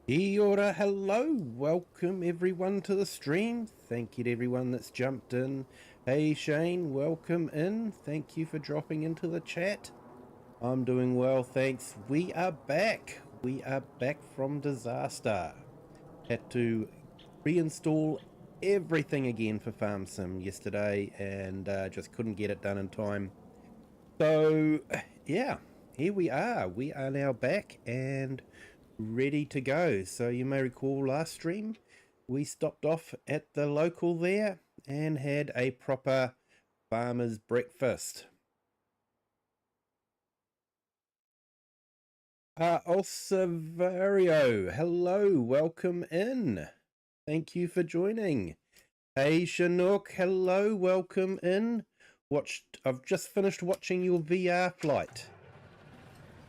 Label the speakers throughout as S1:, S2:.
S1: Kia ora, hello, welcome everyone to the stream. Thank you to everyone that's jumped in. Hey Shane, welcome in. Thank you for dropping into the chat. I'm doing well, thanks. We are back. We are back from disaster. Had to reinstall everything again for Farm Sim yesterday and just couldn't get it done in time. So yeah, here we are. We are now back and ready to go. So you may recall last stream we stopped off at the local there and had a proper farmer's breakfast. Olsevario, hello, welcome in. Thank you for joining. Hey Chinook, hello, welcome in. I've just finished watching your VR flight.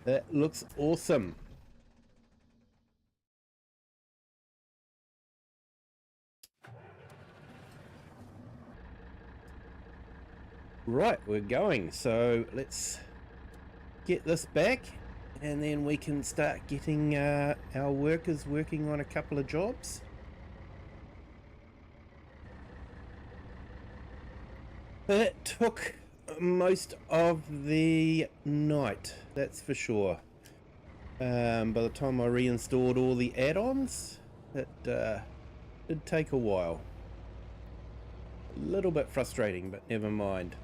S1: That looks awesome. Right, we're going. So let's get this back and then we can start getting our workers working on a couple of jobs. It took most of the night, that's for sure. By the time I reinstalled all the add-ons, it did take a while. A little bit frustrating, but never mind.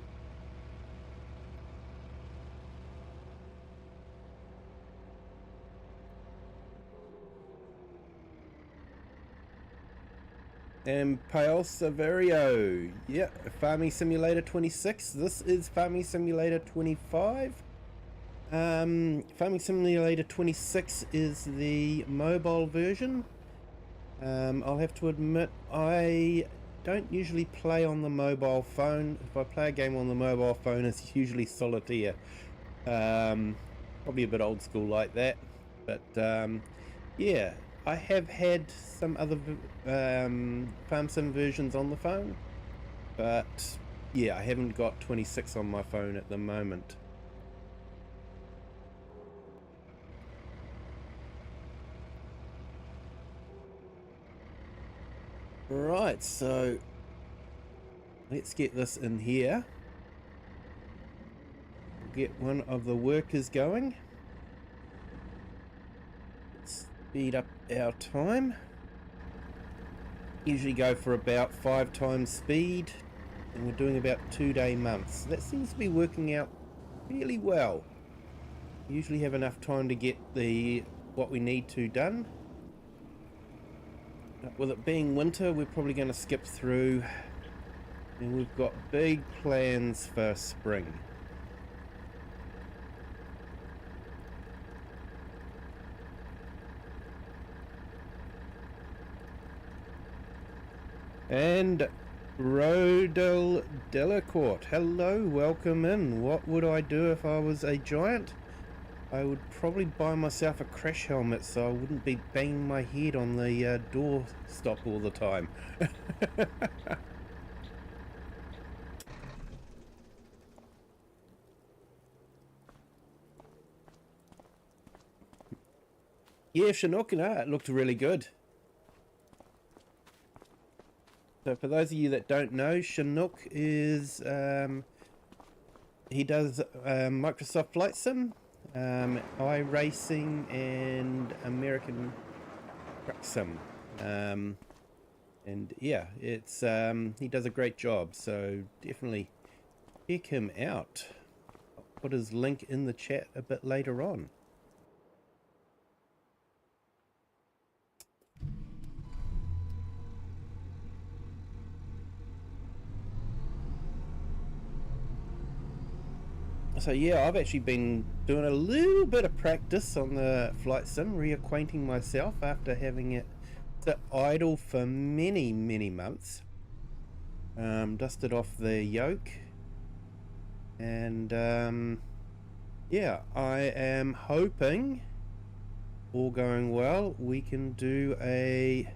S1: And Pael Severio, yeah, Farming Simulator 26. This is Farming Simulator 25. Farming Simulator 26 is the mobile version. I'll have to admit, I don't usually play on the mobile phone. If I play a game on the mobile phone, it's usually solitaire. Probably a bit old school like that, but yeah, I have had some other Farm Sim versions on the phone, but yeah, I haven't got 26 on my phone at the moment. Right, so let's get this in here. Get one of the workers going. Speed up our time. Usually go for about 5 times speed, and we're doing about 2-day months. That seems to be working out really well. Usually have enough time to get what we need to done. With it being winter, we're probably going to skip through, and we've got big plans for spring. And Rodel Delacourt, hello, welcome in. What would I do if I was a giant? I would probably buy myself a crash helmet so I wouldn't be banging my head on the door stop all the time. Yeah, Chinook, it looked really good. So for those of you that don't know, Chinook is, he does Microsoft Flight Sim, iRacing and American Truck Sim. And yeah, it's he does a great job, so definitely check him out. I'll put his link in the chat a bit later on. So yeah, I've actually been doing a little bit of practice on the flight sim, reacquainting myself after having it sit idle for many months. Dusted off the yoke, and yeah, I am hoping, all going well, we can do a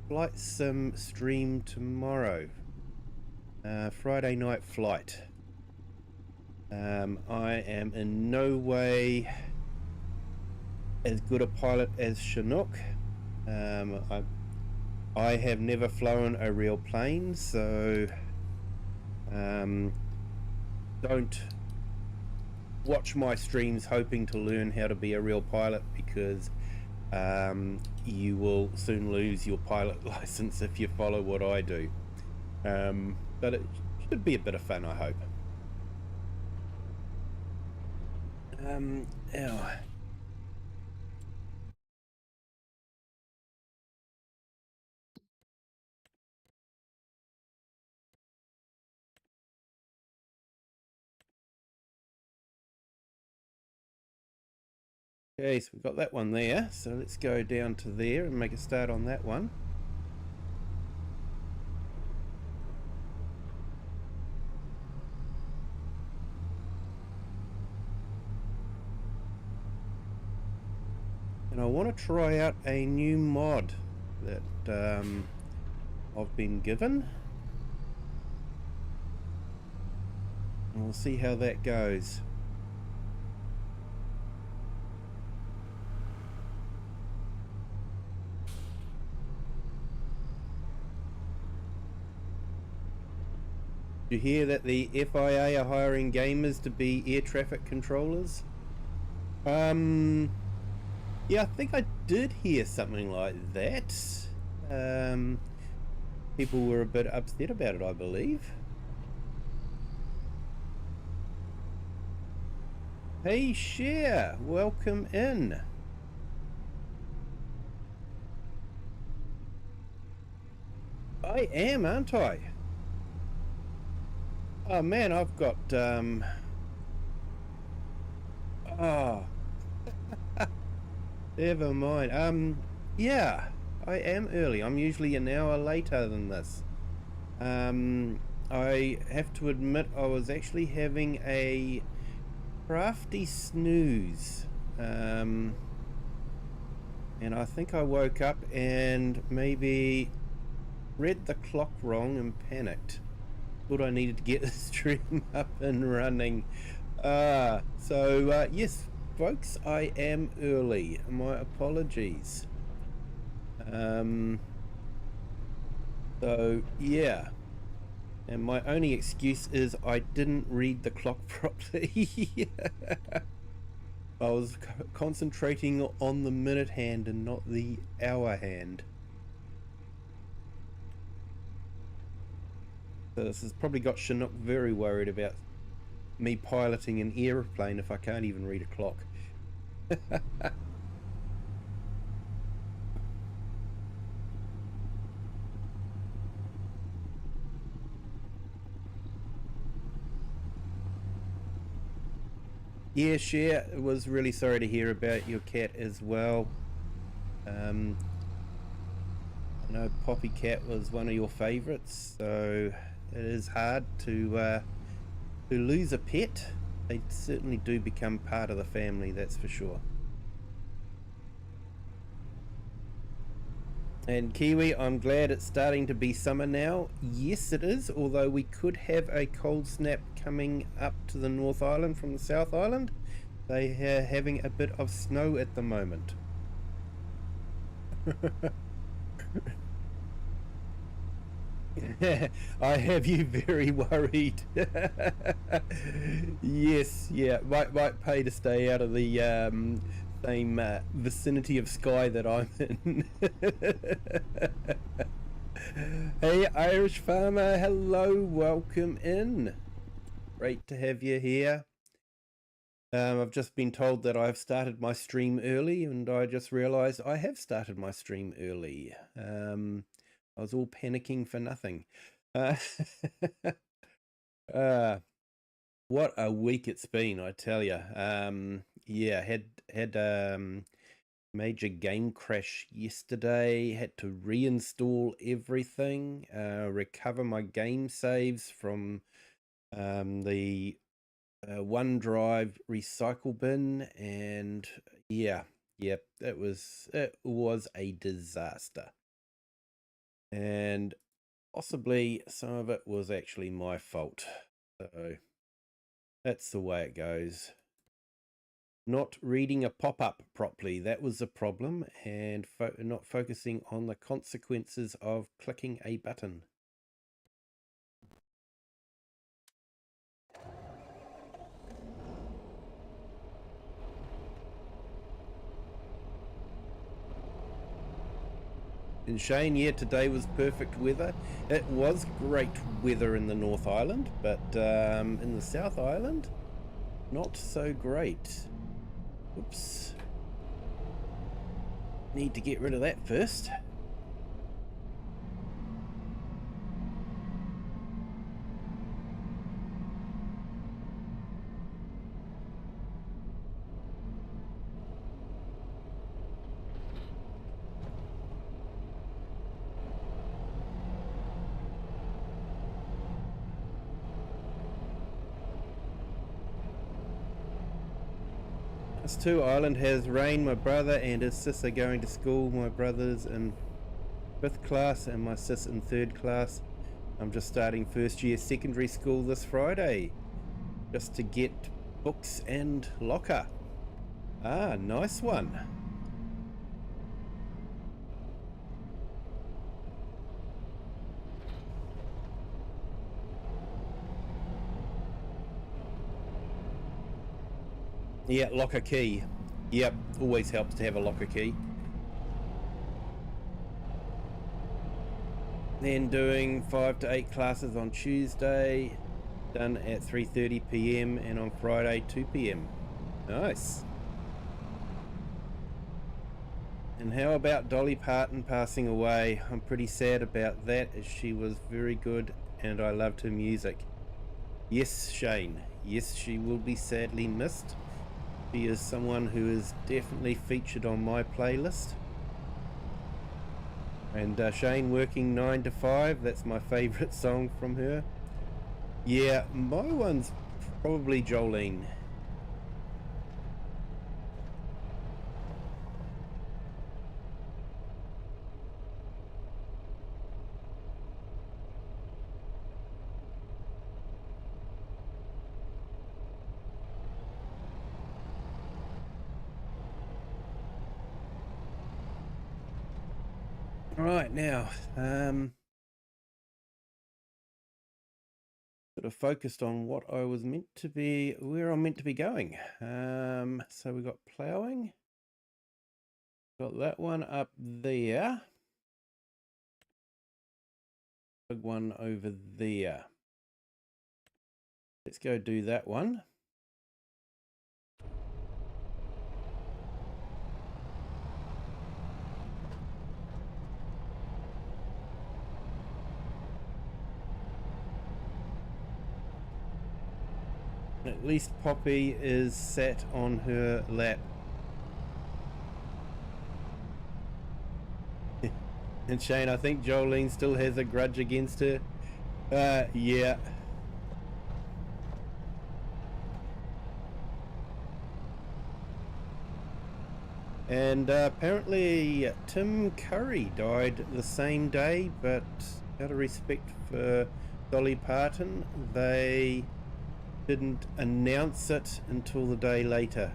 S1: flight sim stream tomorrow, Friday night flight. I am in no way as good a pilot as Chinook, I have never flown a real plane, so don't watch my streams hoping to learn how to be a real pilot, because you will soon lose your pilot license if you follow what I do. But it should be a bit of fun, I hope. Ow. Okay, so we've got that one there, so let's go down to there and make a start on that one. And I want to try out a new mod that I've been given. And we'll see how that goes. Did you hear that the FIA are hiring gamers to be air traffic controllers? Yeah, I think I did hear something like that. People were a bit upset about it, I believe. Hey, Cher, welcome in. I am, aren't I? Oh man, I've got oh, never mind. Yeah, I am early. I'm usually an hour later than this. I have to admit I was actually having a crafty snooze. And I think I woke up and maybe read the clock wrong and panicked. Thought I needed to get the stream up and running. Yes, folks, I am early. My apologies. So yeah, and my only excuse is I didn't read the clock properly. I was concentrating on the minute hand and not the hour hand. So this has probably got Chinook very worried about me piloting an aeroplane if I can't even read a clock. Yeah, Cher, was really sorry to hear about your cat as well. I know Poppy Cat was one of your favourites, so it is hard to lose a pet. They certainly do become part of the family, that's for sure. And Kiwi, I'm glad it's starting to be summer now. Yes, it is, although we could have a cold snap coming up to the North Island from the South Island. They are having a bit of snow at the moment. I have you very worried. Yes, yeah, might pay to stay out of the same vicinity of sky that I'm in. Hey, Irish Farmer, hello, welcome in. Great to have you here. I've just been told that I've started my stream early, and I just realized I have started my stream early. I was all panicking for nothing. What a week it's been, I tell you. Yeah, had major game crash yesterday. Had to reinstall everything, recover my game saves from the OneDrive recycle bin, and yeah, it was a disaster. And possibly some of it was actually my fault. So that's the way it goes. not reading a pop-up properly. That was the problem, and not focusing on the consequences of clicking a button. And Shane, yeah, today was perfect weather. It was great weather in the North Island, but in the South Island, not so great. Oops. Need to get rid of that first. Two Island has rain. My brother and his sis are going to school. My brother's in 5th class and my sis in 3rd class. I'm just starting first year secondary school this Friday, just to get books and locker. Ah, nice one. Yeah, locker key. Yep, always helps to have a locker key. Then doing 5 to 8 classes on Tuesday, done at 3:30 p.m. and on Friday 2 p.m. Nice. And how about Dolly Parton passing away? I'm pretty sad about that, as she was very good and I loved her music. Yes, Shane. Yes, she will be sadly missed. She is someone who is definitely featured on my playlist. And Shane working 9 to 5, that's my favourite song from her. Yeah, my one's probably Jolene. Right, now, sort of focused on what I was meant to be, where I'm meant to be going. So we got ploughing. Got that one up there. Big one over there. Let's go do that one. At least Poppy is sat on her lap. And Shane, I think Jolene still has a grudge against her. Yeah. And apparently Tim Curry died the same day, but out of respect for Dolly Parton, they didn't announce it until the day later.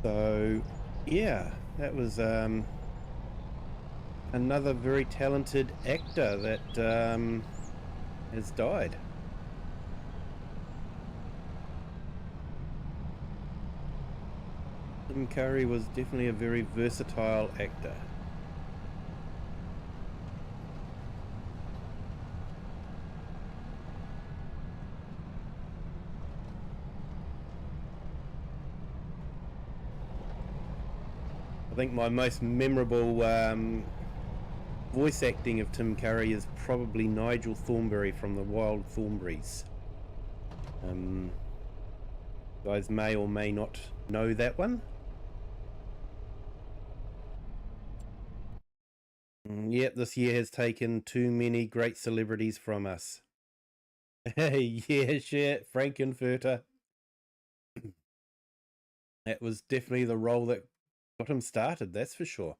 S1: So yeah, that was another very talented actor that has died. Tim Curry was definitely a very versatile actor. I think my most memorable voice acting of Tim Curry is probably Nigel Thornberry from the Wild Thornberrys. Guys may or may not know that one. Yep, this year has taken too many great celebrities from us. Yeah, shit, Frankenfurter. That was definitely the role that got him started, that's for sure.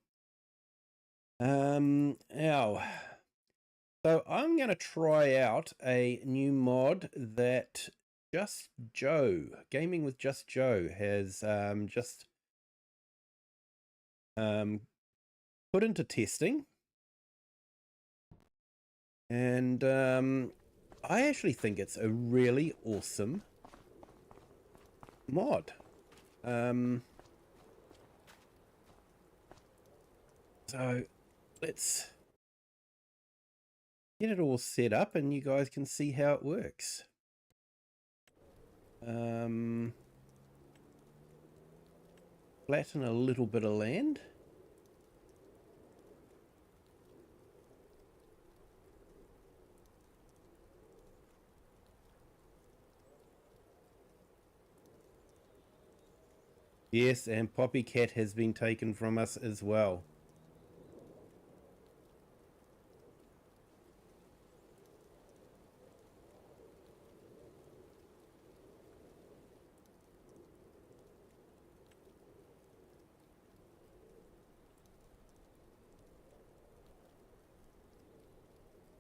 S1: Now, so I'm going to try out a new mod that Just Joe, Gaming with Just Joe, has just put into testing, and I actually think it's a really awesome mod. So let's get it all set up and you guys can see how it works. Flatten a little bit of land. Yes, and Poppycat has been taken from us as well.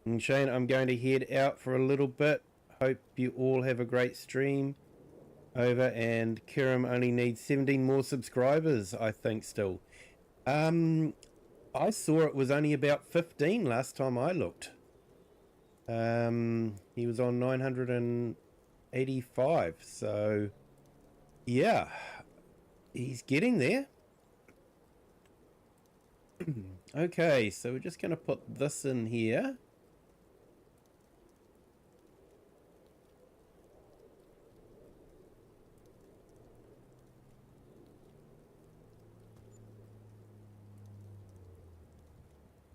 S1: And Shane, I'm going to head out for a little bit. Hope you all have a great stream. Over, and Kiram only needs 17 more subscribers, I think, still. I saw it was only about 15 last time I looked. He was on 985, so yeah, he's getting there. Okay, so we're just going to put this in here.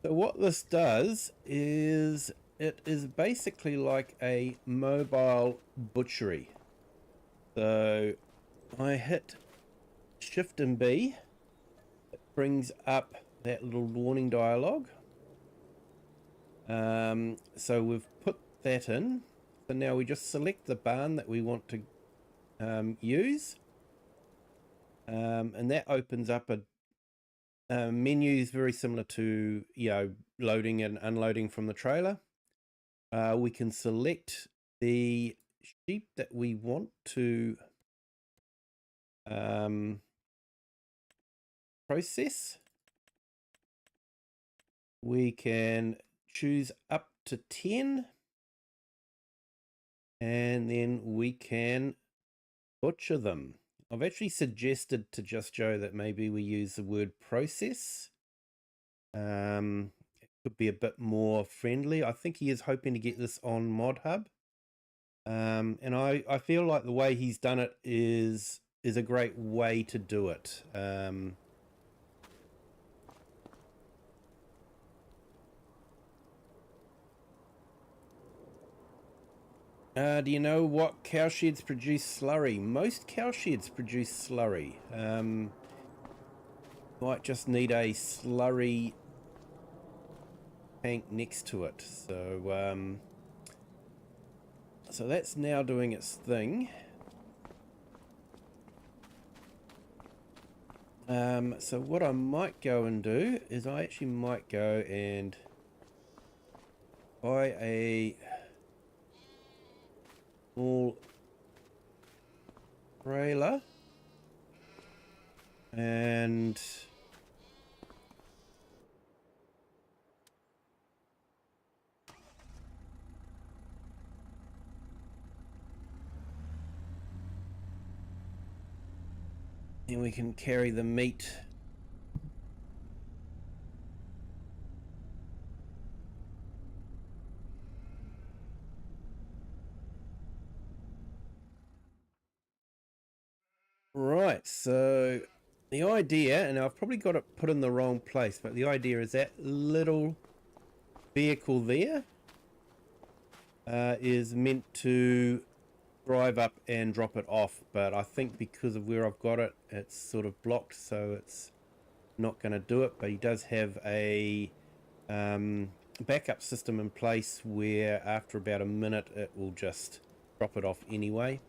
S1: So what this does is it is basically like a mobile butchery. So I hit Shift and B, it brings up that little warning dialogue. So we've put that in. So now we just select the barn that we want to use, and that opens up a menus very similar to, you know, loading and unloading from the trailer. We can select the sheep that we want to process. We can choose up to 10, and then we can butcher them. I've actually suggested to Just Joe that maybe we use the word process. It could be a bit more friendly. I think he is hoping to get this on Mod Hub. And I feel like the way he's done it is a great way to do it. Do you know what cowsheds produce slurry? Most cowsheds produce slurry. Might just need a slurry tank next to it. So so that's now doing its thing. So what I might go and do is I actually might go and buy a small trailer, and then we can carry the meat. Right, so the idea, and I've probably got it put in the wrong place, but the idea is that little vehicle there is meant to drive up and drop it off, but I think because of where I've got it, it's sort of blocked, so it's not going to do it. But he does have a backup system in place where after about a minute it will just drop it off anyway.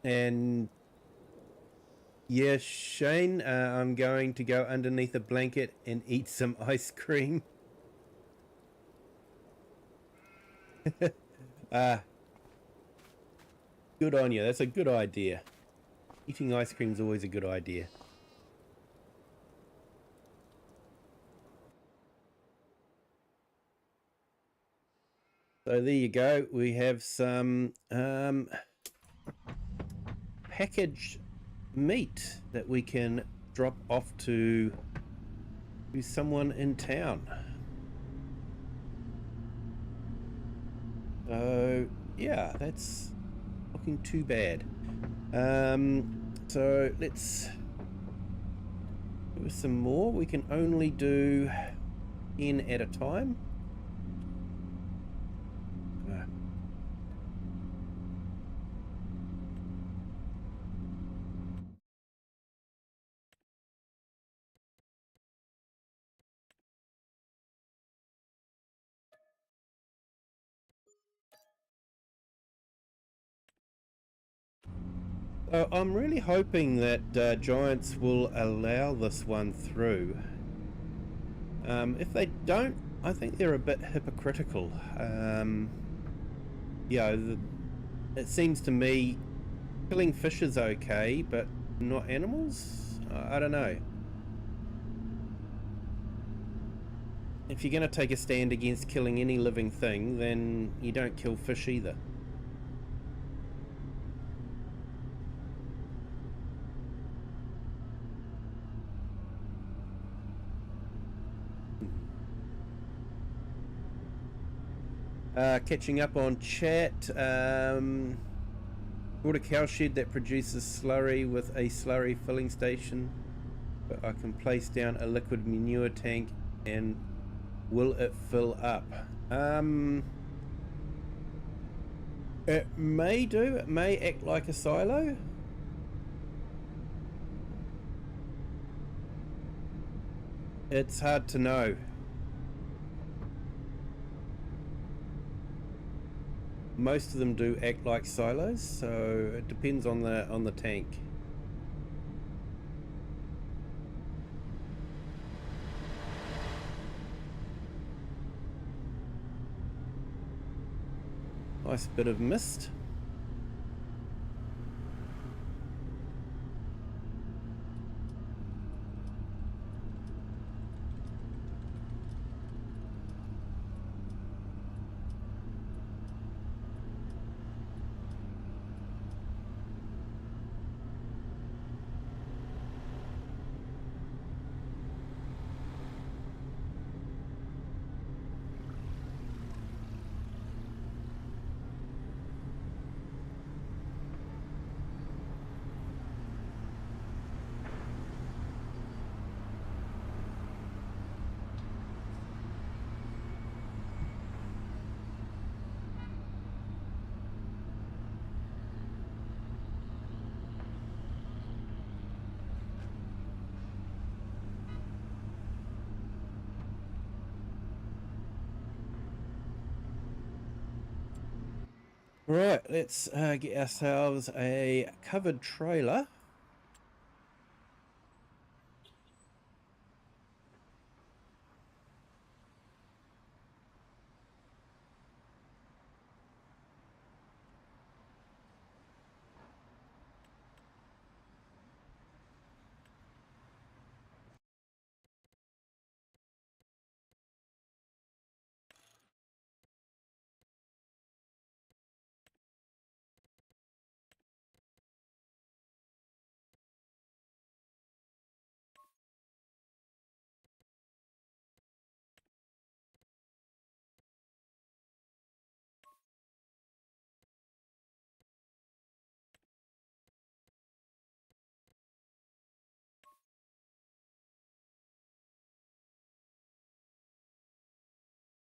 S1: And Yeah, Shane, I'm going to go underneath a blanket and eat some ice cream. Good on you. That's a good idea. Eating ice cream is always a good idea. So there you go. We have some packaged meat that we can drop off to someone in town. So yeah, that's looking too bad. So let's do some more. We can only do 10 at a time. I'm really hoping that Giants will allow this one through. If they don't, I think they're a bit hypocritical. It seems to me killing fish is okay, but not animals? I don't know. If you're going to take a stand against killing any living thing, then you don't kill fish either. Catching up on chat. Bought a cow shed that produces slurry with a slurry filling station, but I can place down a liquid manure tank, and will it fill up? It may do. It may act like a silo. It's hard to know. Most of them do act like silos, so it depends on the tank. Nice bit of mist. Right, let's get ourselves a covered trailer.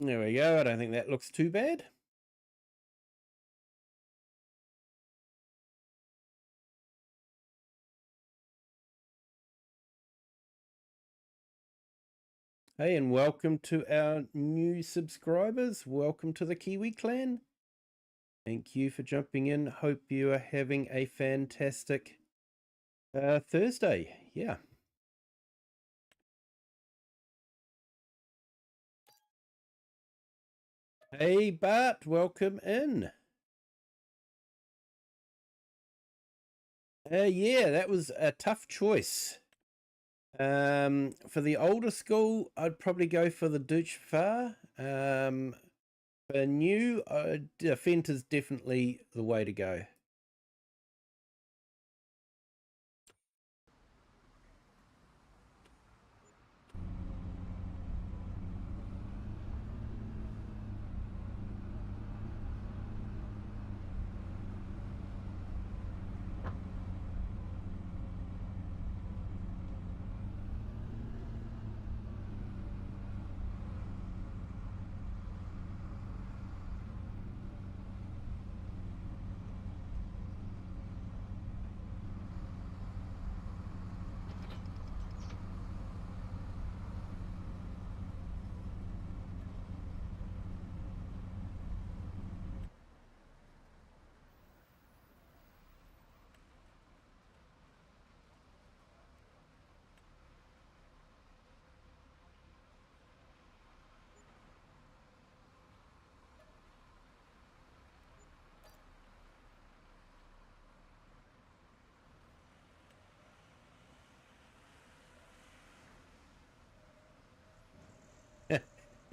S1: There we go. I don't think that looks too bad. Hey, and welcome to our new subscribers. Welcome to the Kiwi clan. Thank you for jumping in. Hope you are having a fantastic Thursday, yeah. Hey Bart, welcome in. Yeah, that was a tough choice. For the older school, I'd probably go for the Dutch Far. For new, Fent is definitely the way to go.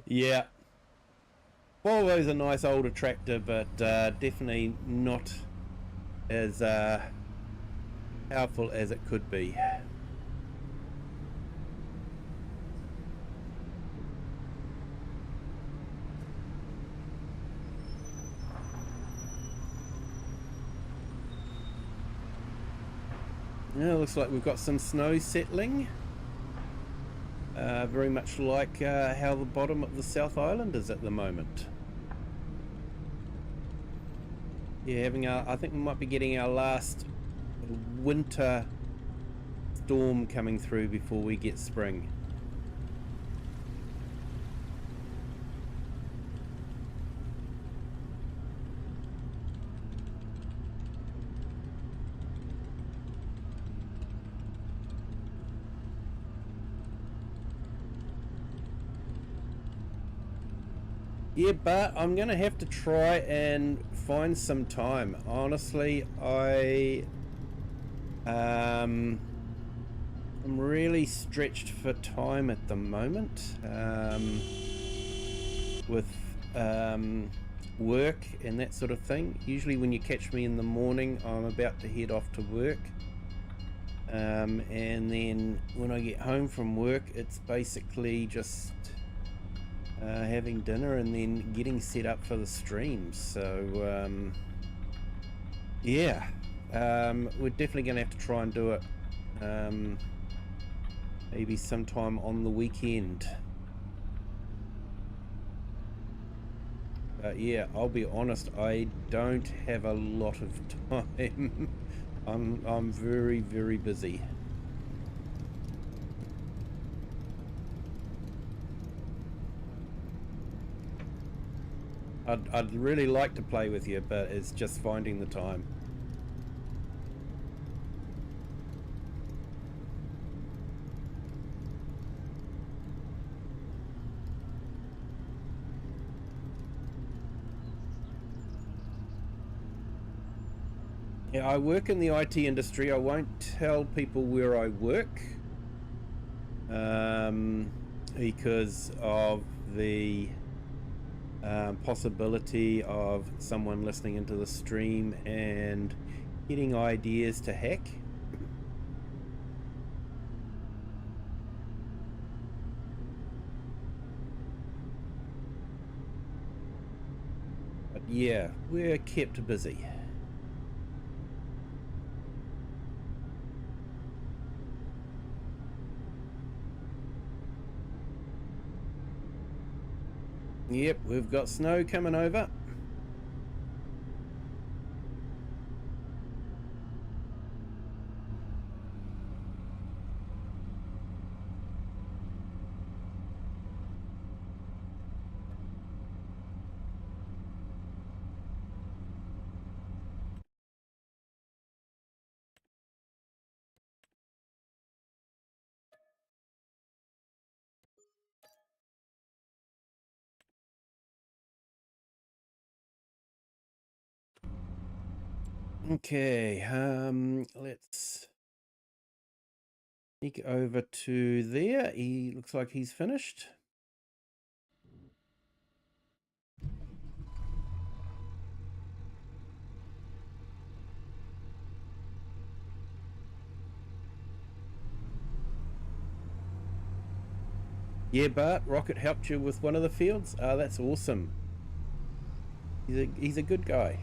S1: Yeah. Volvo's a nice older tractor, but definitely not as powerful as it could be. Yeah, looks like we've got some snow settling. Very much like how the bottom of the South Island is at the moment. Yeah, I think we might be getting our last winter storm coming through before we get spring. Yeah, but I'm gonna have to try and find some time. Honestly, I'm really stretched for time at the moment, with work and that sort of thing. Usually when you catch me in the morning, I'm about to head off to work, and then when I get home from work, it's basically just having dinner and then getting set up for the streams. So yeah, we're definitely going to have to try and do it maybe sometime on the weekend. But yeah, I'll be honest, I don't have a lot of time. I'm very, very busy. I'd really like to play with you, but it's just finding the time. Yeah, I work in the IT industry. I won't tell people where I work, because of the possibility of someone listening into the stream and getting ideas to hack. But yeah, we're kept busy. Yep, we've got snow coming over. Okay, let's sneak over to there. He looks like he's finished. Yeah, Bart, Rocket helped you with one of the fields? Ah, that's awesome. He's a good guy.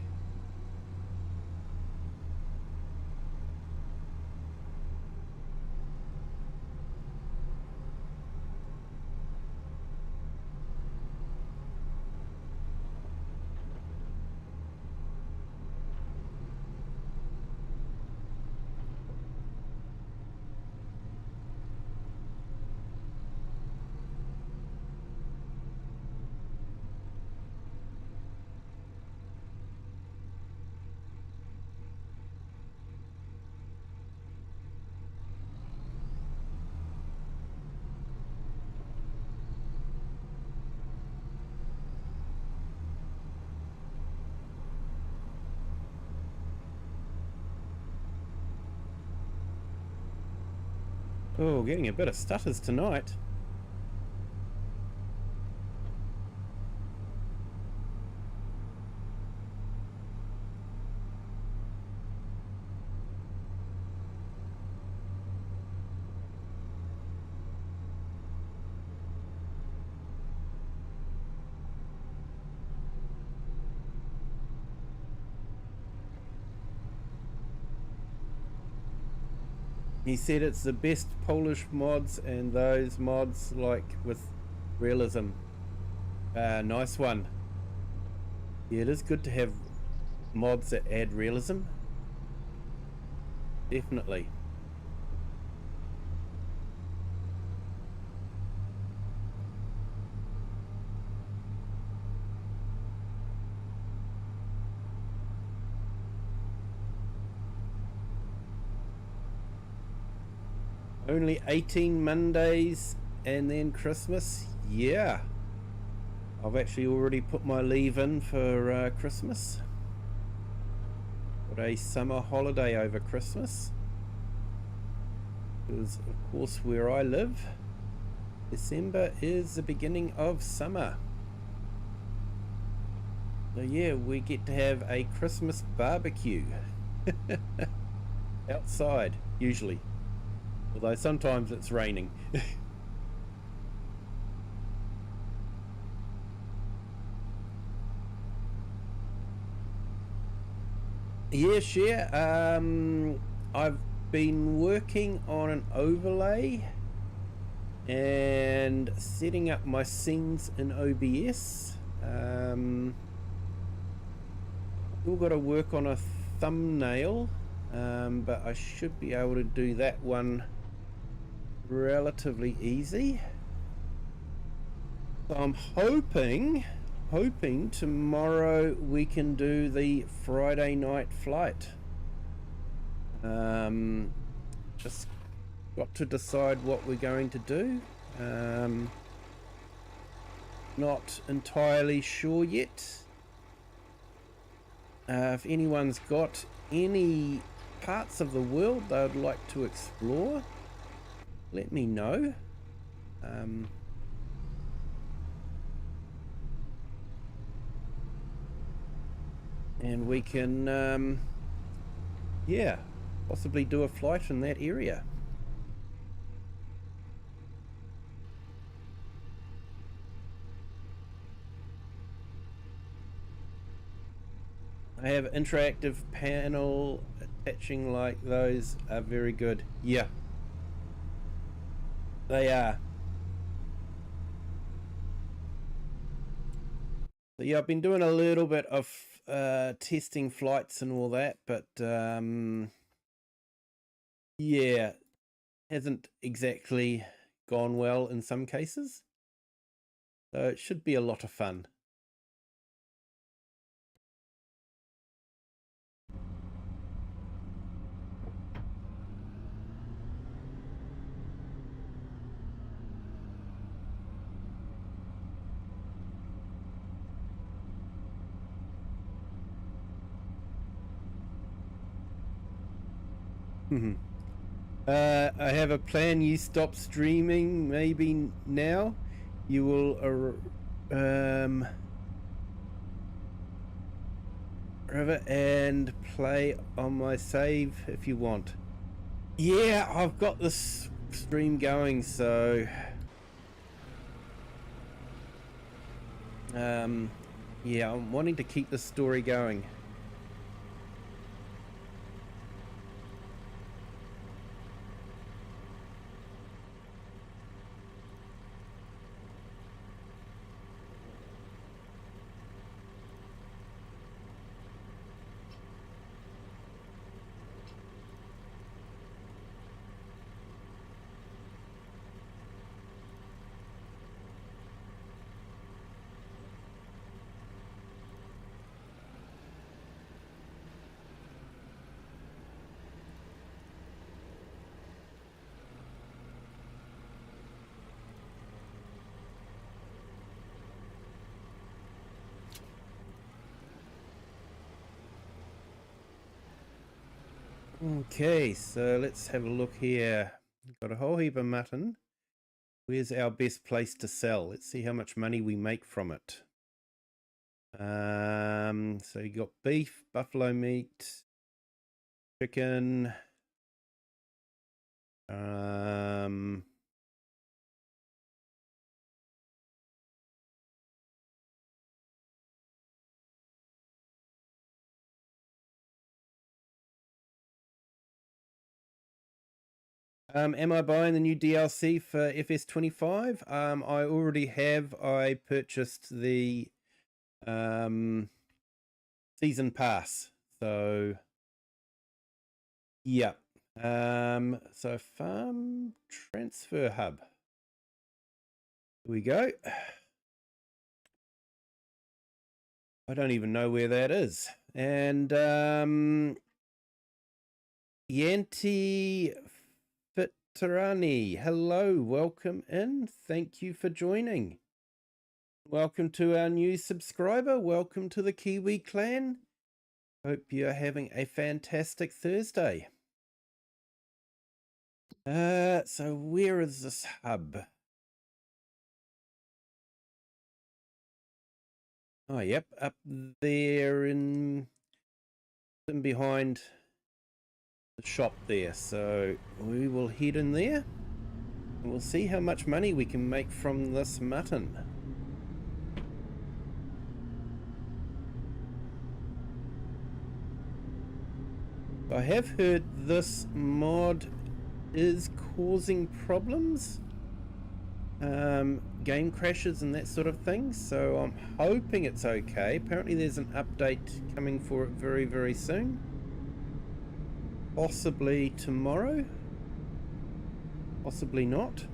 S1: Oh, getting a bit of stutters tonight. He said it's the best Polish mods and those mods like with realism. Nice one. Yeah, it is good to have mods that add realism. Definitely. Only 18 Mondays and then Christmas? Yeah. I've actually already put my leave in for Christmas. Got a summer holiday over Christmas. Because, of course, where I live, December is the beginning of summer. So yeah, we get to have a Christmas barbecue. Outside, usually. Although sometimes it's raining. Yes, yeah. I've been working on an overlay and setting up my scenes in OBS. Still got to work on a thumbnail, but I should be able to do that one relatively easy. So I'm hoping tomorrow we can do the Friday night flight. Just got to decide what we're going to do. Not entirely sure yet. If anyone's got any parts of the world they'd like to explore, let me know. And we can, yeah, possibly do a flight in that area. I have interactive panel attaching, like those are very good. Yeah, they are. So yeah, I've been doing a little bit of testing flights and all that, but yeah, hasn't exactly gone well in some cases. So it should be a lot of fun. I have a plan. You stop streaming maybe now. You will and play on my save if you want. Yeah, I've got this stream going, so yeah, I'm wanting to keep the story going. Okay, so let's have a look here. Got a whole heap of mutton. Where's our best place to sell? Let's see how much money we make from it. So you got beef, buffalo meat, chicken, am I buying the new DLC for FS25? I already have. I purchased the season pass. So yeah. So farm transfer hub. Here we go. I don't even know where that is. And Yanti Fitarani, hello, welcome in. Thank you for joining. Welcome to our new subscriber. Welcome to the Kiwi clan. Hope you're having a fantastic Thursday. So where is this hub? Oh, yep, up there in behind the shop there. So we will head in there and we'll see how much money we can make from this mutton. I have heard this mod is causing problems, game crashes and that sort of thing, so I'm hoping it's okay. Apparently there's an update coming for it very, very soon. Possibly tomorrow. Possibly not.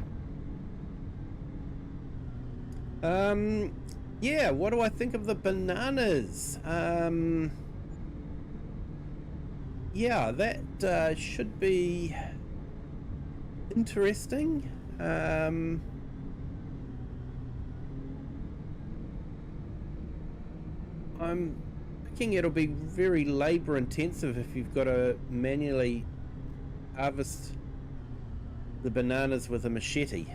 S1: Yeah, what do I think of the bananas? Yeah, that should be interesting. I'm thinking it'll be very labor intensive if you've got to manually harvest the bananas with a machete.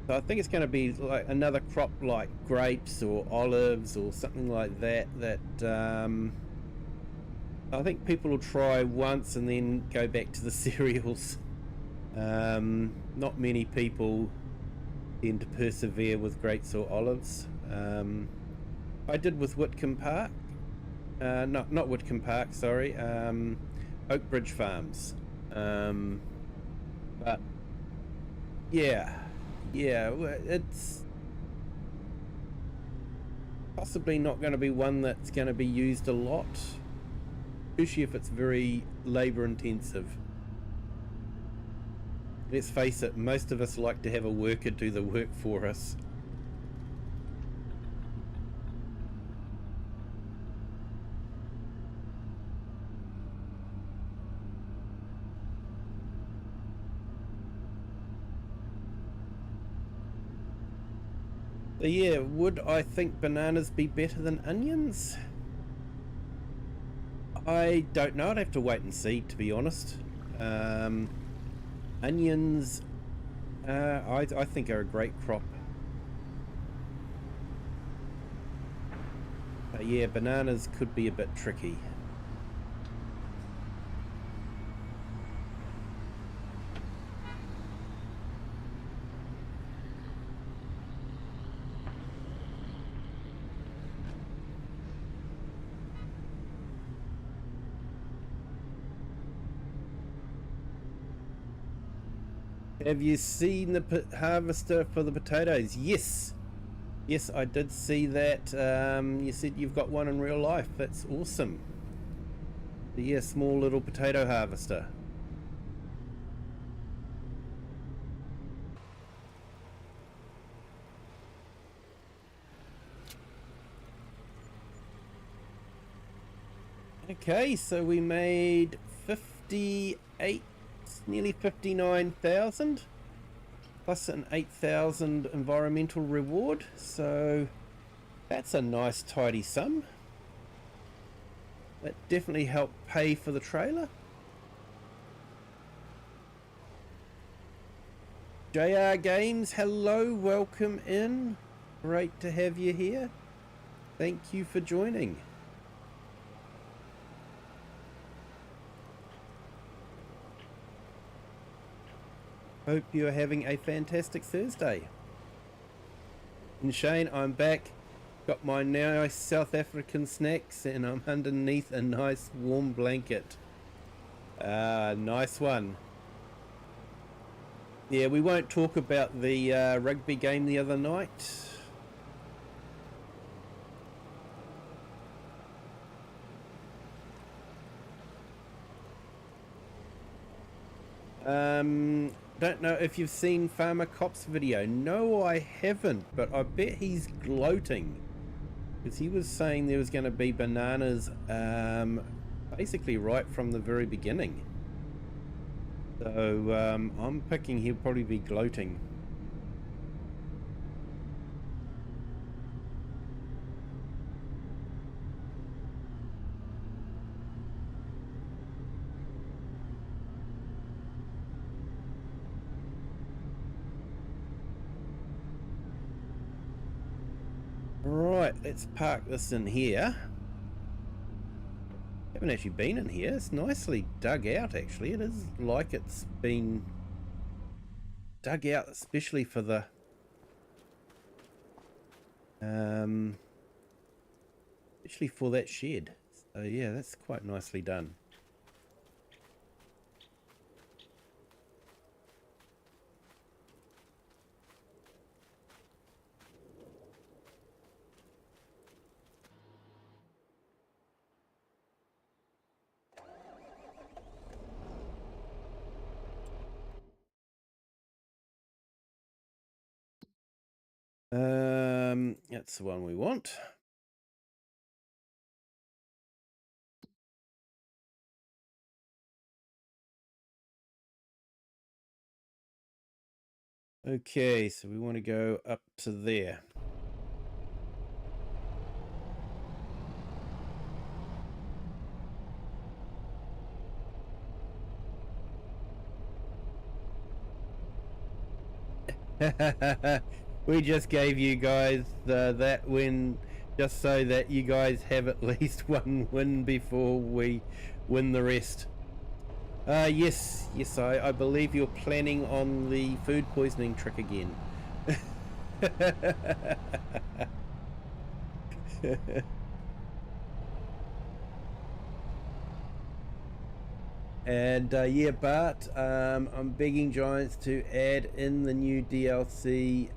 S1: So I think it's going to be like another crop like grapes or olives or something like that, I think people will try once and then go back to the cereals. Not many people tend to persevere with grapes or olives. I did with Witcombe Park. Not Witcombe Park, sorry. Oakbridge Farms. But yeah, it's possibly not going to be one that's going to be used a lot, especially if it's very labor intensive. Let's face it, most of us like to have a worker do the work for us. So yeah, would I think bananas be better than onions? I don't know. I'd have to wait and see, to be honest. Onions, I think are a great crop. But yeah, bananas could be a bit tricky. Have you seen the harvester for the potatoes? Yes. Yes, I did see that. You said you've got one in real life. That's awesome. Yeah, small little potato harvester. Okay, so we made 58, nearly 59,000. Plus an 8,000 environmental reward, so that's a nice tidy sum. That definitely helped pay for the trailer. JR Games, hello, welcome in. Great to have you here. Thank you for joining. Hope you're having a fantastic Thursday. And Shane, I'm back. Got my nice South African snacks and I'm underneath a nice warm blanket. Nice one. Yeah, we won't talk about the rugby game the other night. Don't know if you've seen Farmer Cop's video. No, I haven't, but I bet he's gloating. Because he was saying there was going to be bananas basically right from the very beginning. So I'm picking he'll probably be gloating. Right, let's park this in here. Haven't actually been in here. It's nicely dug out, actually. It is like it's been dug out especially for the especially for that shed. So yeah, that's quite nicely done. That's the one we want. Okay, so we want to go up to there. We just gave you guys that win just so that you guys have at least one win before we win the rest. Yes, I believe you're planning on the food poisoning trick again. And yeah, Bart, I'm begging Giants to add in the new DLC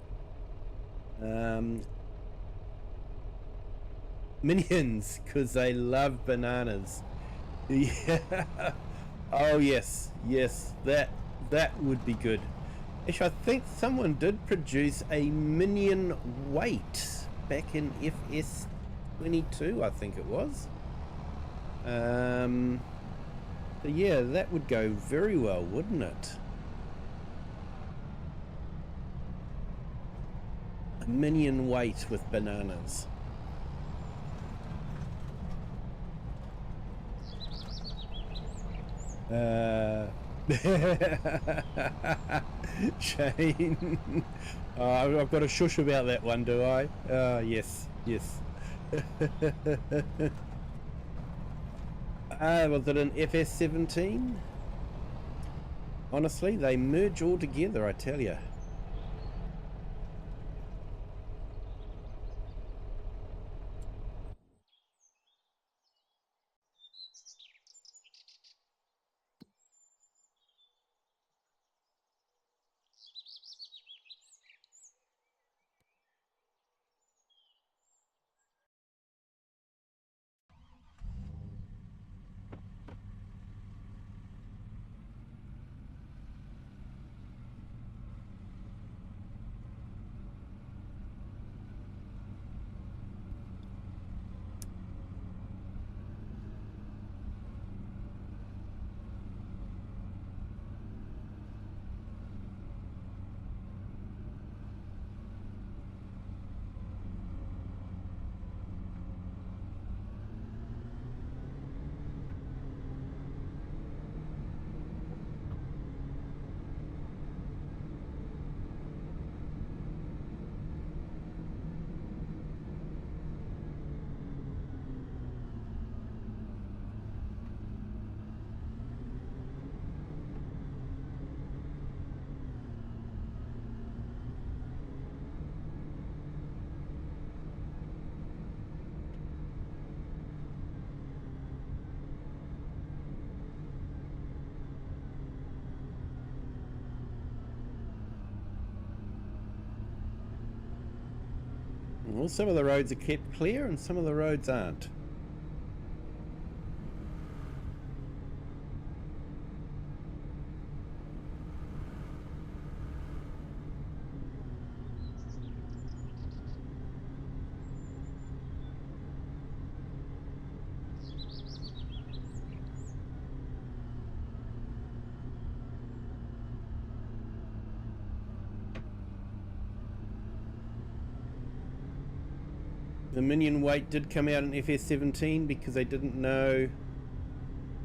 S1: minions because they love bananas. Yeah. Oh yes, that would be good. Actually, I think someone did produce a minion weight back in FS22, I think it was. So yeah, that would go very well, wouldn't it? A minion weight with bananas. Shane. I've got a shush about that one, do I? Yes, yes. Was it an FS17? Honestly, they merge all together, I tell you. Well, some of the roads are kept clear and some of the roads aren't. The minion weight did come out in FS17 because they didn't know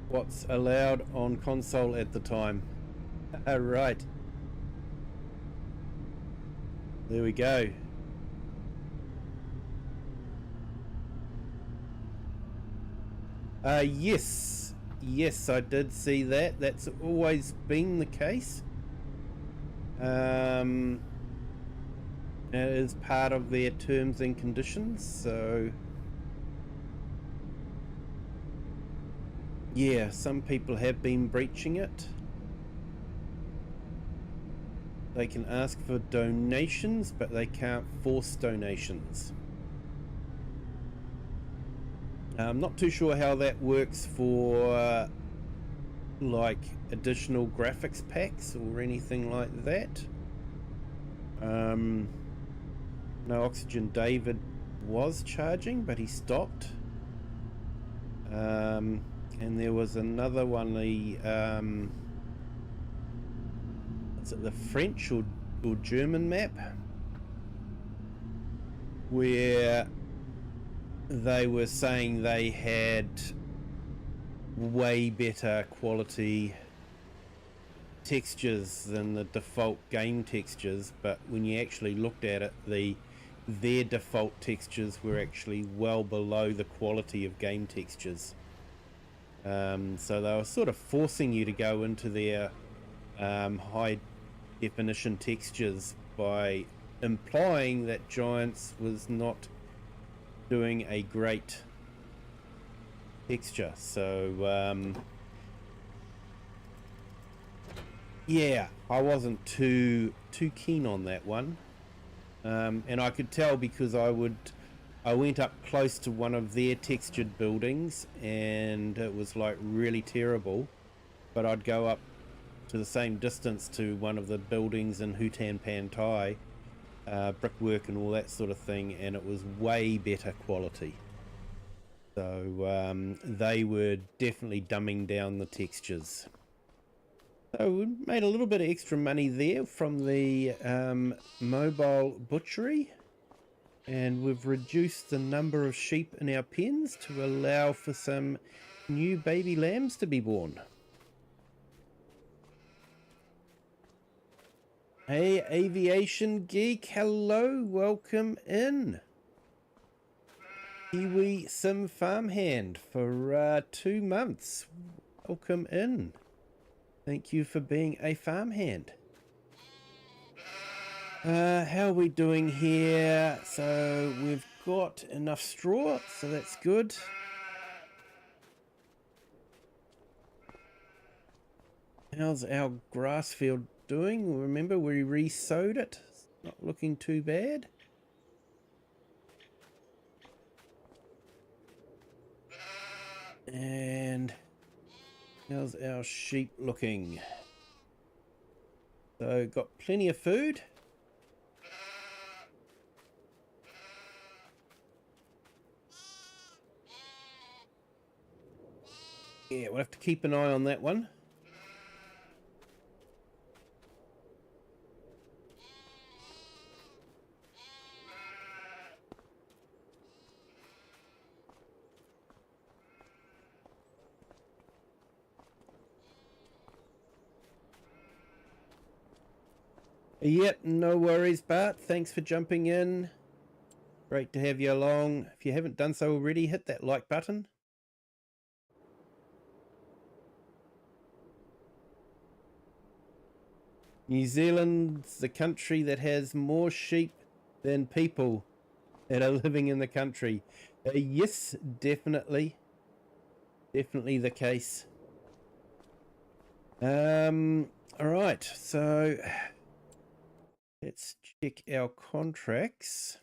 S1: what's allowed on console at the time. Right. There we go. Yes. Yes, I did see that. That's always been the case. It is part of their terms and conditions, so yeah, some people have been breaching it. They can ask for donations, but they can't force donations. I'm not too sure how that works for like additional graphics packs or anything like that. No, OxygenDavid was charging, but he stopped. And there was another one, the is it the French or German map, where they were saying they had way better quality textures than the default game textures, but when you actually looked at it, their default textures were actually well below the quality of game textures. So they were sort of forcing you to go into their high definition textures by implying that Giants was not doing a great texture. So yeah, I wasn't too keen on that one. And I could tell because I went up close to one of their textured buildings and it was like really terrible, but I'd go up to the same distance to one of the buildings in Hutan Pantai, brickwork and all that sort of thing, and it was way better quality. So they were definitely dumbing down the textures. So we made a little bit of extra money there from the mobile butchery, and we've reduced the number of sheep in our pens to allow for some new baby lambs to be born. Hey, Aviation Geek, hello, welcome in. Kiwi Sim Farmhand for 2 months. Welcome in. Thank you for being a farmhand. How are we doing here? So we've got enough straw, so that's good. How's our grass field doing? Remember, we re-sowed it. It's not looking too bad. And how's our sheep looking? So got plenty of food. Yeah, we'll have to keep an eye on that one. Yep, no worries, Bart. Thanks for jumping in. Great to have you along. If you haven't done so already, hit that like button. New Zealand's the country that has more sheep than people that are living in the country. Yes, definitely. Definitely the case. Alright, so let's check our contracts.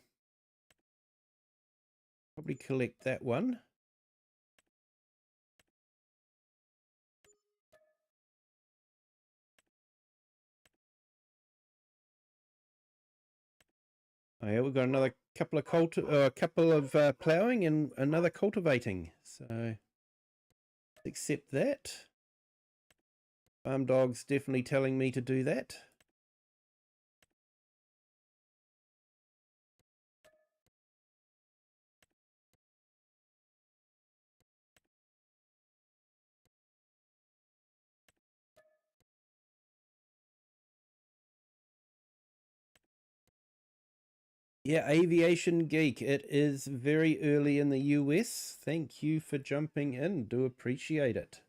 S1: Probably collect that one. Oh yeah, we've got another couple of ploughing and another cultivating. So accept that. Farm dog's definitely telling me to do that. Yeah, Aviation Geek. It is very early in the US. Thank you for jumping in. Do appreciate it.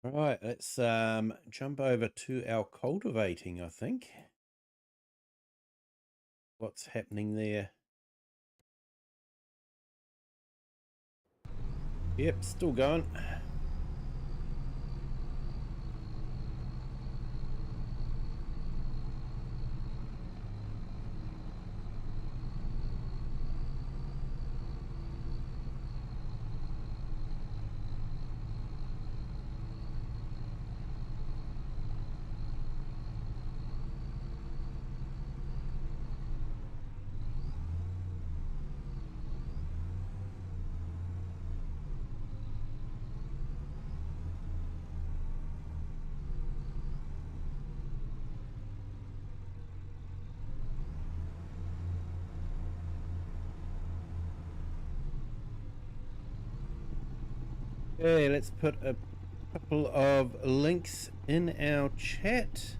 S1: All right, let's jump over to our cultivating, I think. What's happening there? Yep, still going. Okay, let's put a couple of links in our chat.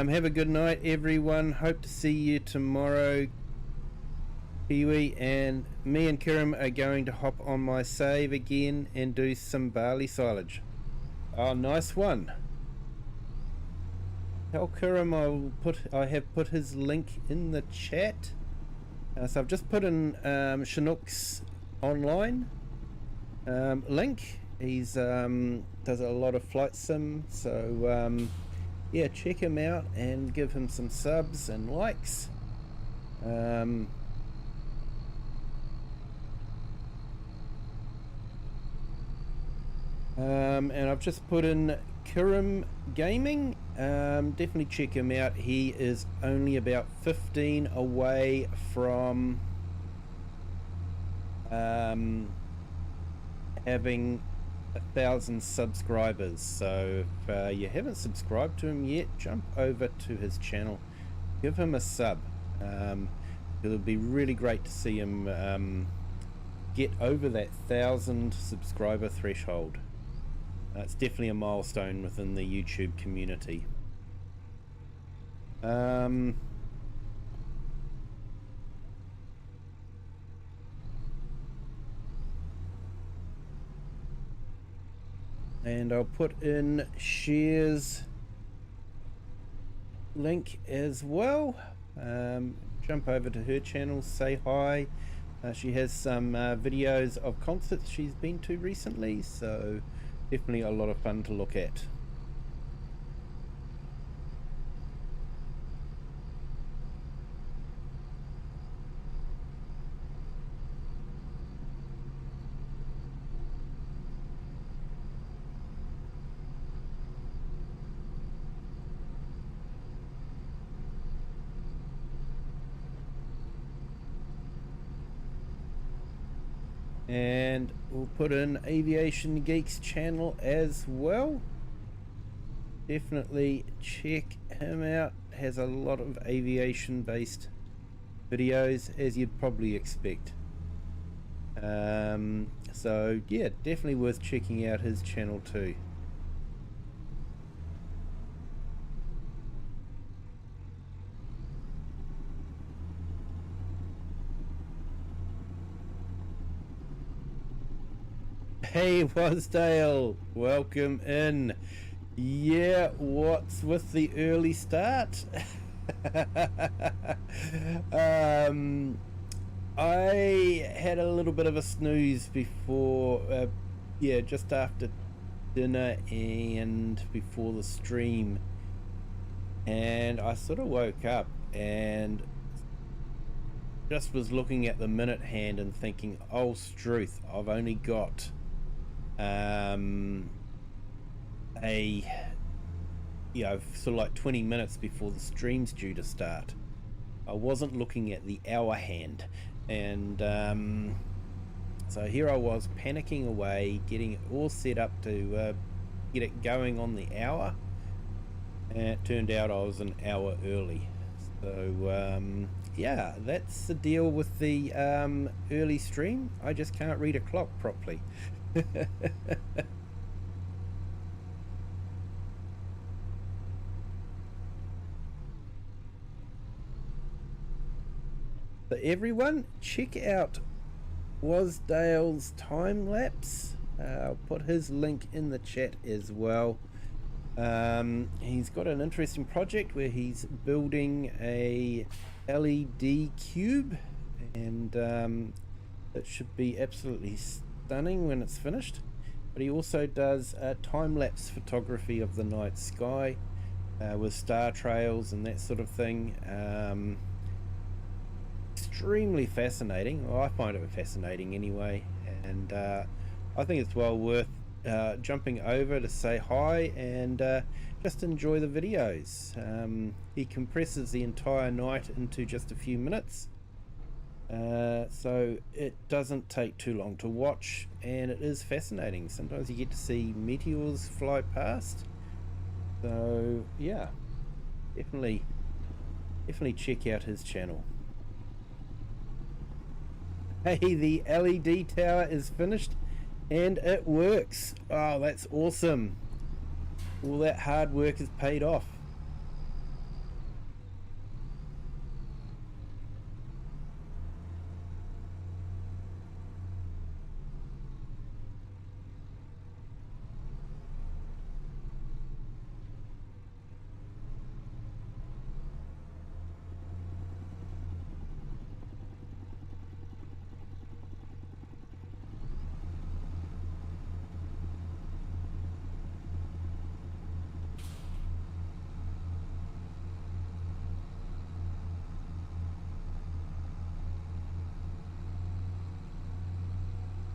S1: Have a good night, everyone. Hope to see you tomorrow. Kiwi, and me and Kirim are going to hop on my save again and do some barley silage. Oh, nice one. Tell Kirim I have put his link in the chat. So I've just put in Chinook's online link. He's does a lot of flight sim, so yeah, check him out and give him some subs and likes. And I've just put in Kirim Gaming. Definitely check him out. He is only about 15 away from having 1,000 subscribers. So if you haven't subscribed to him yet, jump over to his channel, give him a sub. It'll be really great to see him get over that 1,000 subscriber threshold. It's definitely a milestone within the YouTube community. And I'll put in Cher's link as well. Jump over to her channel, say hi. She has some videos of concerts she's been to recently, so definitely a lot of fun to look at. And we'll put in Aviation Geeks channel as well. Definitely check him out. Has a lot of aviation based videos, as you'd probably expect. So yeah, definitely worth checking out his channel too. Hey Wasdale, welcome in. Yeah, what's with the early start? I had a little bit of a snooze before, yeah, just after dinner and before the stream, and I sort of woke up and just was looking at the minute hand and thinking, oh struth, I've only got sort of like 20 minutes before the stream's due to start. I wasn't looking at the hour hand, and so here I was panicking away, getting it all set up to get it going on the hour, and it turned out I was an hour early. So yeah, that's the deal with the early stream. I just can't read a clock properly. So everyone, check out Wasdale's time lapse. I'll put his link in the chat as well. He's got an interesting project where he's building a LED cube, and it should be absolutely stunning when it's finished. But he also does time-lapse photography of the night sky with star trails and that sort of thing. Extremely fascinating. Well, I find it fascinating anyway, and I think it's well worth jumping over to say hi and just enjoy the videos. He compresses the entire night into just a few minutes, so it doesn't take too long to watch, and it is fascinating. Sometimes you get to see meteors fly past, so yeah, definitely check out his channel. Hey, the LED tower is finished and it works. Oh, that's awesome. All that hard work has paid off.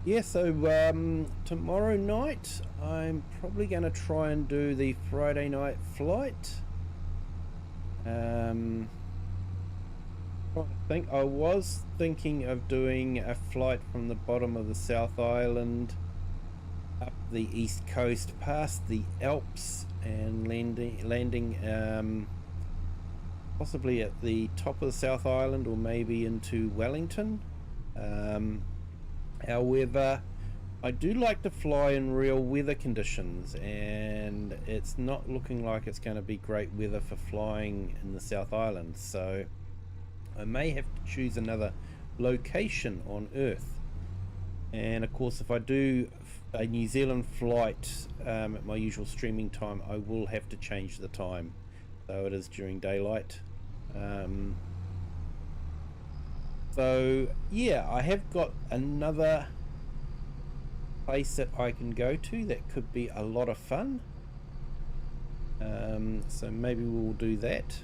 S1: Yeah, so tomorrow night I'm probably going to try and do the Friday night flight. I think I was thinking of doing a flight from the bottom of the South Island up the east coast past the Alps and landing possibly at the top of the South Island or maybe into Wellington. However, I do like to fly in real weather conditions, and it's not looking like it's going to be great weather for flying in the South Island, so I may have to choose another location on Earth. And of course, if I do a New Zealand flight at my usual streaming time, I will have to change the time, so it is during daylight. So yeah, I have got another place that I can go to that could be a lot of fun. So maybe we'll do that.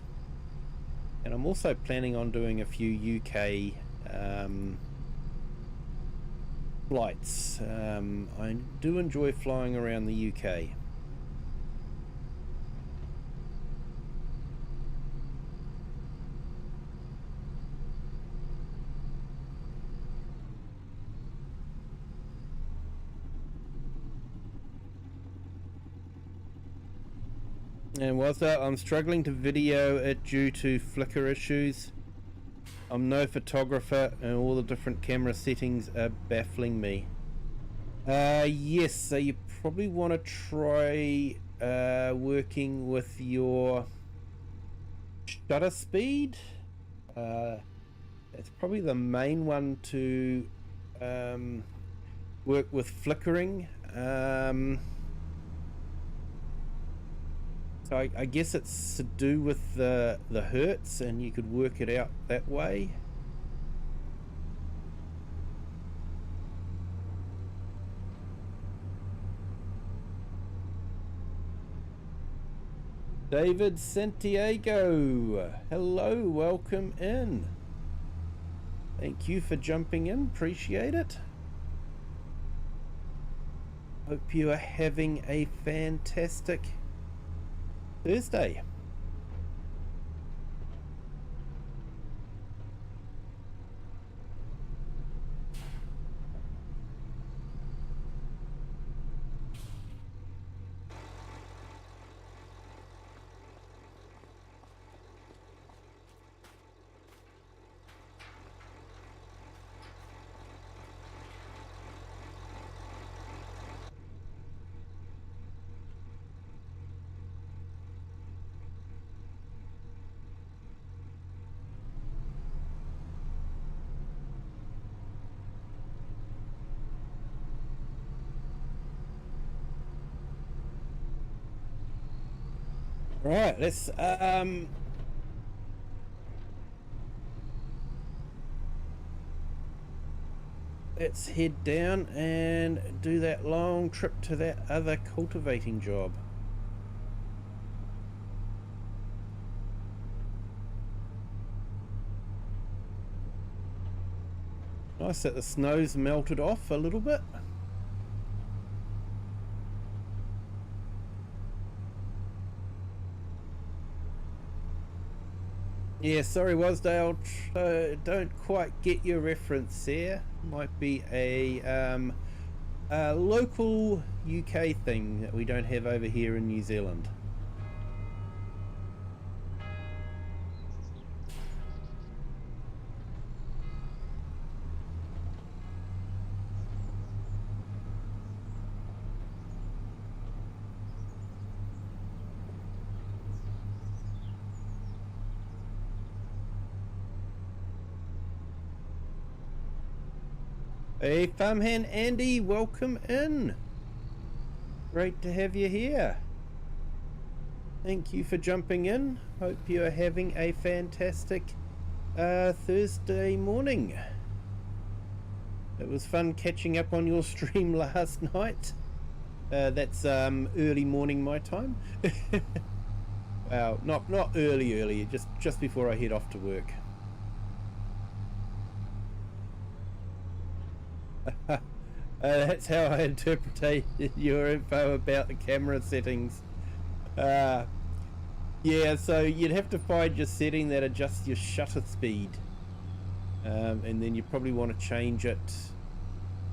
S1: And I'm also planning on doing a few UK flights. I do enjoy flying around the UK. And whilst I'm struggling to video it due to flicker issues, I'm no photographer and all the different camera settings are baffling me. Yes, so you probably want to try working with your shutter speed. It's probably the main one to work with flickering. So I guess it's to do with the hertz, and you could work it out that way. David Santiago, hello, welcome in. Thank you for jumping in, appreciate it. Hope you are having a fantastic Thursday. Right, let's head down and do that long trip to that other cultivating job. Nice that the snow's melted off a little bit. Yeah, sorry Wasdale, don't quite get your reference there. Might be a local UK thing that we don't have over here in New Zealand. Hey farmhand Andy, welcome in. Great to have you here. Thank you for jumping in. Hope you are having a fantastic Thursday morning. It was fun catching up on your stream last night. That's early morning my time. Well, not early, just before I head off to work. That's how I interpret your info about the camera settings. Yeah, so you'd have to find your setting that adjusts your shutter speed. And then you probably want to change it.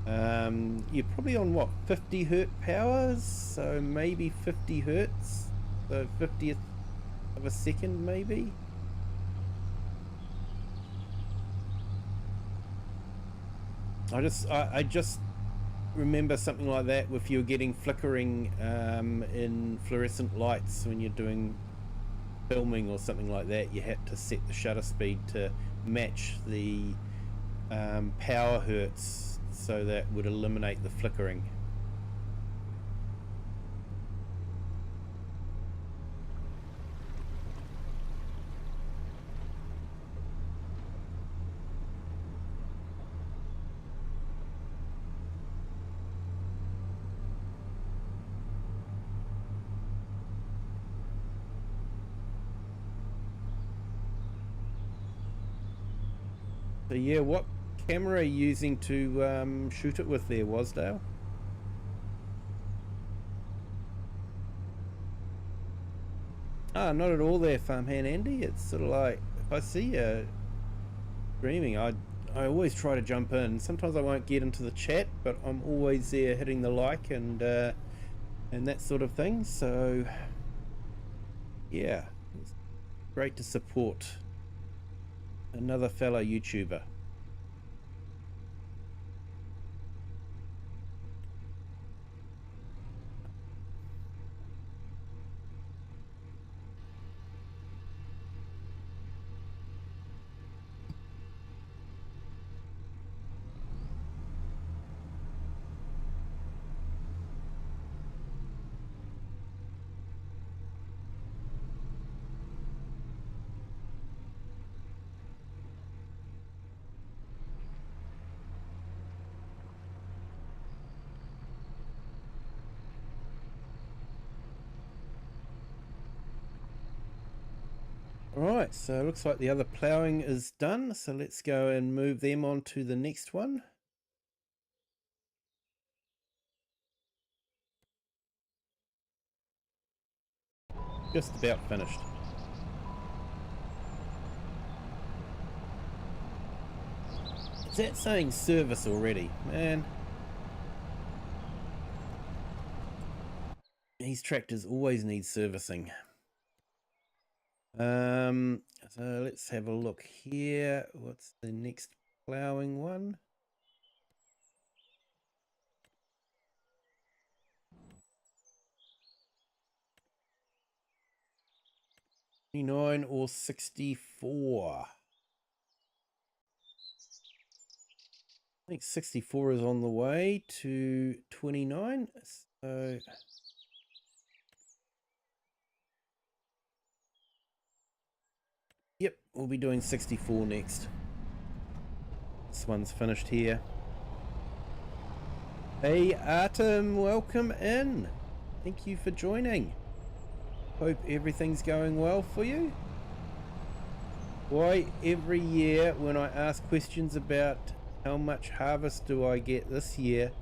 S1: You're probably on what, 50 hertz powers? So maybe 50 hertz. So 50th of a second maybe. I just remember something like that if you're getting flickering in fluorescent lights when you're doing filming or something like that. You had to set the shutter speed to match the power hertz, so that would eliminate the flickering. So yeah, what camera are you using to shoot it with there, Wasdale? Ah, not at all there, Farmhand Andy. It's sort of like, if I see you streaming, I always try to jump in. Sometimes I won't get into the chat, but I'm always there hitting the like and that sort of thing. So yeah, it's great to support another fellow YouTuber. Alright, so it looks like the other ploughing is done, so let's go and move them on to the next one. Just about finished. Is that saying service already? Man. These tractors always need servicing. So let's have a look here. What's the next ploughing one? $29 or 64? I think 64 is on the way to 29. So yep, we'll be doing 64 next. This one's finished here. Hey Artem, welcome in. Thank you for joining. Hope everything's going well for you. Why every year when I ask questions about how much harvest do I get this year,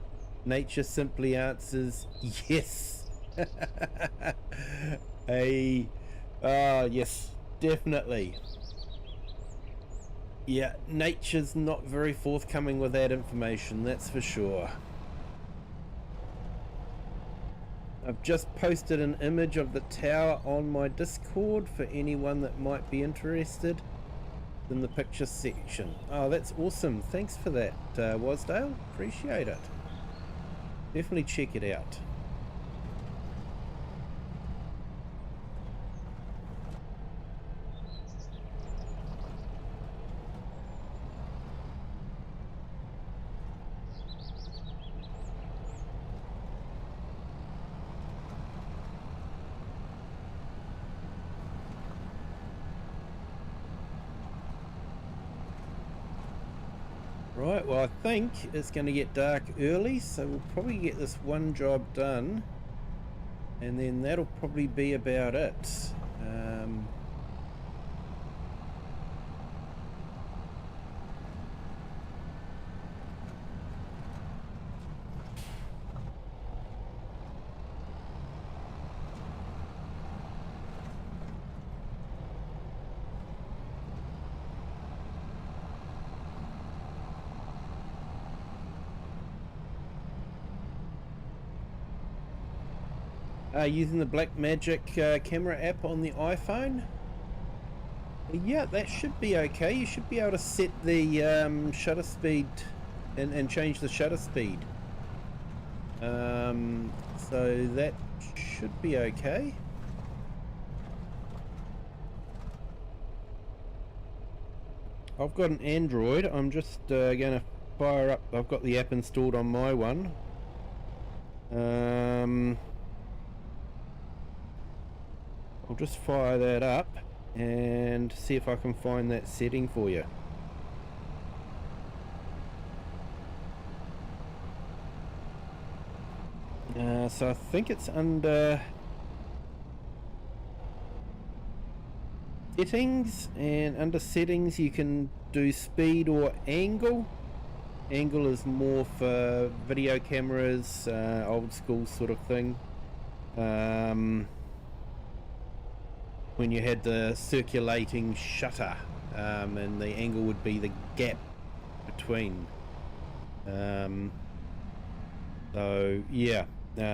S1: nature simply answers yes. Hey, yes, definitely. Yeah, nature's not very forthcoming with that information, that's for sure. I've just posted an image of the tower on my Discord for anyone that might be interested in the picture section. Oh, that's awesome. Thanks for that, Wasdale. Appreciate it. Definitely check it out. Right, well I think it's going to get dark early, so we'll probably get this one job done and then that'll probably be about it. Using the Blackmagic camera app on the iPhone. Yeah, that should be okay. You should be able to set the shutter speed and change the shutter speed. So that should be okay. I've got an Android. I'm just going to fire up. I've got the app installed on my one. I'll just fire that up and see if I can find that setting for you. So I think it's under settings, and under settings you can do speed or angle. Angle is more for video cameras, old school sort of thing. When you had the circulating shutter, and the angle would be the gap between. So yeah. If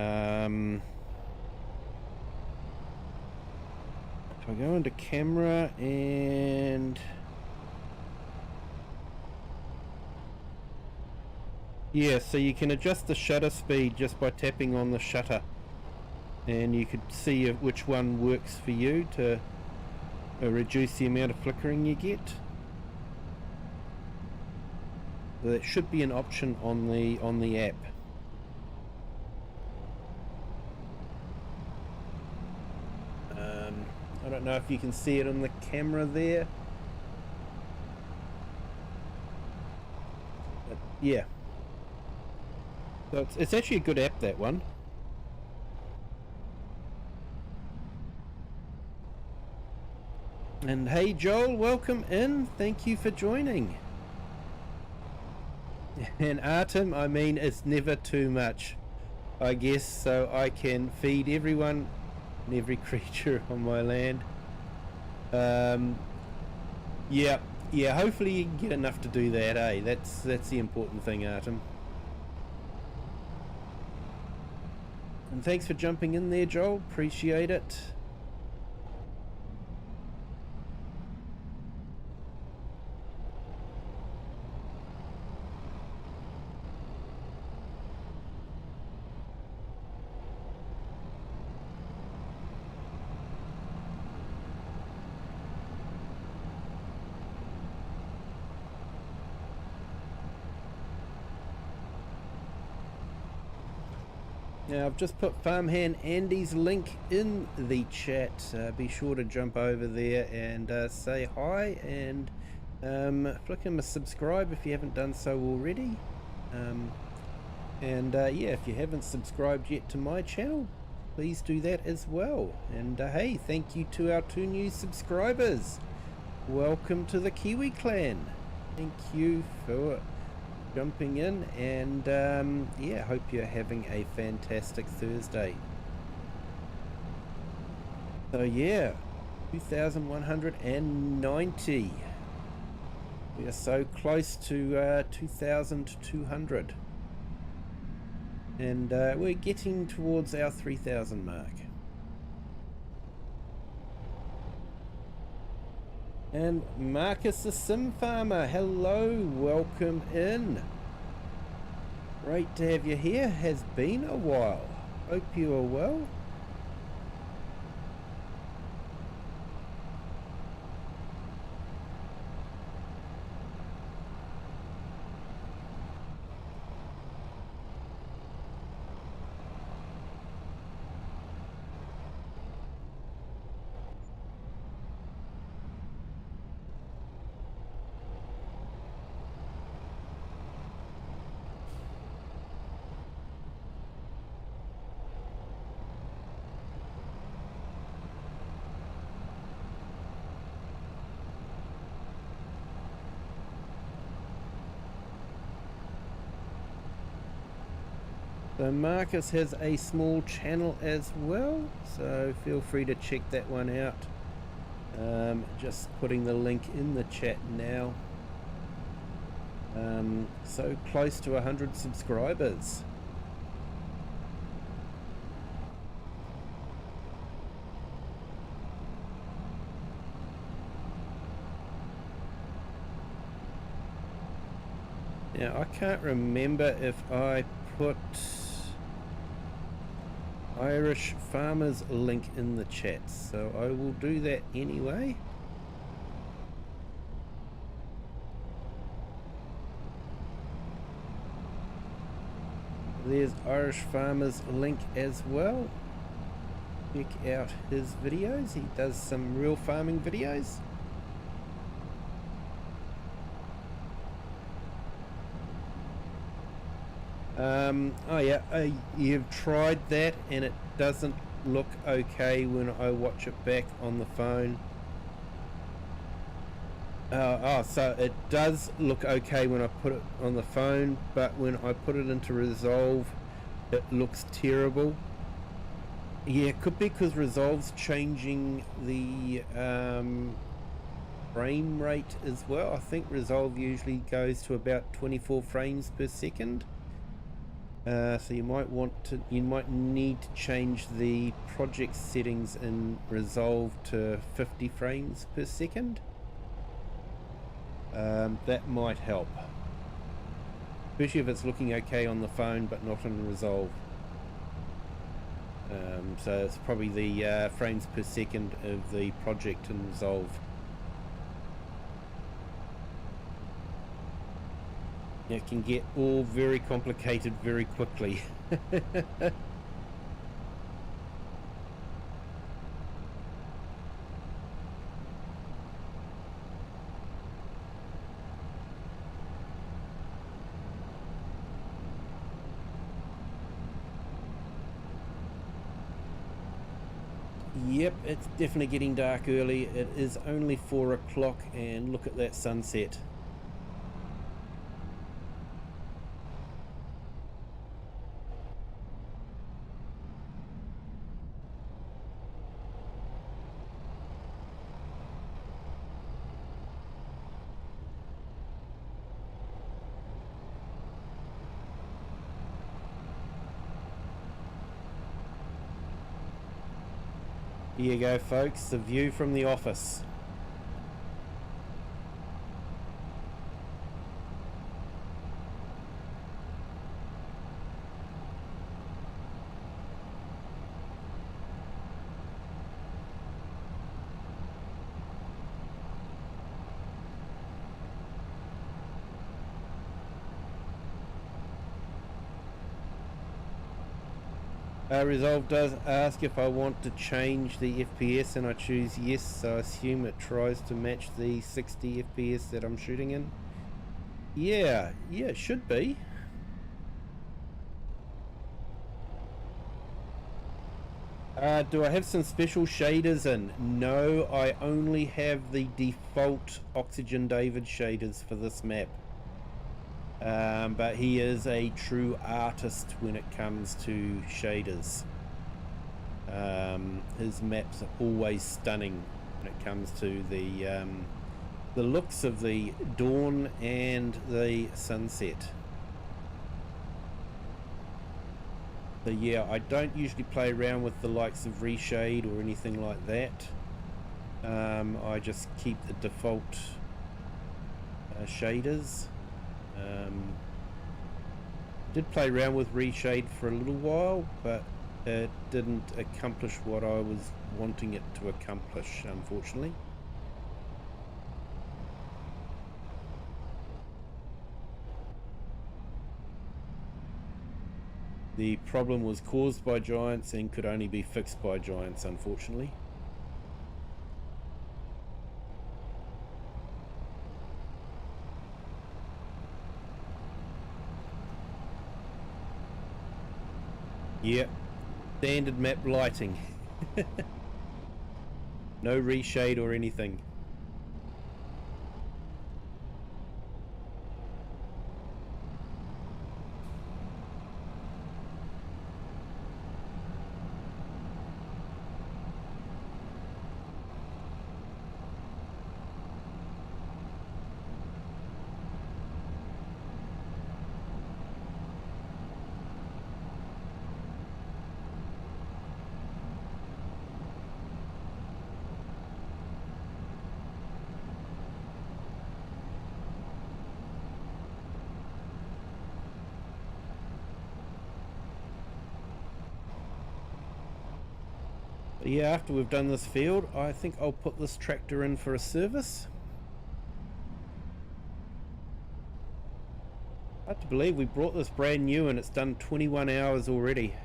S1: I go into camera and yeah, so you can adjust the shutter speed just by tapping on the shutter, and you could see which one works for you to reduce the amount of flickering you get. So that should be an option on the app. I don't know if you can see it on the camera there. But yeah. So it's actually a good app, that one. And hey Joel, welcome in. Thank you for joining. And Artem, I mean, it's never too much, I guess, so I can feed everyone and every creature on my land. Yeah, hopefully you can get enough to do that, eh? That's the important thing, Artem. And thanks for jumping in there, Joel. Appreciate it. Now I've just put Farmhand Andy's link in the chat. Be sure to jump over there and say hi, and flick him a subscribe if you haven't done so already. Yeah, if you haven't subscribed yet to my channel, please do that as well. And hey, thank you to our 2 new subscribers. Welcome to the Kiwi clan. Thank you for jumping in, and yeah, hope you're having a fantastic Thursday. So yeah, 2190. We are so close to 2200, and we're getting towards our 3000 mark. And Marcus the Sim Farmer, hello, welcome in. Great to have you here, has been a while. Hope you are well. So Marcus has a small channel as well, so feel free to check that one out. Just putting the link in the chat now. So close to 100 subscribers. Now, I can't remember if I put Irish Farmers link in the chat, so I will do that anyway. There's Irish Farmers link as well. Check out his videos. He does some real farming videos. Oh yeah, you've tried that and it doesn't look okay when I watch it back on the phone. So it does look okay when I put it on the phone, but when I put it into Resolve, it looks terrible. Yeah, it could be because Resolve's changing the frame rate as well. I think Resolve usually goes to about 24 frames per second. So you might need to change the project settings in Resolve to 50 frames per second. That might help, especially if it's looking okay on the phone but not in Resolve. So it's probably the frames per second of the project in Resolve. It can get all very complicated very quickly. Yep, it's definitely getting dark early. It is only 4 o'clock and look at that sunset. Here you go, folks, the view from the office. Resolve does ask if I want to change the FPS and I choose yes, so I assume it tries to match the 60 FPS that I'm shooting in. Yeah, it should be. Do I have some special shaders in? No, I only have the default OxygenDavid shaders for this map. But he is a true artist when it comes to shaders. His maps are always stunning when it comes to the looks of the dawn and the sunset. So yeah, I don't usually play around with the likes of reshade or anything like that. I just keep the default shaders. Did play around with reshade for a little while, but it didn't accomplish what I was wanting it to accomplish, unfortunately. The problem was caused by giants and could only be fixed by giants, unfortunately. Yep, standard map lighting. No reshade or anything. Yeah, after we've done this field, I think I'll put this tractor in for a service. Hard to believe we brought this brand new and it's done 21 hours already.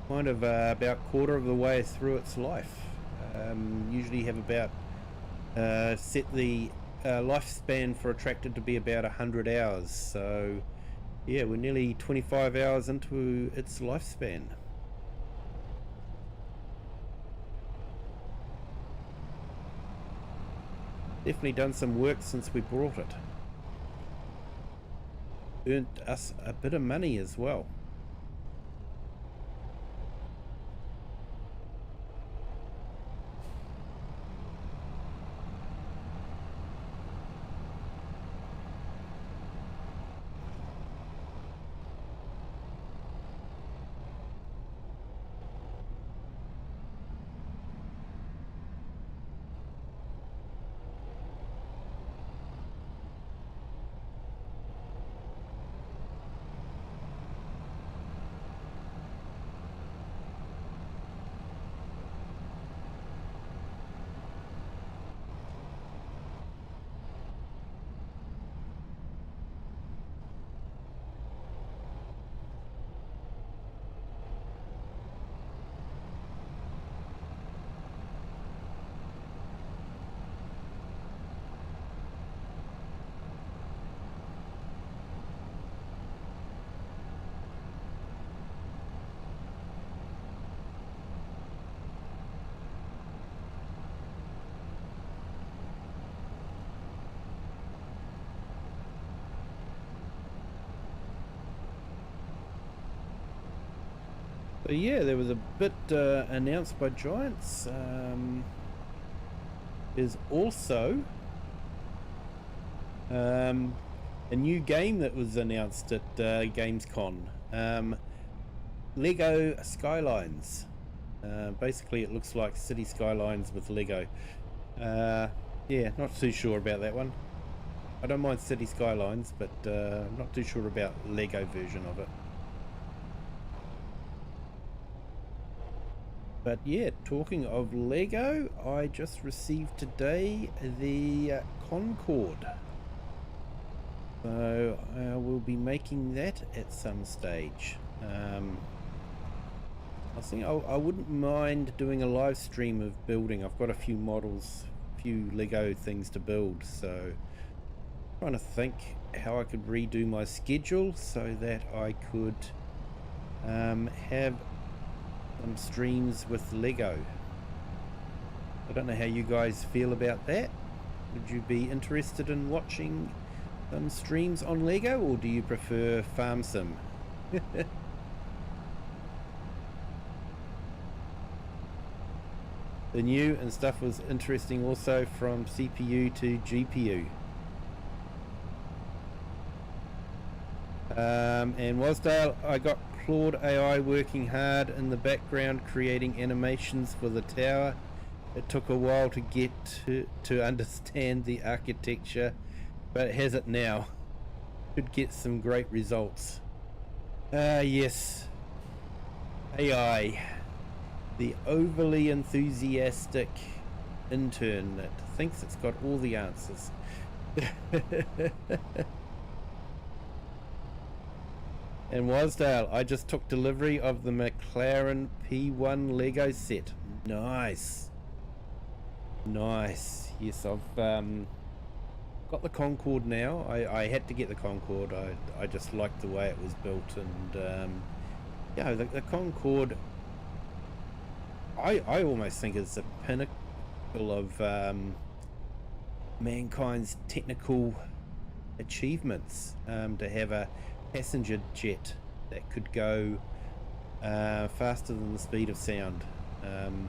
S1: Kind of about quarter of the way through its life. Usually have about set the lifespan for a tractor to be about 100 hours. So yeah, we're nearly 25 hours into its lifespan. Definitely done some work since we brought it. Earned us a bit of money as well. So yeah, there was a bit announced by Giants. There's also a new game that was announced at Gamescom. Lego Skylines. Basically it looks like City Skylines with Lego. Yeah, not too sure about that one. I don't mind City Skylines, but not too sure about Lego version of it. But yeah, talking of Lego, I just received today the Concorde. So I will be making that at some stage. I think I wouldn't mind doing a live stream of building. I've got a few models, a few Lego things to build, so I'm trying to think how I could redo my schedule so that I could have some streams with Lego. I don't know how you guys feel about that. Would you be interested in watching some streams on Lego, or do you prefer Farm Sim? The new and stuff was interesting also, from CPU to GPU. And Wasdale, I got Claude AI working hard in the background creating animations for the tower. It took a while to get to understand the architecture, but it has it now. Could get some great results. Yes, AI, the overly enthusiastic intern that thinks it's got all the answers. And Wasdale, I just took delivery of the McLaren P1 Lego set. Nice. Nice. Yes, I've got the Concorde now. I had to get the Concorde. I just liked the way it was built, and yeah, the Concorde, I almost think it's the pinnacle of mankind's technical achievements, to have a passenger jet that could go faster than the speed of sound. And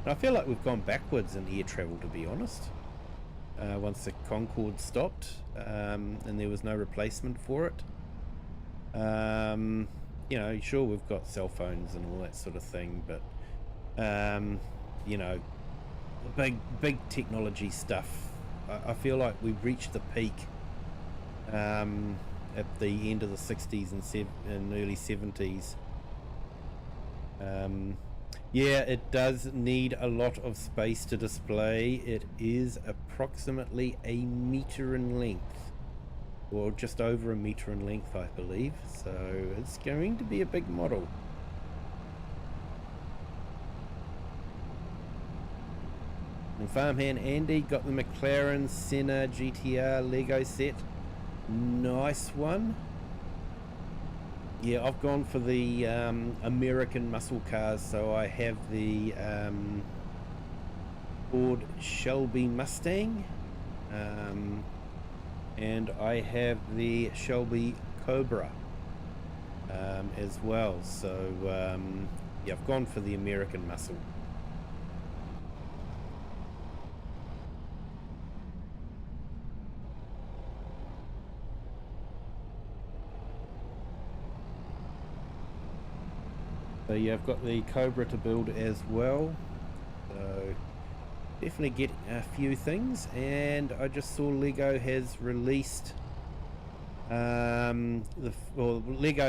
S1: I feel like we've gone backwards in air travel, to be honest. Once the Concorde stopped, and there was no replacement for it. You know, sure, we've got cell phones and all that sort of thing, but you know, the big technology stuff, I feel like we've reached the peak at the end of the 60s and early 70s. Yeah, it does need a lot of space to display. It is approximately a meter in length, or just over a meter in length, I believe. So it's going to be a big model. And Farmhand Andy got the McLaren Senna GTR Lego set. Nice one. Yeah, I've gone for the American muscle cars, so I have the Ford Shelby Mustang, and I have the Shelby Cobra as well. So yeah, I've gone for the American muscle. So yeah, I've got the Cobra to build as well. So definitely get a few things. And I just saw Lego has released Lego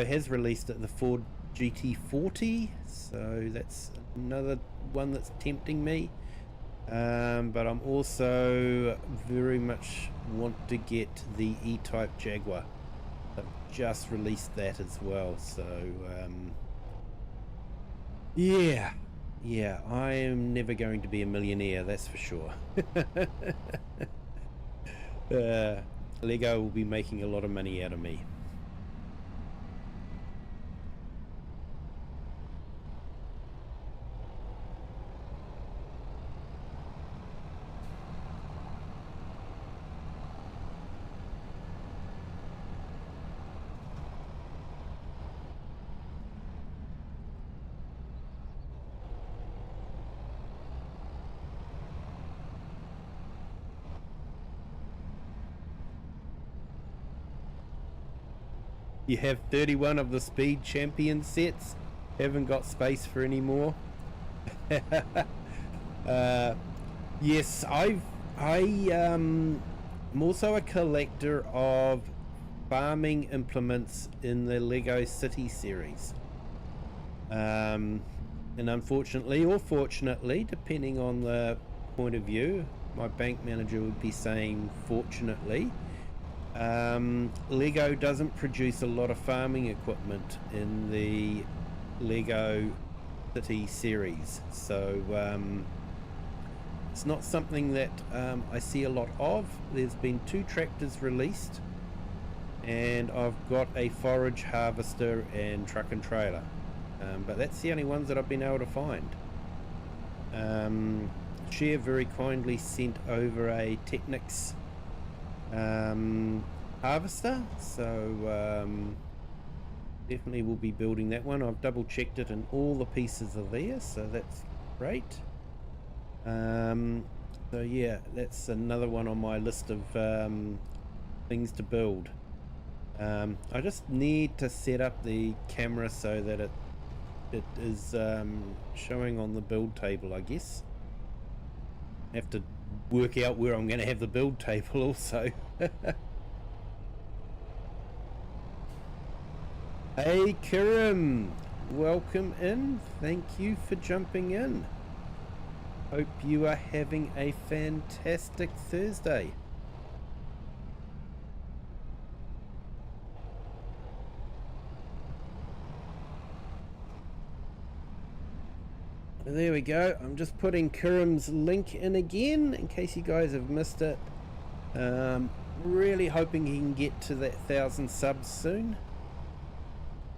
S1: has released the Ford GT40. So that's another one that's tempting me. But I'm also very much want to get the E-Type Jaguar. I've just released that as well. So yeah, I am never going to be a millionaire, that's for sure. Lego will be making a lot of money out of me. You have 31 of the Speed Champion sets. Haven't got space for any more. Yes, I'm also a collector of farming implements in the Lego City series. And unfortunately, or fortunately, depending on the point of view, my bank manager would be saying fortunately, Lego doesn't produce a lot of farming equipment in the Lego City series, so it's not something that I see a lot of. There's been 2 tractors released, and I've got a forage harvester and truck and trailer, but that's the only ones that I've been able to find. Share very kindly sent over a Technics harvester, so definitely will be building that one. I've double checked it and all the pieces are there, so that's great. So yeah, that's another one on my list of things to build. I just need to set up the camera so that it is showing on the build table, I guess. Have to work out where I'm going to have the build table also. Hey Kirim, welcome in. Thank you for jumping in. Hope you are having a fantastic Thursday. There we go. I'm just putting Kirim's link in again in case you guys have missed it. Really hoping he can get to that 1,000 subs soon.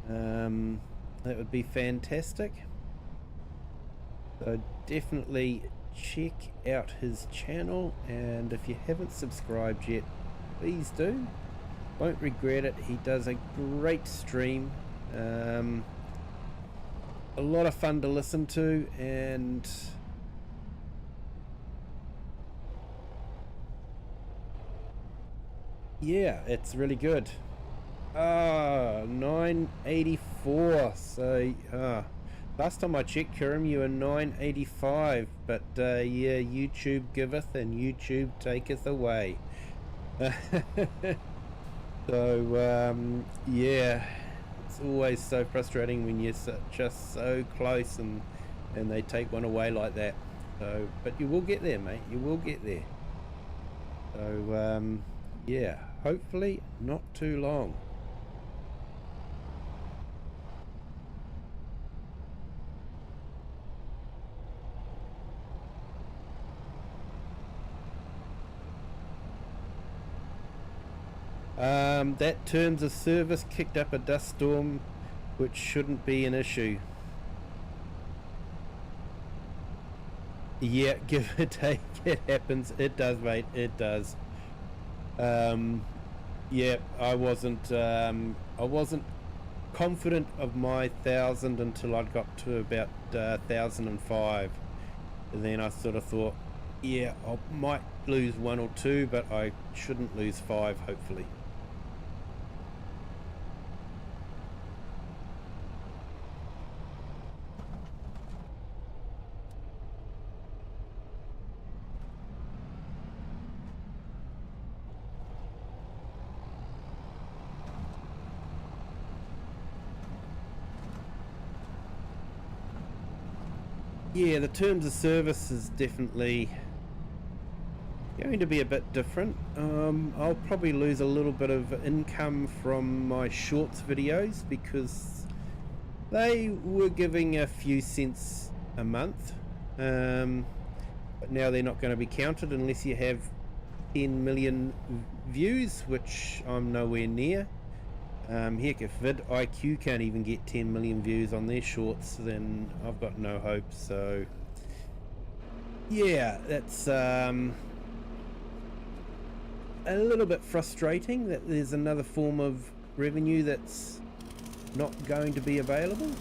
S1: That would be fantastic. So definitely check out his channel, and if you haven't subscribed yet, please do. Won't regret it. He does a great stream. A lot of fun to listen to, and yeah, it's really good. 984. So last time I checked, Kirim, you were 985, but yeah, YouTube giveth and YouTube taketh away. So yeah, it's always so frustrating when you're just so close and and they take one away like that. So, but you will get there, mate. You will get there. So, yeah, hopefully not too long. That terms of service kicked up a dust storm, which shouldn't be an issue. Yeah, give or take, it happens. It does, mate. It does. Yeah, I wasn't confident of my 1,000 until I got to about 1,005. And then I sort of thought, yeah, I might lose 1 or 2, but I shouldn't lose 5, hopefully. Yeah, the terms of service is definitely going to be a bit different. I'll probably lose a little bit of income from my shorts videos because they were giving a few cents a month, but now they're not going to be counted unless you have 10 million views, which I'm nowhere near. Heck, if vidIQ can't even get 10 million views on their shorts, then I've got no hope. So yeah, that's a little bit frustrating that there's another form of revenue that's not going to be available.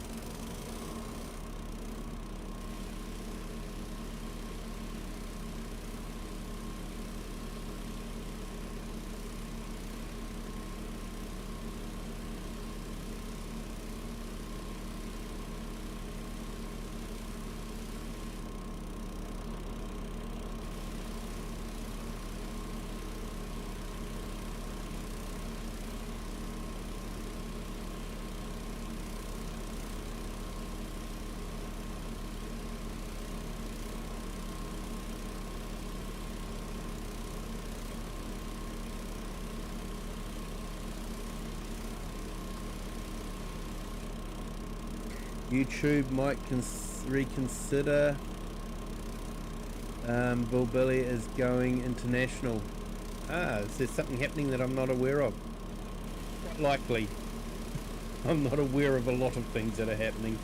S1: YouTube might reconsider. Bill Billy is going international. Is there something happening that I'm not aware of? Quite likely. I'm not aware of a lot of things that are happening.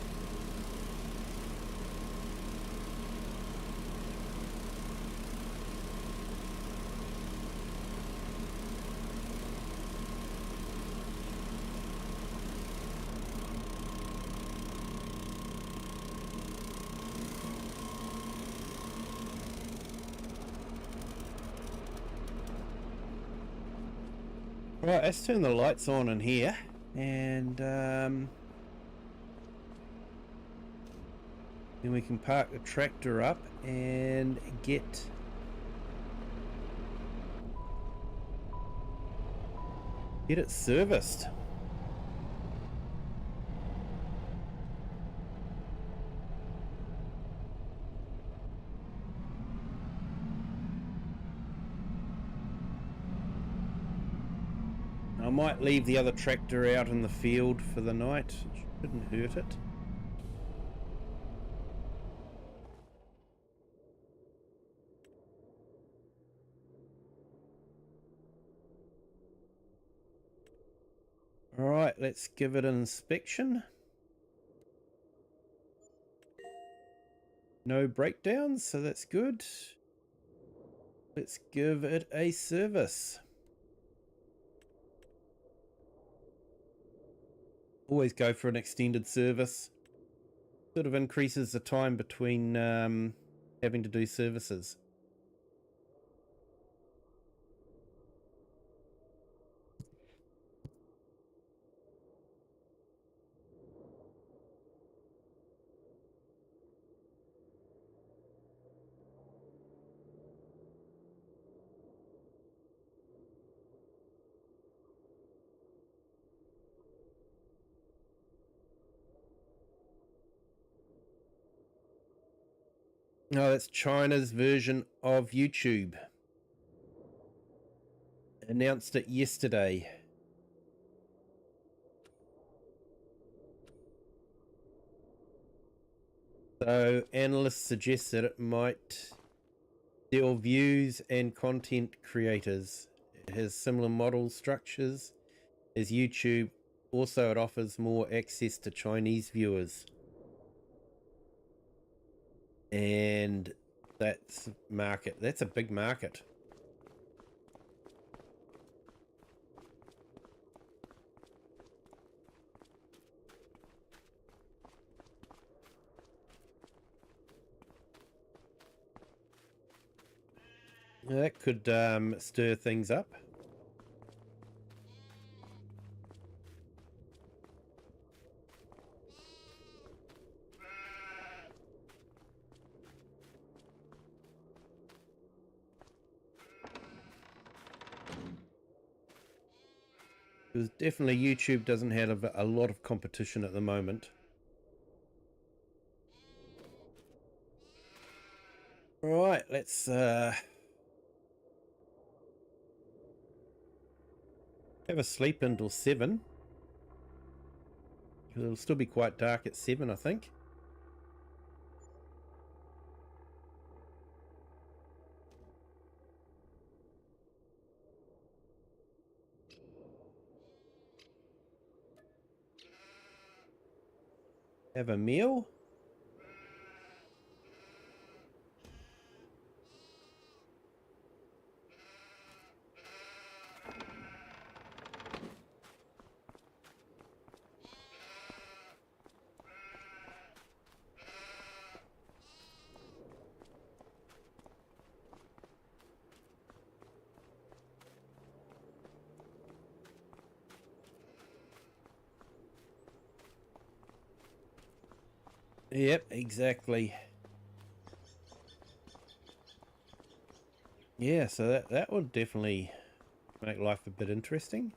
S1: Right, let's turn the lights on in here, and then we can park the tractor up and get it serviced. I might leave the other tractor out in the field for the night. It shouldn't hurt it. Alright, let's give it an inspection. No breakdowns, so that's good. Let's give it a service. Always go for an extended service. Sort of increases the time between having to do services. Oh, that's China's version of YouTube. Announced it yesterday. So analysts suggest that it might deal views and content creators. It has similar model structures as YouTube. Also, it offers more access to Chinese viewers. And that's market. That's a big market. That could stir things up. Because definitely YouTube doesn't have a lot of competition at the moment. Right, let's have a sleep until 7. It'll still be quite dark at 7, I think. Have a meal. Yep, exactly. Yeah, so that would definitely make life a bit interesting.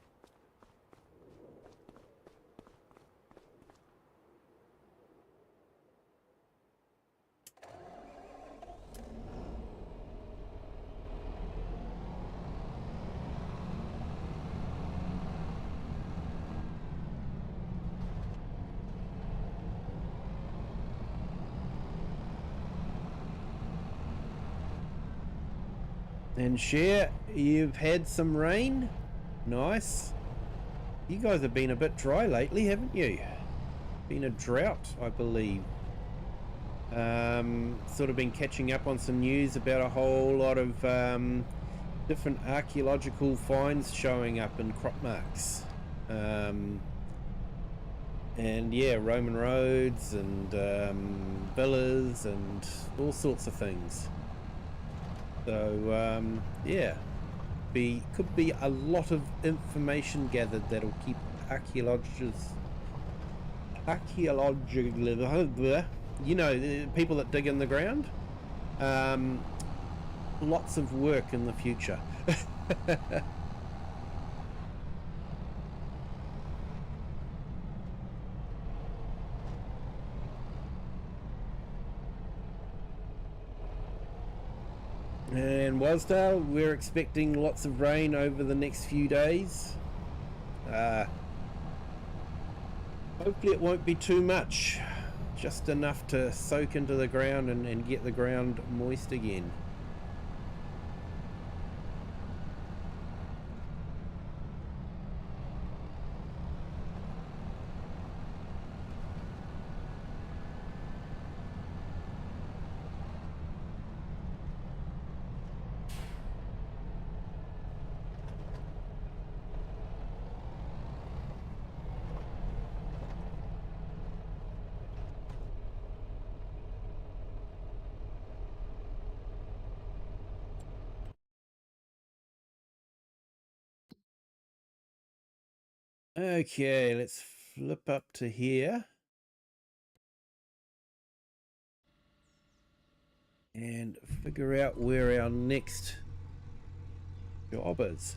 S1: And share, you've had some rain. Nice. You guys have been a bit dry lately, haven't you? Been a drought, I believe. Sort of been catching up on some news about a whole lot of different archaeological finds showing up in crop marks. And yeah, Roman roads and villas and all sorts of things. So yeah, could be a lot of information gathered that'll keep archaeologists, you know, the people that dig in the ground, lots of work in the future. And Wasdale, we're expecting lots of rain over the next few days. Hopefully it won't be too much, just enough to soak into the ground and get the ground moist again. Okay, let's flip up to here and figure out where our next job is.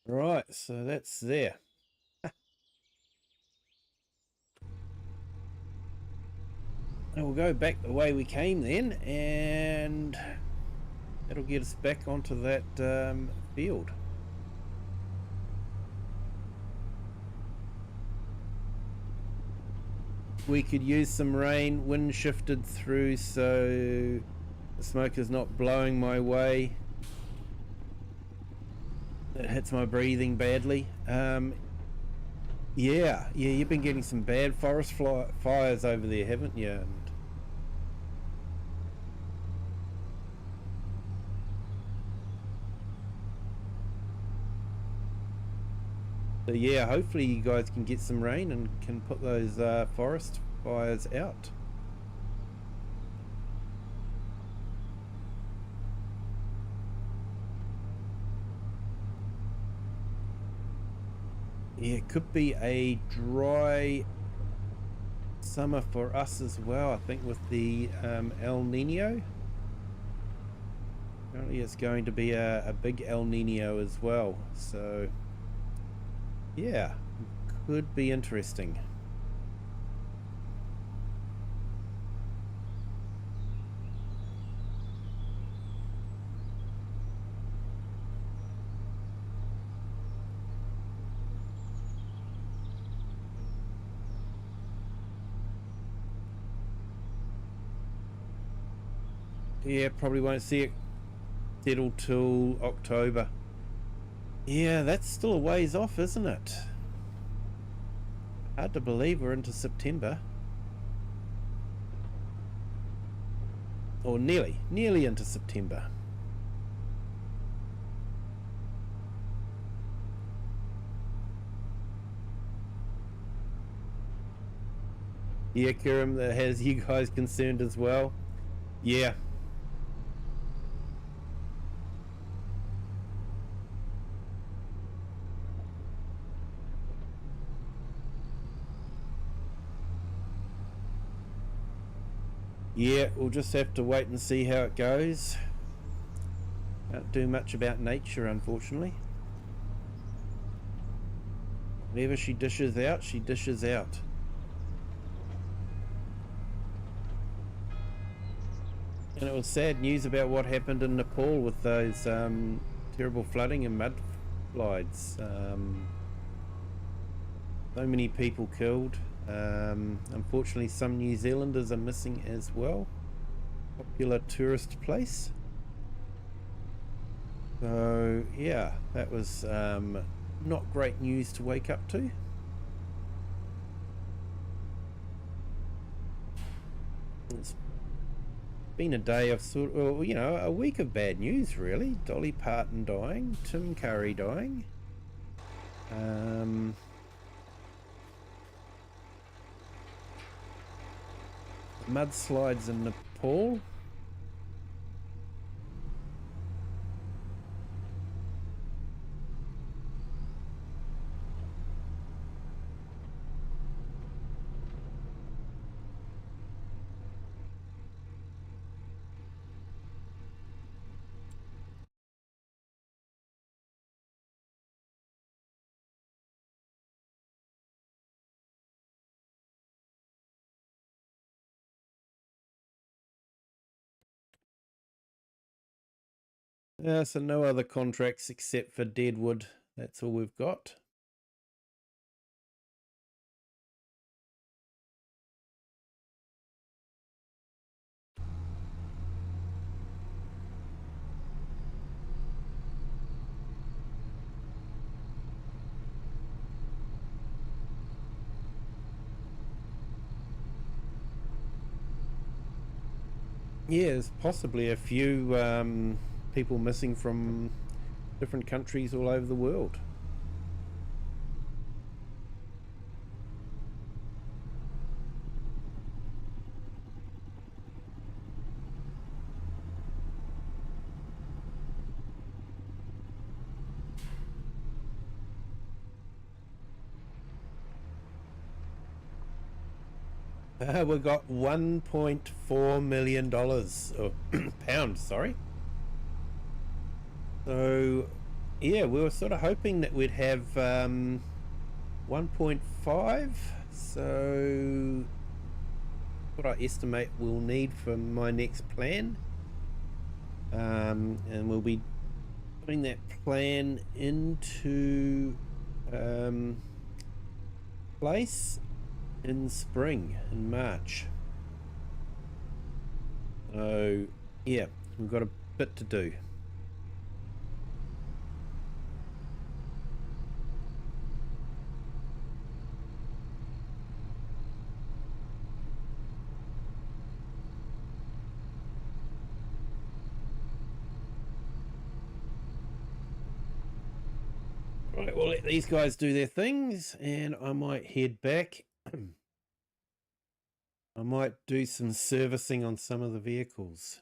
S1: Right, so that's there. And we'll go back the way we came then, and that'll get us back onto that field. We could use some rain. Wind shifted through, so the smoke is not blowing my way. It hits my breathing badly. Yeah, you've been getting some bad forest fires over there, haven't you? So yeah, hopefully you guys can get some rain and can put those forest fires out. Yeah, it could be a dry summer for us as well, I think, with the El Nino. Apparently it's going to be a big El Nino as well, so yeah, could be interesting. Yeah, probably won't see it settle till October. Yeah, that's still a ways off, isn't it? Hard to believe we're into September. Or nearly into September. Yeah, Kiram, that has you guys concerned as well. Yeah. Yeah, we'll just have to wait and see how it goes. Can't do much about nature, unfortunately. Whatever she dishes out, she dishes out. And it was sad news about what happened in Nepal with those terrible flooding and mudslides. So many people killed. Unfortunately, some New Zealanders are missing as well. Popular tourist place. So yeah, that was not great news to wake up to. It's been a day of a week of bad news really. Dolly Parton dying, Tim Curry dying. Mudslides in Nepal. So no other contracts except for Deadwood. That's all we've got. Yeah, there's possibly a few people missing from different countries all over the world. We got $1.4 million, or pounds, sorry. So yeah, we were sort of hoping that we'd have 1.5, so what I estimate we'll need for my next plan. And we'll be putting that plan into place in spring, in March. So yeah, we've got a bit to do. Right, we'll let these guys do their things, and I might head back. I might do some servicing on some of the vehicles.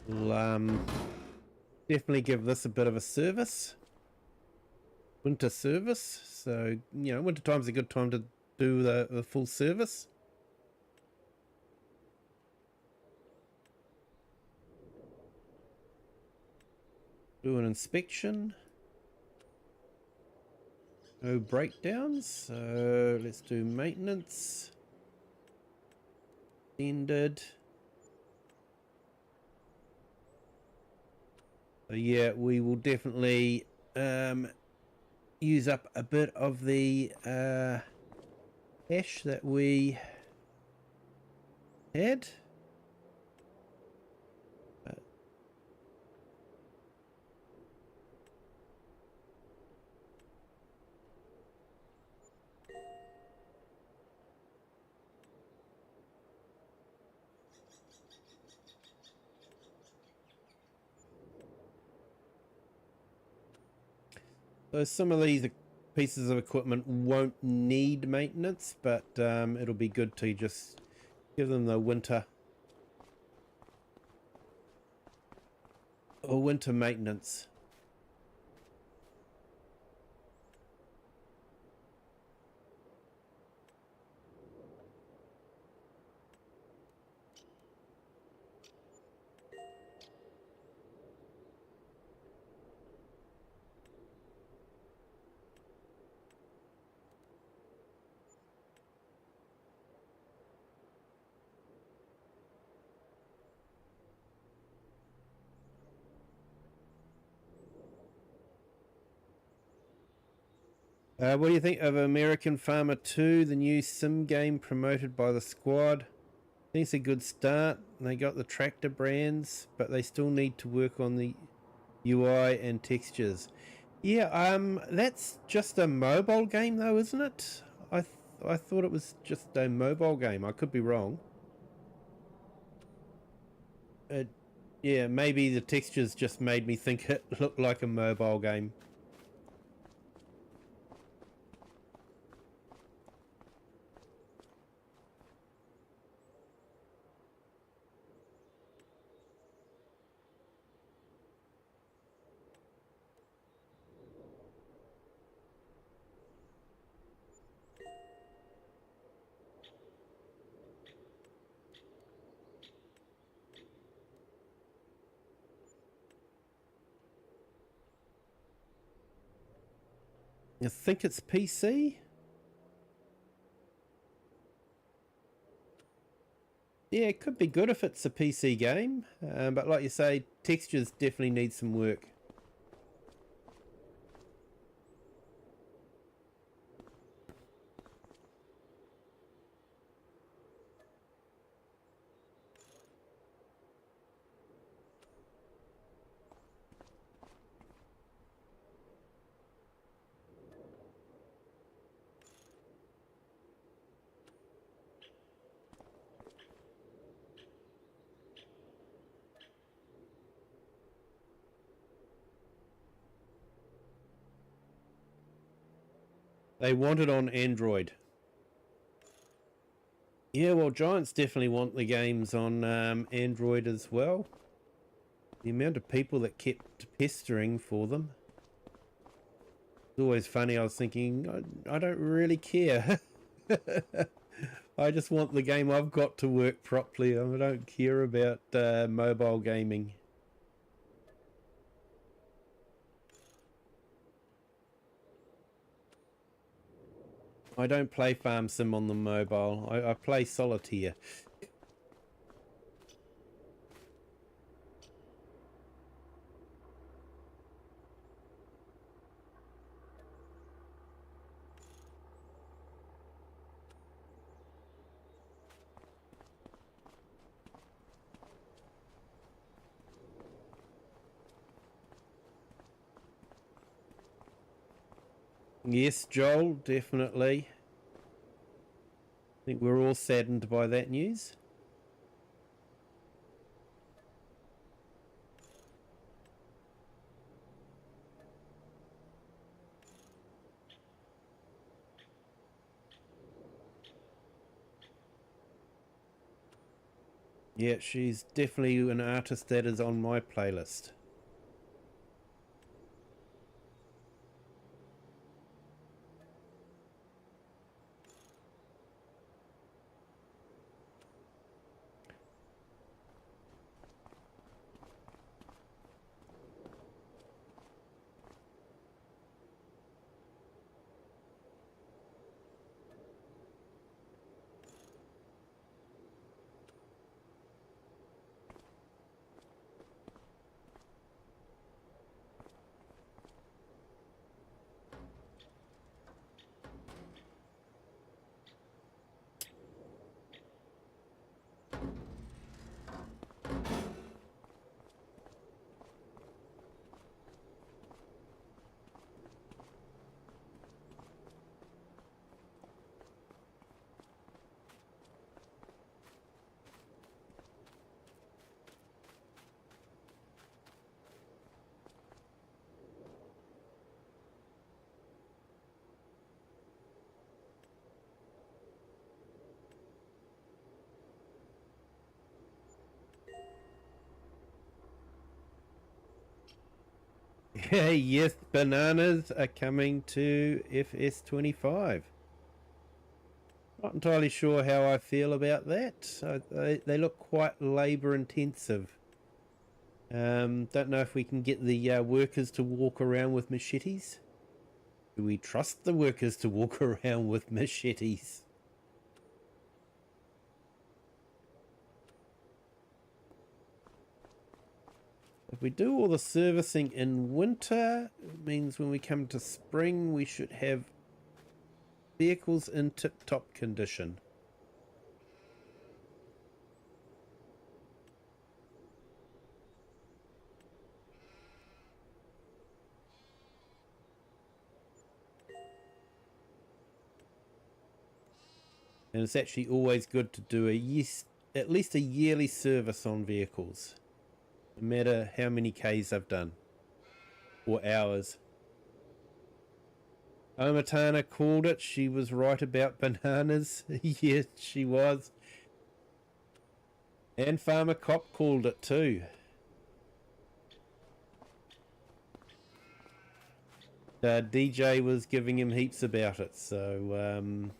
S1: We'll definitely give this a bit of a service. Winter service. So, you know, winter time's a good time to do the full service. Do an inspection. No breakdowns. So let's do maintenance. Ended. So yeah, we will definitely use up a bit of the cash that we had. So some of these pieces of equipment won't need maintenance, but it'll be good to just give them the winter maintenance. What do you think of American Farmer 2, the new sim game promoted by the squad? I think it's a good start. They got the tractor brands, but they still need to work on the UI and textures. Yeah, that's just a mobile game though, isn't it? I thought it was just a mobile game. I could be wrong. Yeah, maybe the textures just made me think it looked like a mobile game. I think it's PC. Yeah, it could be good if it's a PC game, but like you say, textures definitely need some work. They want it on Android. Yeah, well, Giants definitely want the games on Android as well. The amount of people that kept pestering for them. It's always funny. I was thinking, I don't really care. I just want the game I've got to work properly. I don't care about mobile gaming. I don't play Farm Sim on the mobile. I play Solitaire. Yes, Joel, definitely. I think we're all saddened by that news. Yeah, she's definitely an artist that is on my playlist. Yes, bananas are coming to FS25. Not entirely sure how I feel about that. They look quite labour intensive. Don't know if we can get the workers to walk around with machetes. Do we trust the workers to walk around with machetes? If we do all the servicing in winter, it means when we come to spring, we should have vehicles in tip-top condition. And it's actually always good to do at least a yearly service on vehicles, no matter how many Ks I've done, or hours. Omatana called it. She was right about bananas. Yes, she was. And Farmer Cop called it too. DJ was giving him heaps about it, so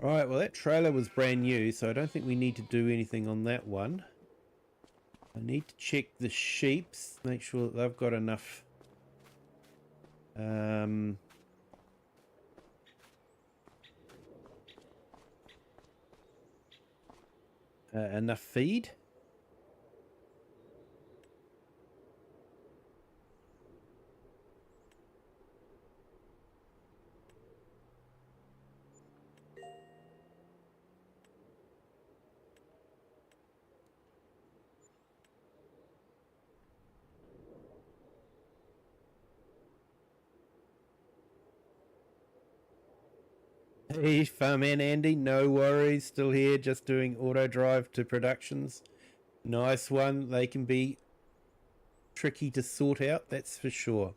S1: Alright, well that trailer was brand new, so I don't think we need to do anything on that one. I need to check the sheeps, make sure that they've got enough enough feed. Hey, Farmman Andy, no worries, still here, just doing auto drive to productions. Nice one. They can be tricky to sort out, that's for sure.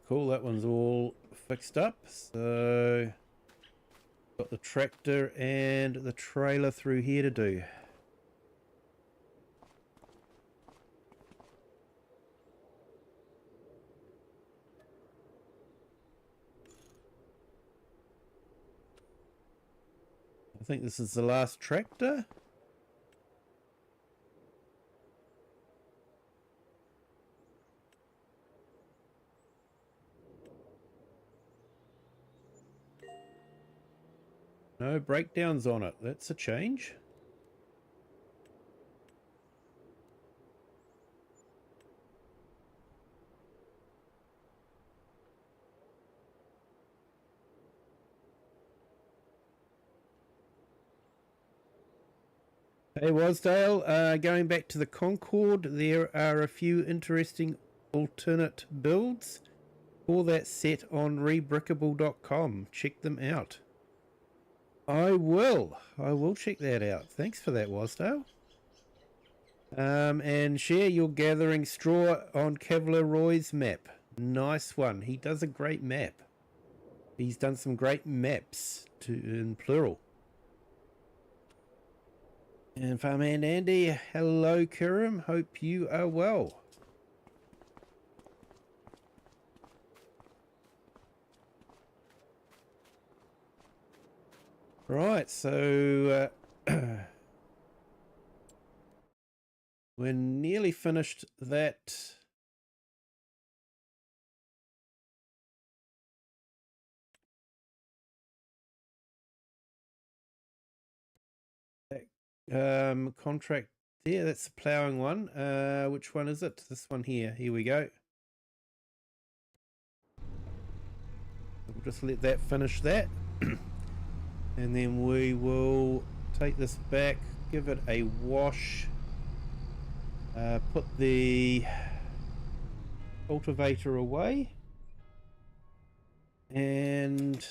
S1: Cool, that one's all fixed up. So got the tractor and the trailer through here to do. I think this is the last tractor. No breakdowns on it. That's a change. Hey Wasdale, going back to the Concorde, there are a few interesting alternate builds for that set on rebrickable.com. Check them out. I will check that out. Thanks for that, Wasdale. And share your gathering straw on Cavalier Roy's map. Nice one. He does a great map. He's done some great maps in plural. And Farmhand Andy, hello Kirim, hope you are well. Right, so we're nearly finished that. Contract there, that's the ploughing one. Which one is it? This one here. Here we go. We'll just let that finish that. And then we will take this back, give it a wash, put the cultivator away, and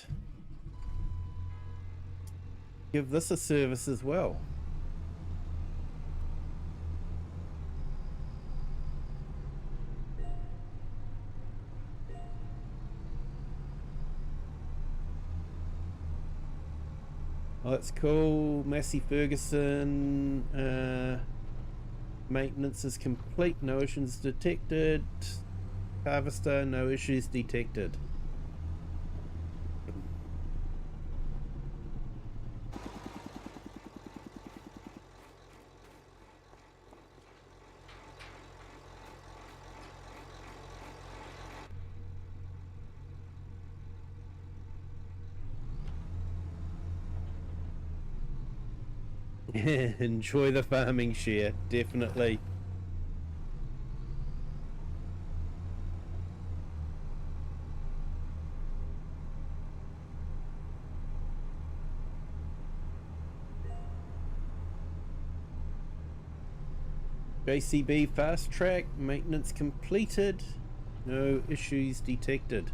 S1: give this a service as well. Oh, that's cool. Massey Ferguson, maintenance is complete, no issues detected. Harvester, no issues detected. Enjoy the farming share, definitely. JCB fast track, maintenance completed, no issues detected.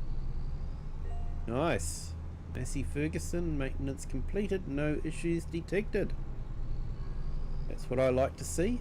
S1: Nice. Massey Ferguson, maintenance completed, no issues detected. That's what I like to see.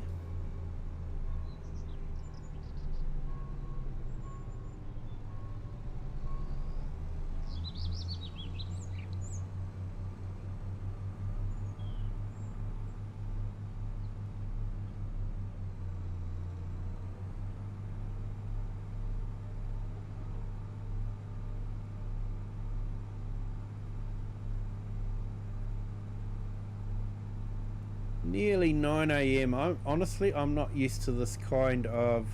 S1: Nearly 9 a.m. Honestly, I'm not used to this kind of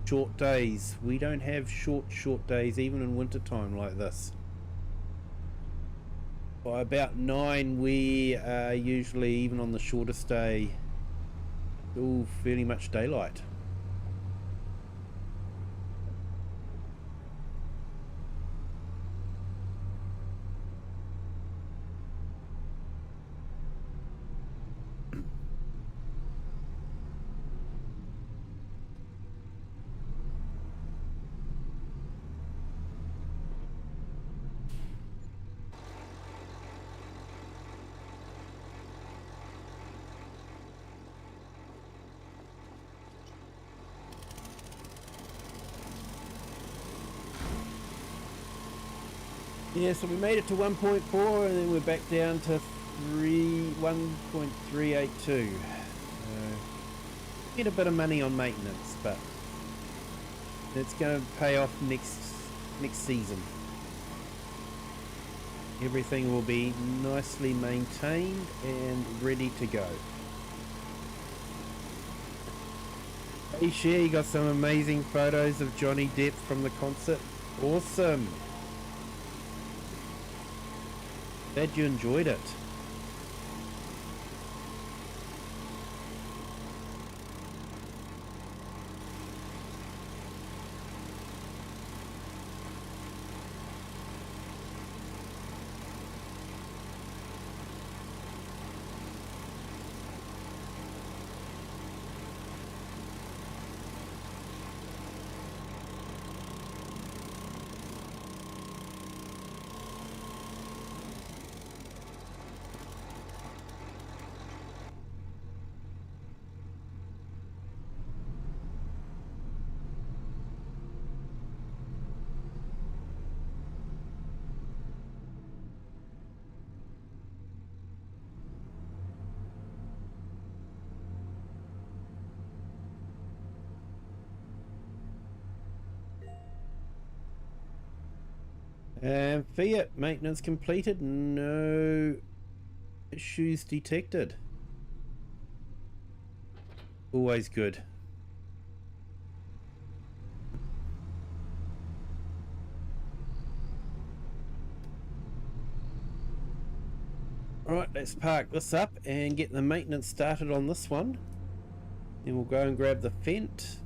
S1: short days. We don't have short days even in winter time like this. By about 9 we are usually, even on the shortest day, still fairly much daylight. Yeah, so we made it to 1.4 and then we're back down to 1.382. Get a bit of money on maintenance, but it's going to pay off next season. Everything will be nicely maintained and ready to go. Hey Cher, you got some amazing photos of Johnny Depp from the concert. Awesome. Glad you enjoyed it. And Fiat, maintenance completed, no issues detected. Always good. Alright, let's park this up and get the maintenance started on this one. Then we'll go and grab the Fent.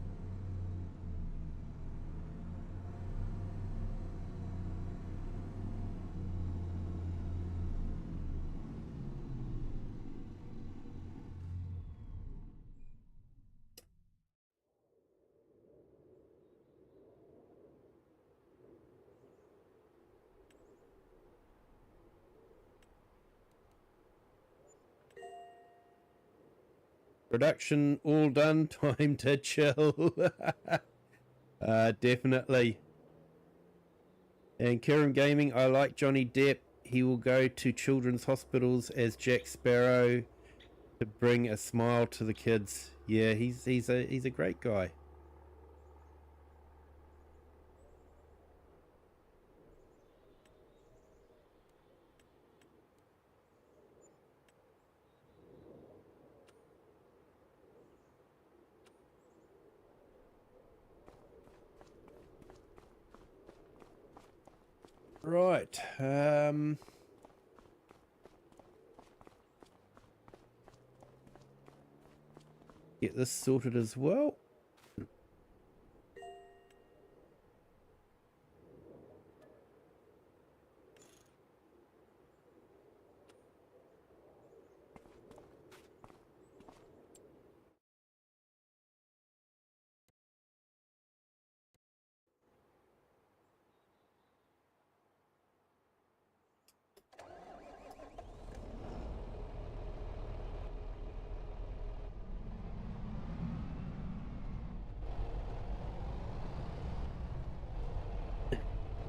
S1: Production all done, time to chill. Definitely. And Kirim Gaming, I like Johnny Depp. He will go to children's hospitals as Jack Sparrow to bring a smile to the kids. Yeah, he's a great guy. Right. Get this sorted as well.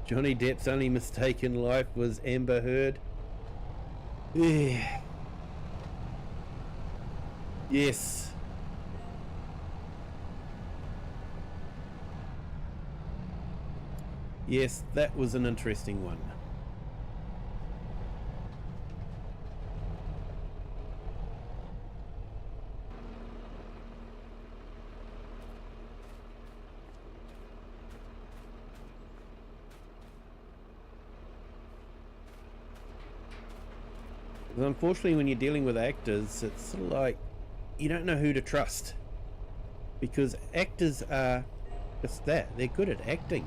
S1: Johnny Depp's only mistake in life was Amber Heard. Yeah. Yes. Yes, that was an interesting one. Unfortunately, when you're dealing with actors, it's sort of like you don't know who to trust, because actors are just that, they're good at acting,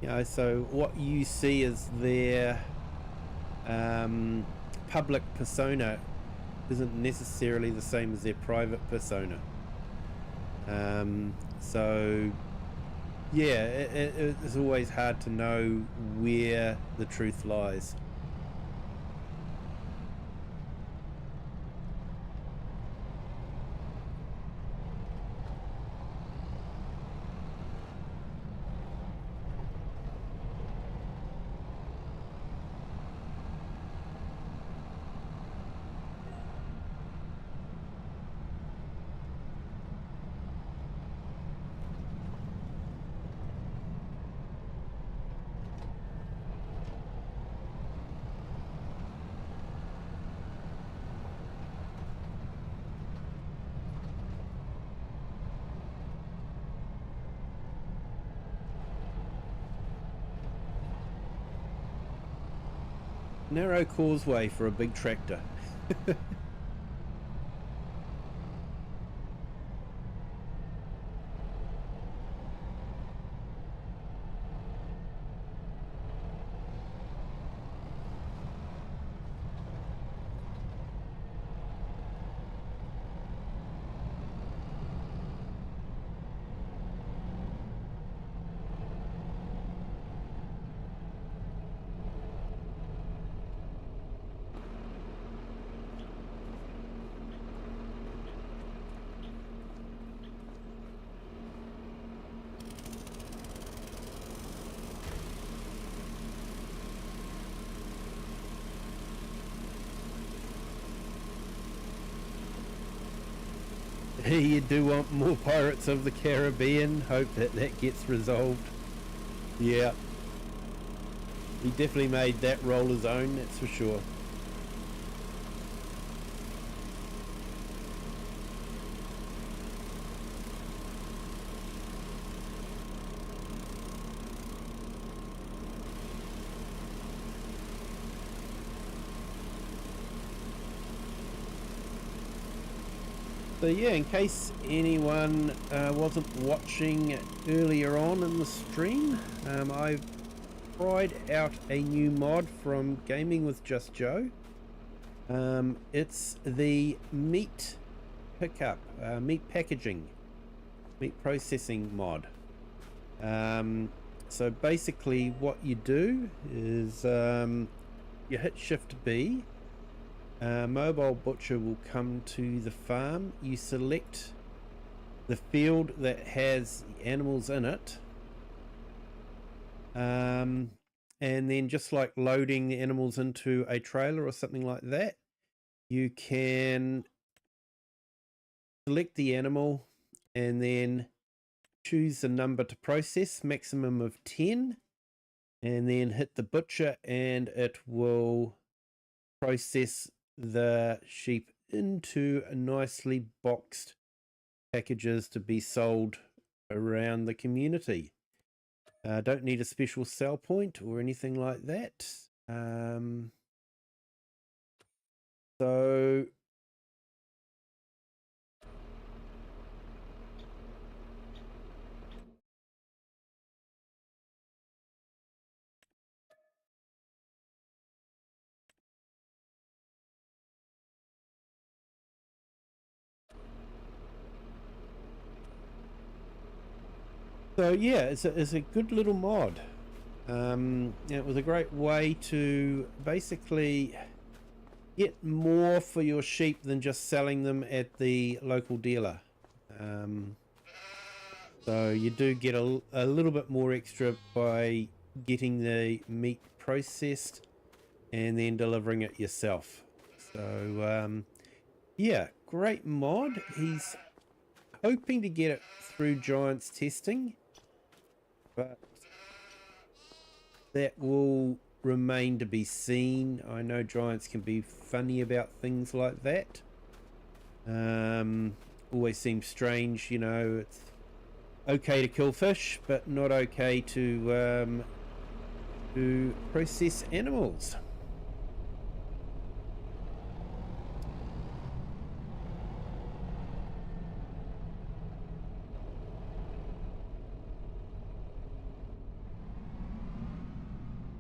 S1: you know. So what you see as their public persona isn't necessarily the same as their private persona. So yeah, it's always hard to know where the truth lies. Narrow causeway for a big tractor. You do want more Pirates of the Caribbean. Hope that gets resolved. Yeah, he definitely made that role his own, that's for sure. So yeah, in case anyone wasn't watching earlier on in the stream, I've tried out a new mod from Gaming with Just Joe. It's the meat pickup, meat packaging, meat processing mod. So basically what you do is you hit Shift B. Mobile butcher will come to the farm. You select the field that has animals in it, and then just like loading the animals into a trailer or something like that, you can select the animal and then choose the number to process, maximum of 10, and then hit the butcher and it will process the sheep into nicely boxed packages to be sold around the community. Don't need a special sell point or anything like that. So yeah, it's a good little mod. It was a great way to basically get more for your sheep than just selling them at the local dealer. So you do get a little bit more extra by getting the meat processed and then delivering it yourself. So yeah, great mod. He's hoping to get it through Giants testing, but that will remain to be seen. I know Giants can be funny about things like that. Always seems strange, you know, it's okay to kill fish, but not okay to process animals.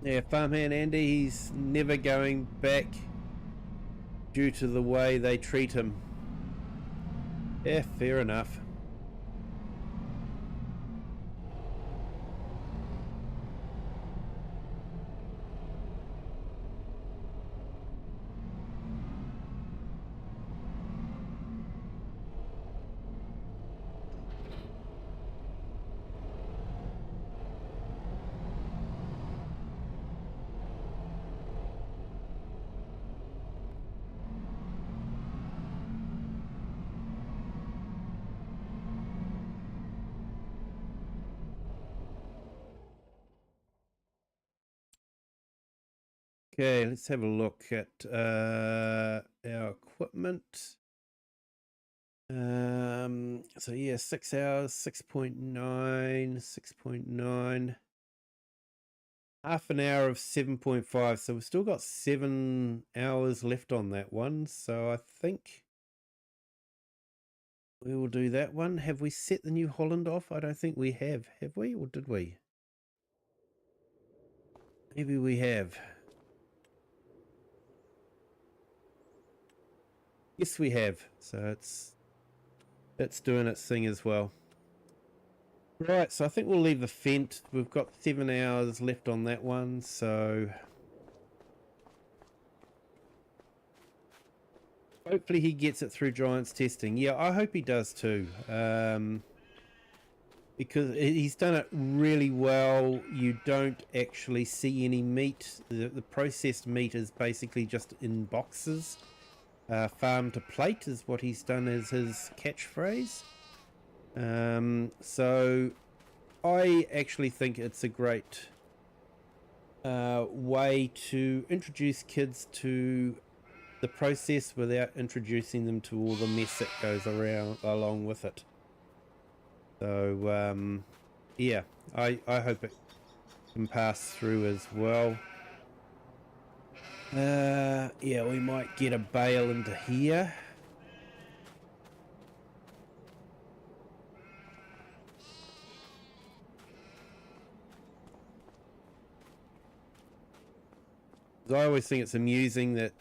S1: Yeah, farmhand Andy, he's never going back due to the way they treat him. Yeah, fair enough. Okay, let's have a look at our equipment. So yeah, 6 hours, 6.9, 6.9. Half an hour of 7.5, so we've still got 7 hours left on that one. So I think we will do that one. Have we set the New Holland off? I don't think we have we? Or did we? Maybe we have. Yes, we have. So it's doing its thing as well. Right, so I think we'll leave the Fent. We've got 7 hours left on that one, so hopefully he gets it through Giants testing. Yeah, I hope he does too. Because he's done it really well. You don't actually see any meat. The processed meat is basically just in boxes. Farm to plate is what he's done as his catchphrase. So I actually think it's a great way to introduce kids to the process without introducing them to all the mess that goes around along with it. So yeah, I hope it can pass through as well. Yeah, we might get a bale into here. I always think it's amusing that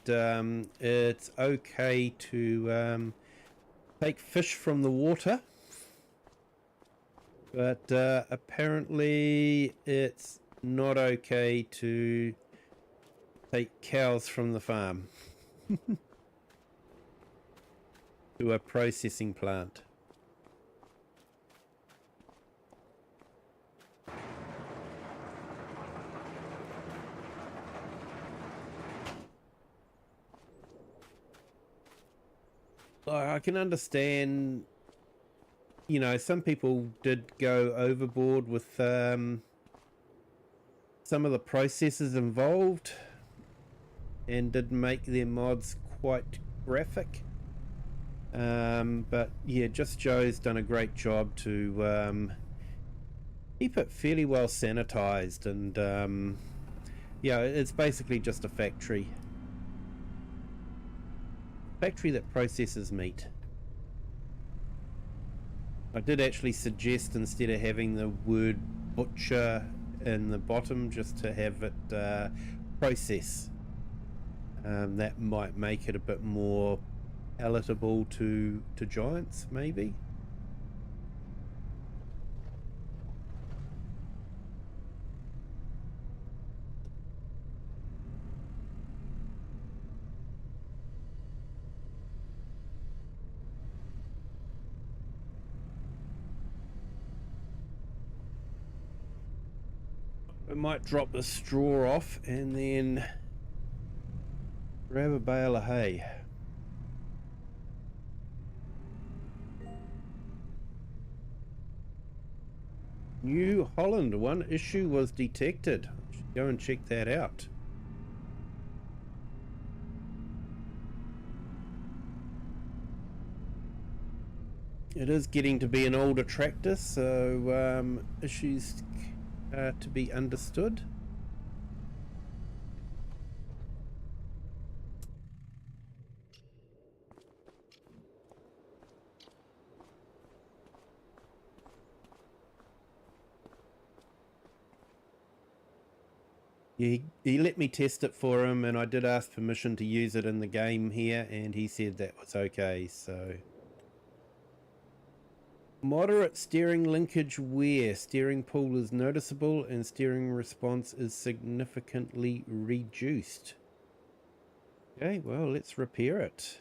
S1: it's okay to take fish from the water, but apparently it's not okay to take cows from the farm to a processing plant. I can understand, you know, some people did go overboard with some of the processes involved and did make their mods quite graphic. But yeah, Just Joe's done a great job to keep it fairly well sanitized, and yeah, it's basically just a factory that processes meat. I did actually suggest, instead of having the word butcher in the bottom, just to have it process. That might make it a bit more palatable to Giants, maybe. I might drop the straw off and then grab a bale of hay. New Holland, one issue was detected. Should go and check that out. It is getting to be an older tractor, so issues to be understood. Yeah, he let me test it for him, and I did ask permission to use it in the game here, and he said that was okay, so... Moderate steering linkage wear. Steering pull is noticeable, and steering response is significantly reduced. Okay, well, let's repair it.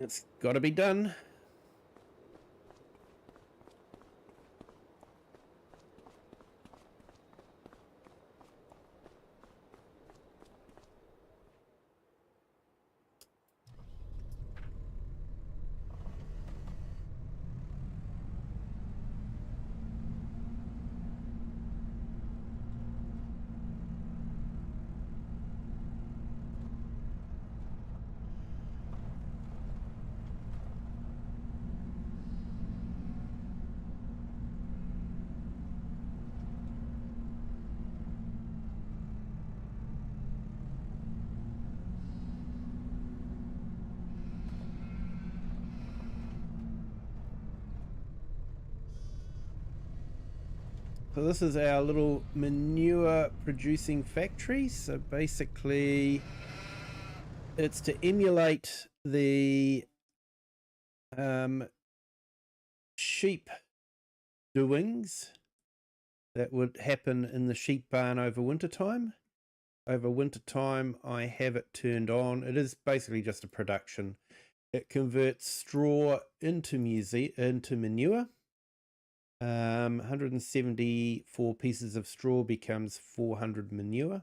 S1: It's got to be done. So this is our little manure producing factory. So basically it's to emulate the sheep doings that would happen in the sheep barn over winter time. Over winter time I have it turned on. It is basically just a production. It converts straw into manure. 174 pieces of straw becomes 400 manure.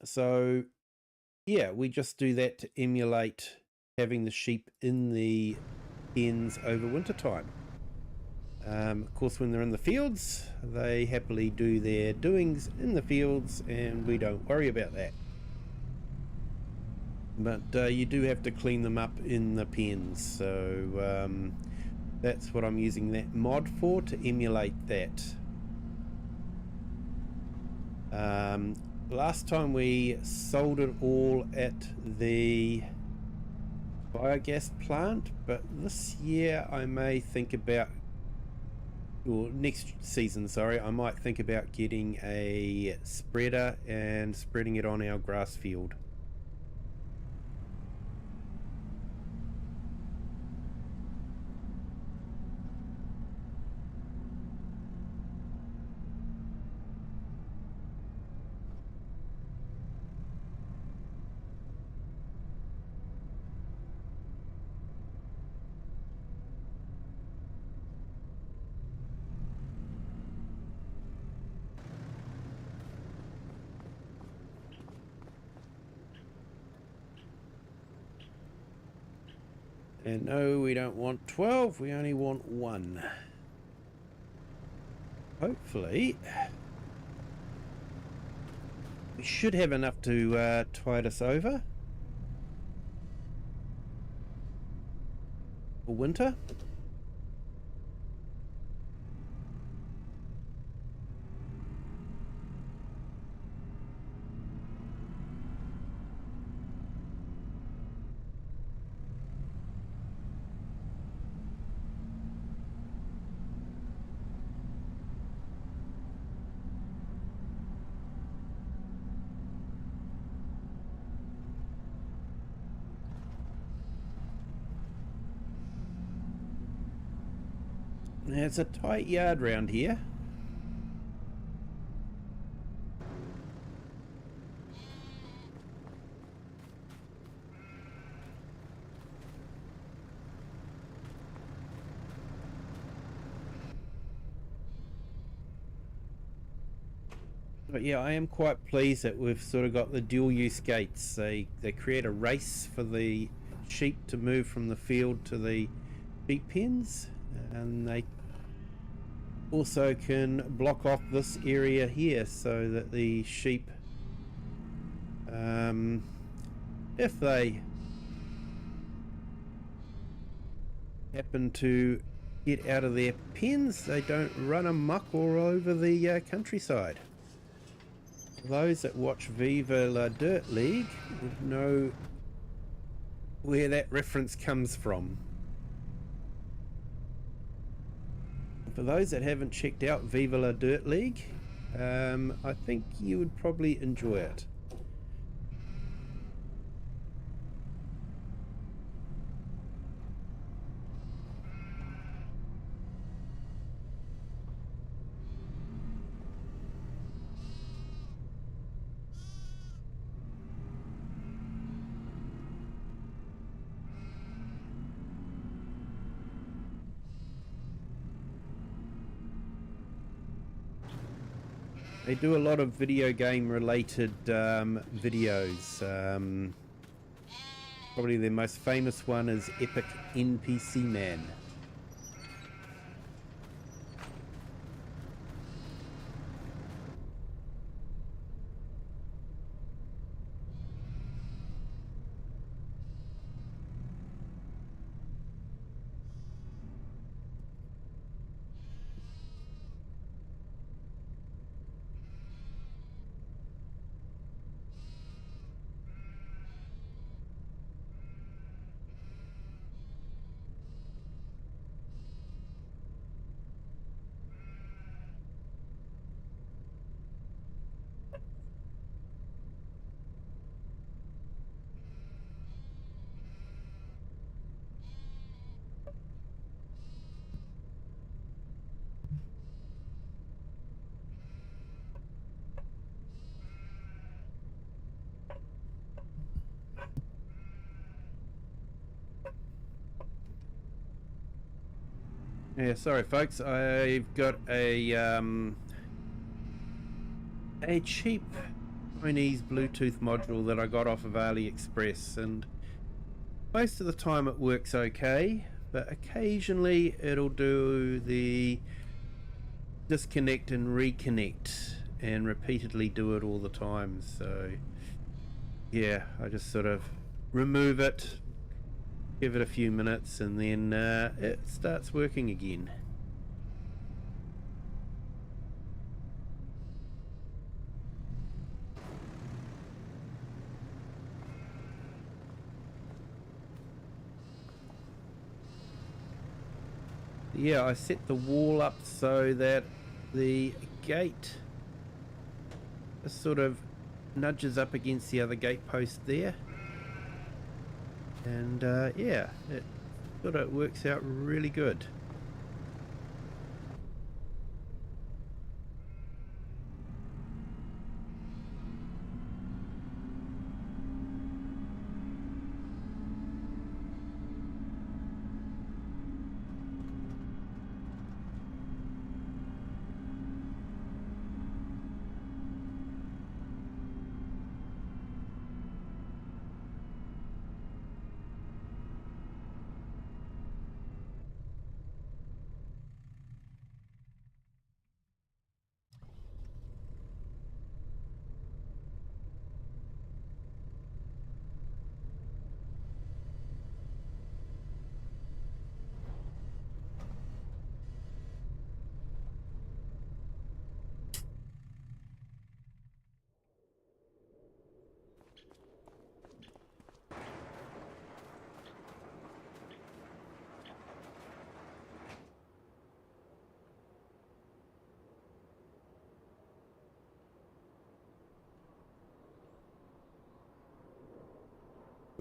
S1: So yeah, we just do that to emulate having the sheep in the pens over winter time. Of course, when they're in the fields, they happily do their doings in the fields, and we don't worry about that. But you do have to clean them up in the pens, so that's what I'm using that mod for, to emulate that. Last time we sold it all at the biogas plant, but this year I may think about, or next season, sorry, I might think about getting a spreader and spreading it on our grass field. And no, we don't want 12, we only want 1. Hopefully we should have enough to tide us over for winter. It's a tight yard round here. But yeah, I am quite pleased that we've sort of got the dual use gates. They create a race for the sheep to move from the field to the sheep pens, and they also can block off this area here so that the sheep, if they happen to get out of their pens, they don't run amok all over the countryside. Those that watch Viva la Dirt League would know where that reference comes from. For those that haven't checked out Viva la Dirt League, I think you would probably enjoy it. They do a lot of video game related videos. Probably their most famous one is Epic NPC Man. Yeah, sorry folks, I've got a cheap Chinese Bluetooth module that I got off of AliExpress, and most of the time it works okay, but occasionally it'll do the disconnect and reconnect and repeatedly do it all the time. So yeah, I just sort of remove it, give it a few minutes, and then it starts working again. Yeah, I set the wall up so that the gate sort of nudges up against the other gate post there, and yeah, it sort of works out really good.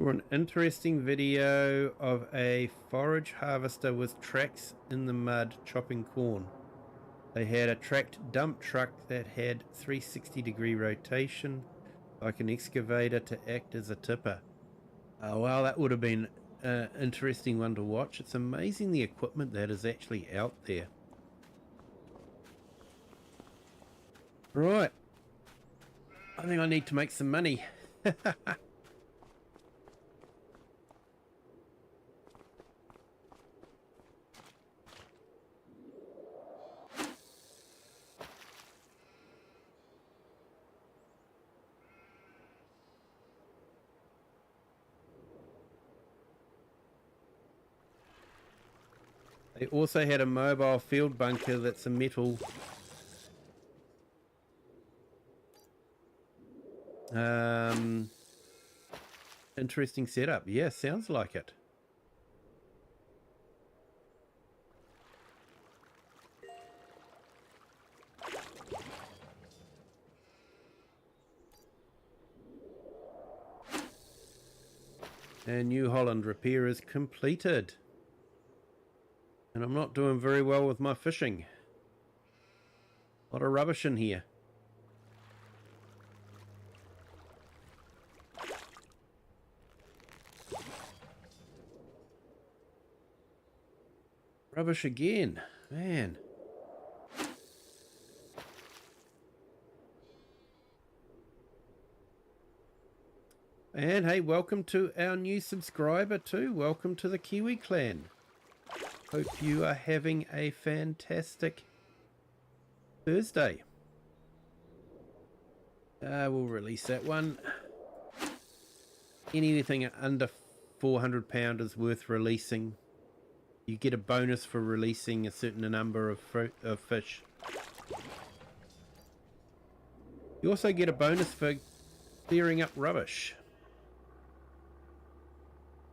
S1: For an interesting video of a forage harvester with tracks in the mud chopping corn. They had a tracked dump truck that had 360-degree rotation, like an excavator, to act as a tipper. Oh, well, that would have been an interesting one to watch. It's amazing the equipment that is actually out there. Right. I think I need to make some money. They also had a mobile field bunker that's a metal. Interesting setup. Yeah, sounds like it. And New Holland repair is completed. And I'm not doing very well with my fishing. A lot of rubbish in here. Rubbish again, man. And hey, welcome to our new subscriber too. Welcome to the Kiwi clan. Hope you are having a fantastic Thursday. We'll release that one. Anything under 400 pound is worth releasing. You get a bonus for releasing a certain number of fish. You also get a bonus for clearing up rubbish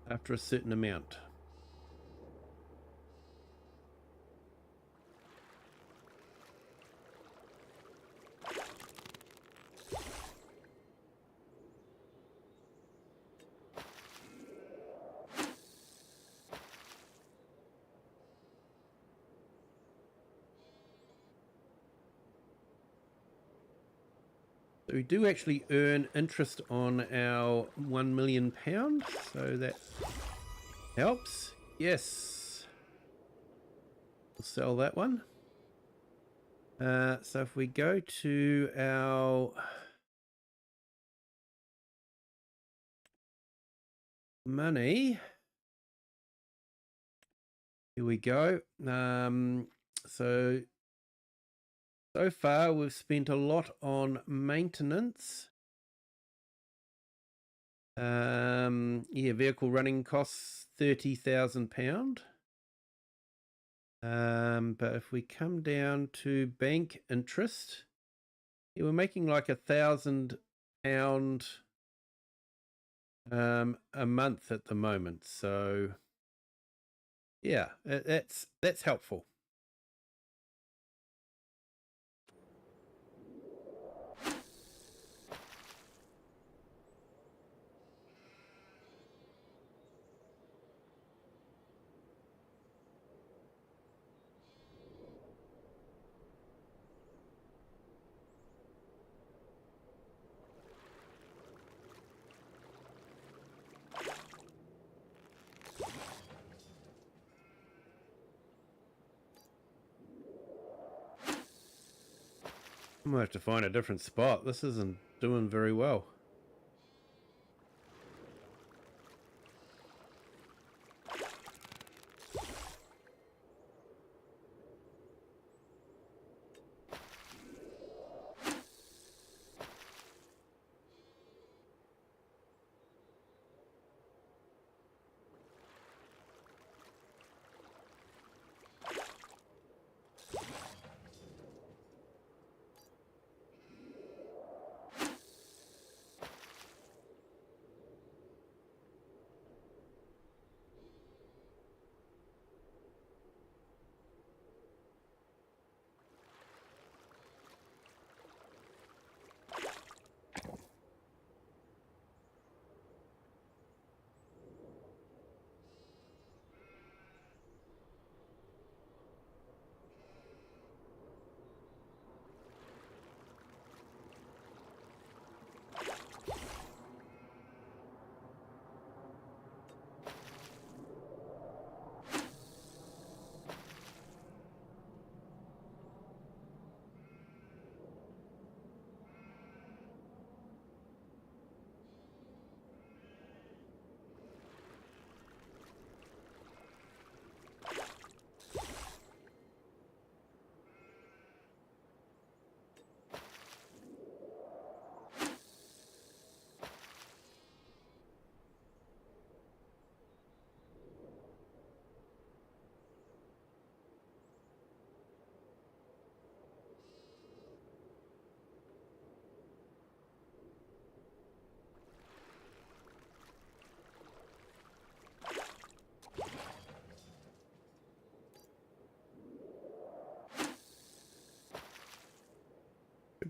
S1: after a certain amount. So we do actually earn interest on our £1 million, so that helps. Yes. We'll sell that one. So if we go to our money, here we go. So far we've spent a lot on maintenance. Yeah, vehicle running costs £30,000. But if we come down to bank interest, yeah, we're making like £1,000 a month at the moment. So yeah, that's helpful. I'm gonna have to find a different spot. This isn't doing very well.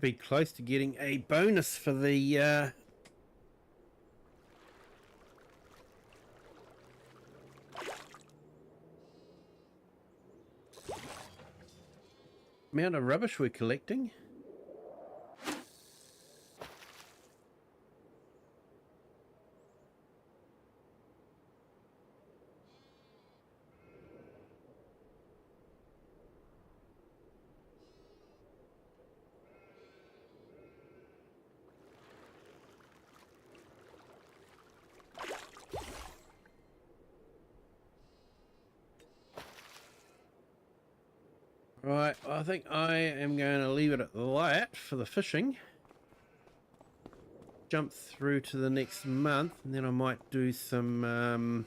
S1: should be close to getting a bonus for the amount of rubbish we're collecting. Right, I think I am going to leave it at that for the fishing. Jump through to the next month, and then I might do some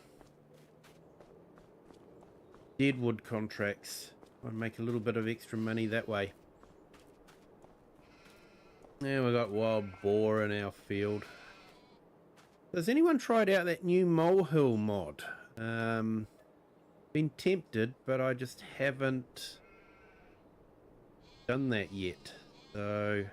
S1: deadwood contracts. I'll make a little bit of extra money that way. Now we've got wild boar in our field. Has anyone tried out that new molehill mod? Been tempted, but I just haven't done that yet. So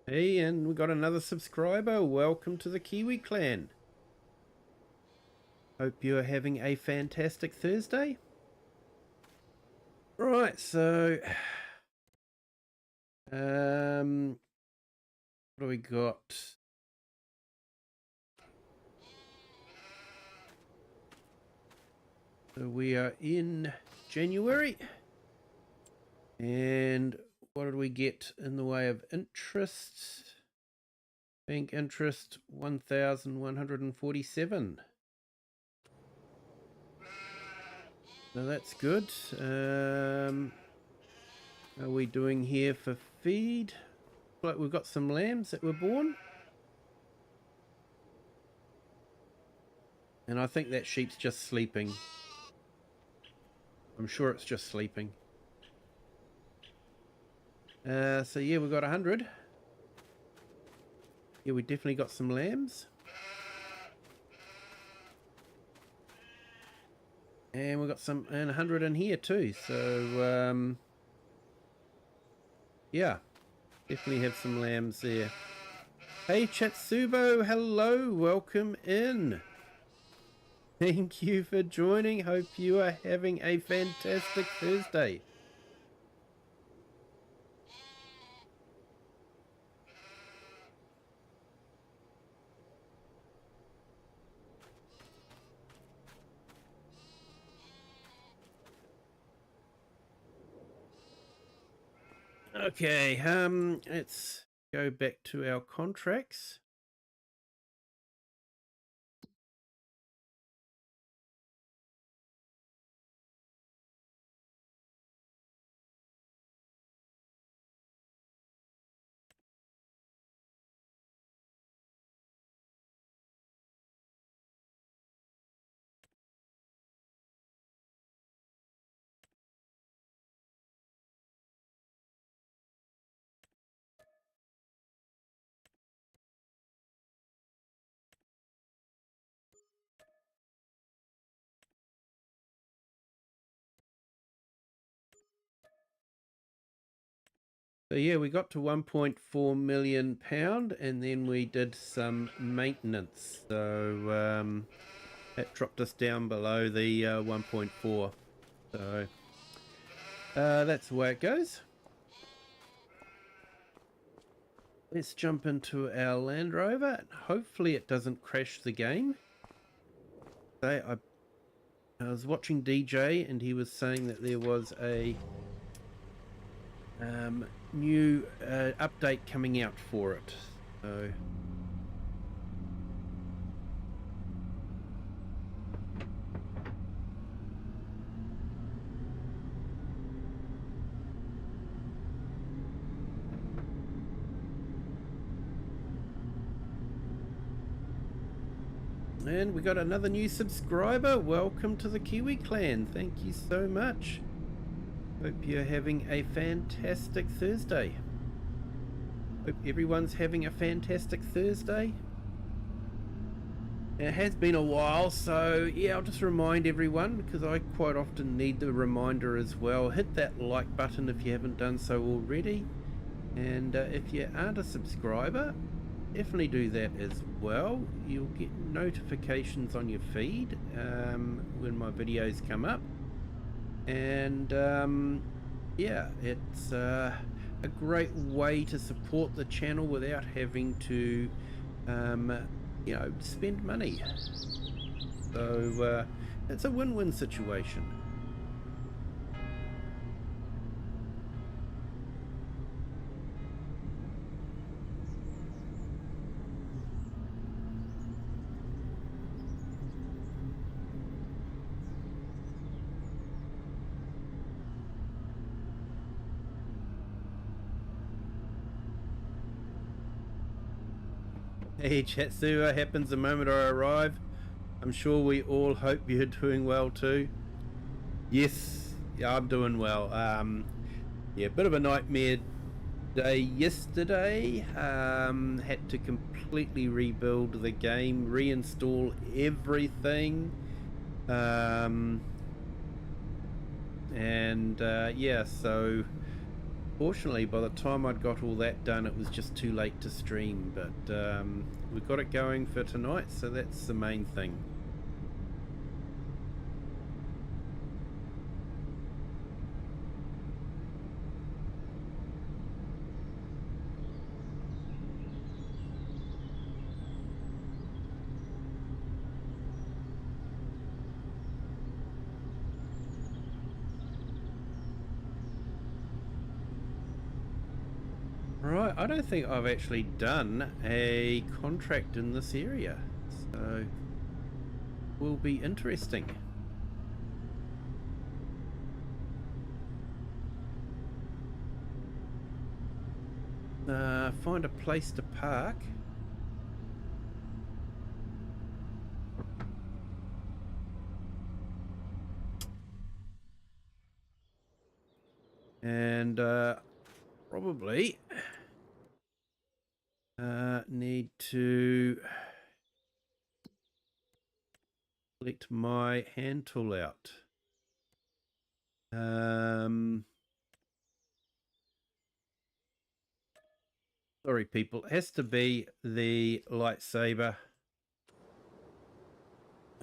S1: hey, and we got another subscriber. Welcome to the Kiwi clan. Hope you are having a fantastic Thursday. Right, so what do we got? So we are in January, and what did we get in the way of interest? Bank interest 1,147. So that's good. Are we doing here for feed? Like we've got some lambs that were born. And I think that sheep's just sleeping. I'm sure it's just sleeping. So yeah, we've got 100. Yeah, we definitely got some lambs. And we've got some, and 100 in here too. So, yeah, definitely have some lambs there. Hey, Chatsubo, hello, welcome in. Thank you for joining. Hope you are having a fantastic Thursday. Okay, let's go back to our contracts. So yeah, we got to £1.4 million, and then we did some maintenance. So that dropped us down below the 1.4. So that's the way it goes. Let's jump into our Land Rover, and hopefully it doesn't crash the game. I was watching DJ, and he was saying that there was a new update coming out for it. So And we got another new subscriber. Welcome to the Kiwi clan. Thank you so much. Hope you're having a fantastic Thursday. Hope everyone's having a fantastic Thursday. It has been a while, so yeah, I'll just remind everyone, because I quite often need the reminder as well. Hit that like button if you haven't done so already. And if you aren't a subscriber, definitely do that as well. You'll get notifications on your feed when my videos come up. And yeah, it's a great way to support the channel without having to you know, spend money. So it's a win-win situation. Hey Chatsuwa, happens the moment I arrive. I'm sure we all hope you're doing well too. Yes, yeah, I'm doing well. Yeah, bit of a nightmare day yesterday. Had to completely rebuild the game, reinstall everything. Yeah, so fortunately, by the time I'd got all that done, it was just too late to stream, but we've got it going for tonight, so that's the main thing. Right, I don't think I've actually done a contract in this area, so will be interesting. Find a place to park. And probably need to select my hand tool out. Sorry people, it has to be the lightsaber.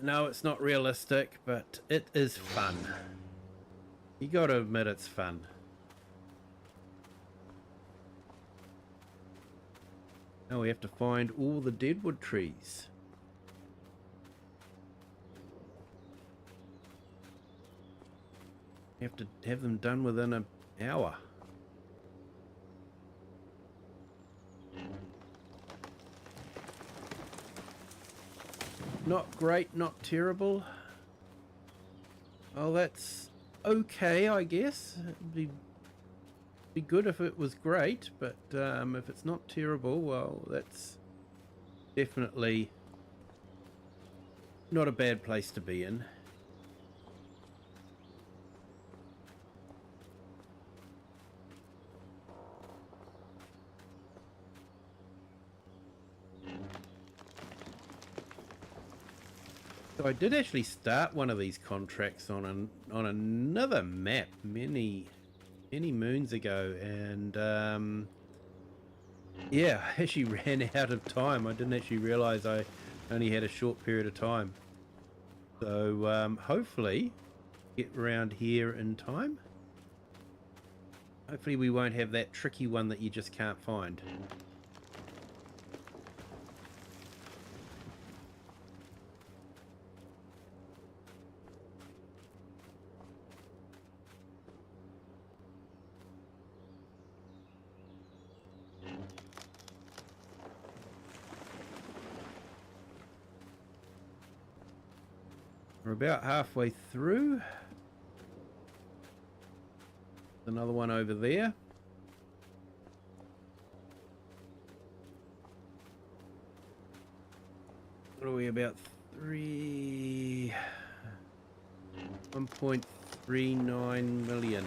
S1: No, it's not realistic, but it is fun. You gotta admit it's fun. Now we have to find all the deadwood trees. We have to have them done within an hour. Not great, not terrible. Oh, that's okay, I guess. It'd be good if it was great, but if it's not terrible, well, that's definitely not a bad place to be in. So I did actually start one of these contracts on another map many moons ago, and yeah, I actually ran out of time. I didn't actually realize I only had a short period of time. So hopefully get around here in time. Hopefully we won't have that tricky one that you just can't find. We're about halfway through. Another one over there. What are we about? 1.39 million.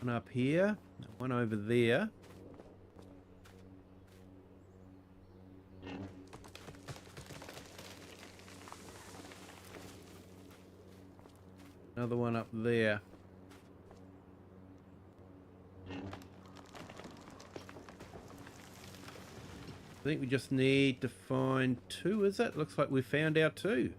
S1: One up here, one over there. Another one up there. I think we just need to find two, is it? Looks like we found our two.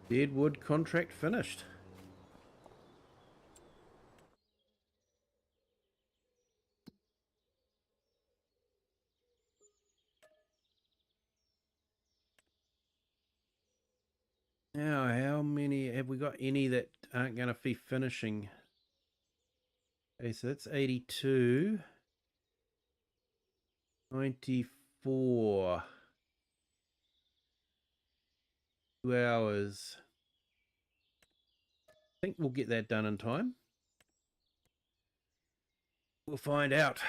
S1: Deadwood contract finished. Now, how many have we got? Any that aren't going to be finishing? Okay, so that's 82. 94. 2 hours. I think we'll get that done in time. We'll find out.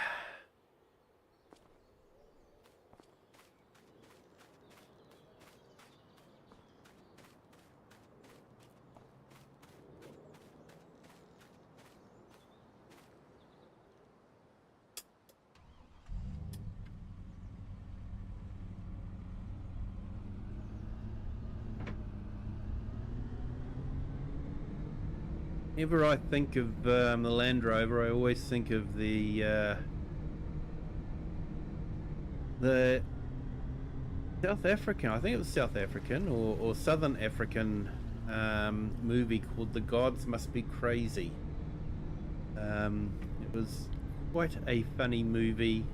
S1: Whenever I think of the Land Rover, I always think of the South African, I think it was South African or Southern African movie called The Gods Must Be Crazy. It was quite a funny movie,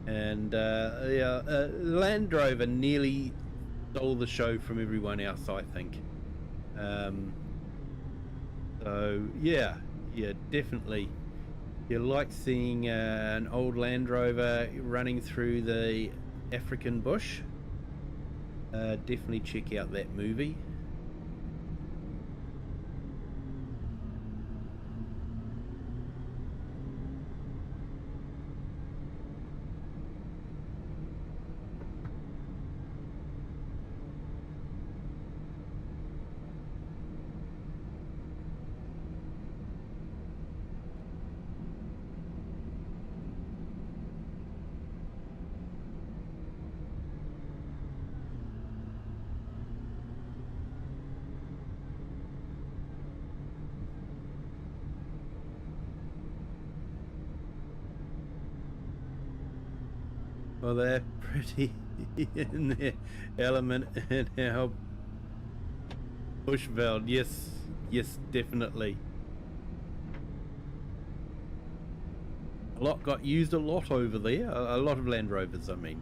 S1: and Land Rover nearly stole the show from everyone else, I think. So yeah, definitely. You like seeing an old Land Rover running through the African bush? Definitely check out that movie. Well, they're pretty in their element in our bushveld. Yes, definitely. A lot got used a lot over there. A lot of Land Rovers, I mean.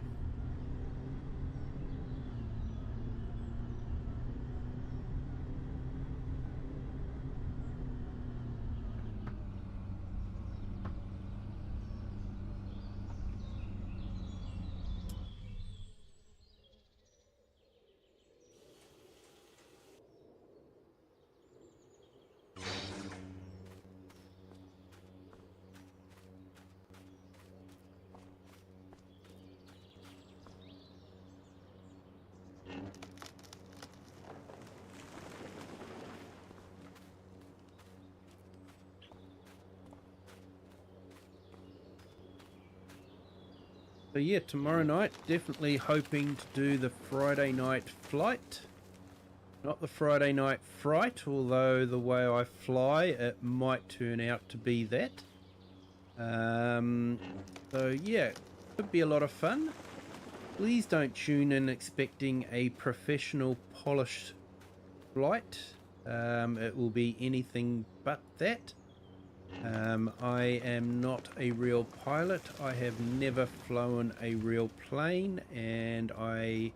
S1: So yeah, tomorrow night, definitely hoping to do the Friday night flight. Not the Friday night fright, although the way I fly, it might turn out to be that. So yeah, could be a lot of fun. Please don't tune in expecting a professional polished flight. It will be anything but that. I am not a real pilot. I have never flown a real plane, and I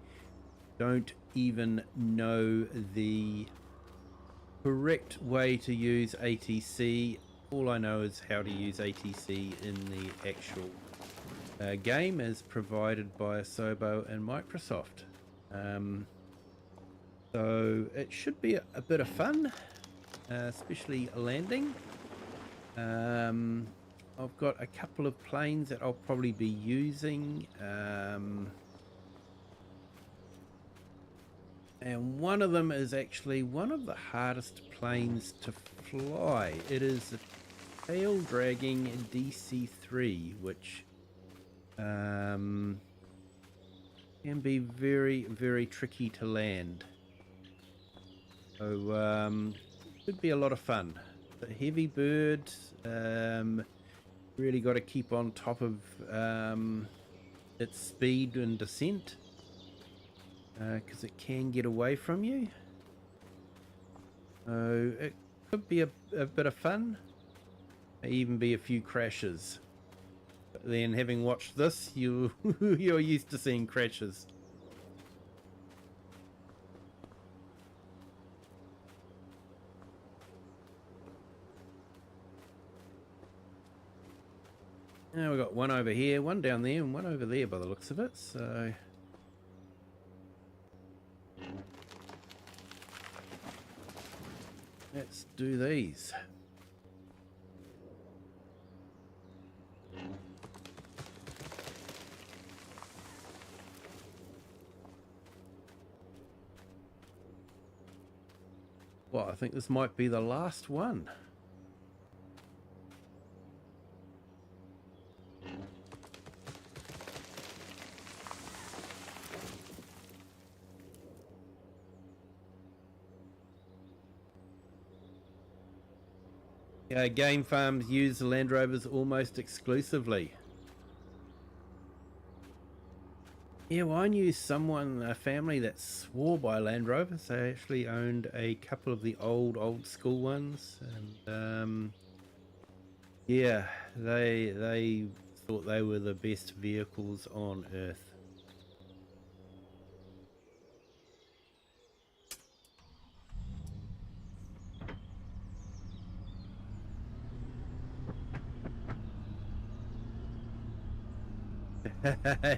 S1: don't even know the correct way to use ATC. All I know is how to use ATC in the actual game as provided by Asobo and Microsoft. So it should be a bit of fun, especially landing. I've got a couple of planes that I'll probably be using, and one of them is actually one of the hardest planes to fly. It is a tail dragging DC-3, which can be very, very tricky to land. So should be a lot of fun. The heavy bird, really got to keep on top of its speed and descent, because it can get away from you. So it could be a bit of fun. May even be a few crashes. But then, having watched this, you're used to seeing crashes. Now we've got one over here, one down there, and one over there by the looks of it, so... let's do these. Well, I think this might be the last one. Game farms use the Land Rovers almost exclusively. Yeah, well, I knew a family that swore by Land Rovers. They actually owned a couple of the old school ones, and yeah, they thought they were the best vehicles on Earth.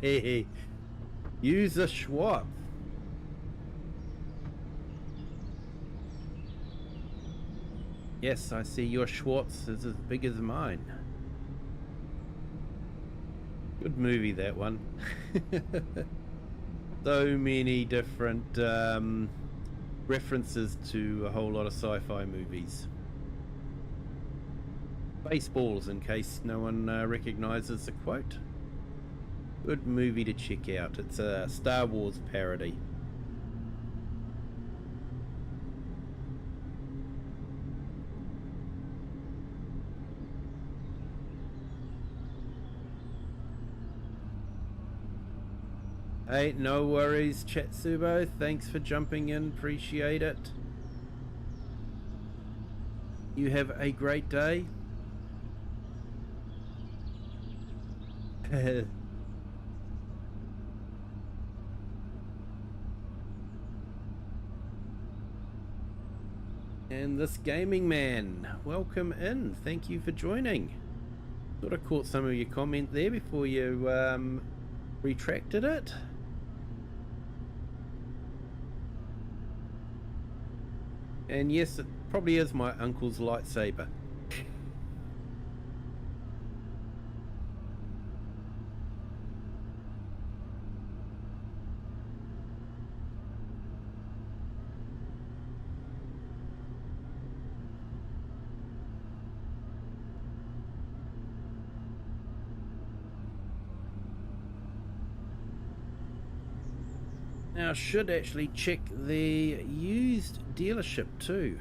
S1: Hey, use the Schwab. Yes, I see your Schwartz is as big as mine. Good movie, that one. So many different references to a whole lot of sci-fi movies. Baseballs, in case no one recognizes the quote. Good movie to check out. It's a Star Wars parody. Hey, no worries, Chatsubo. Thanks for jumping in. Appreciate it. You have a great day. And this gaming man, welcome in. Thank you for joining. Sort of caught some of your comment there before you retracted it. And yes, it probably is my uncle's lightsaber. Now, I should actually check the used dealership too.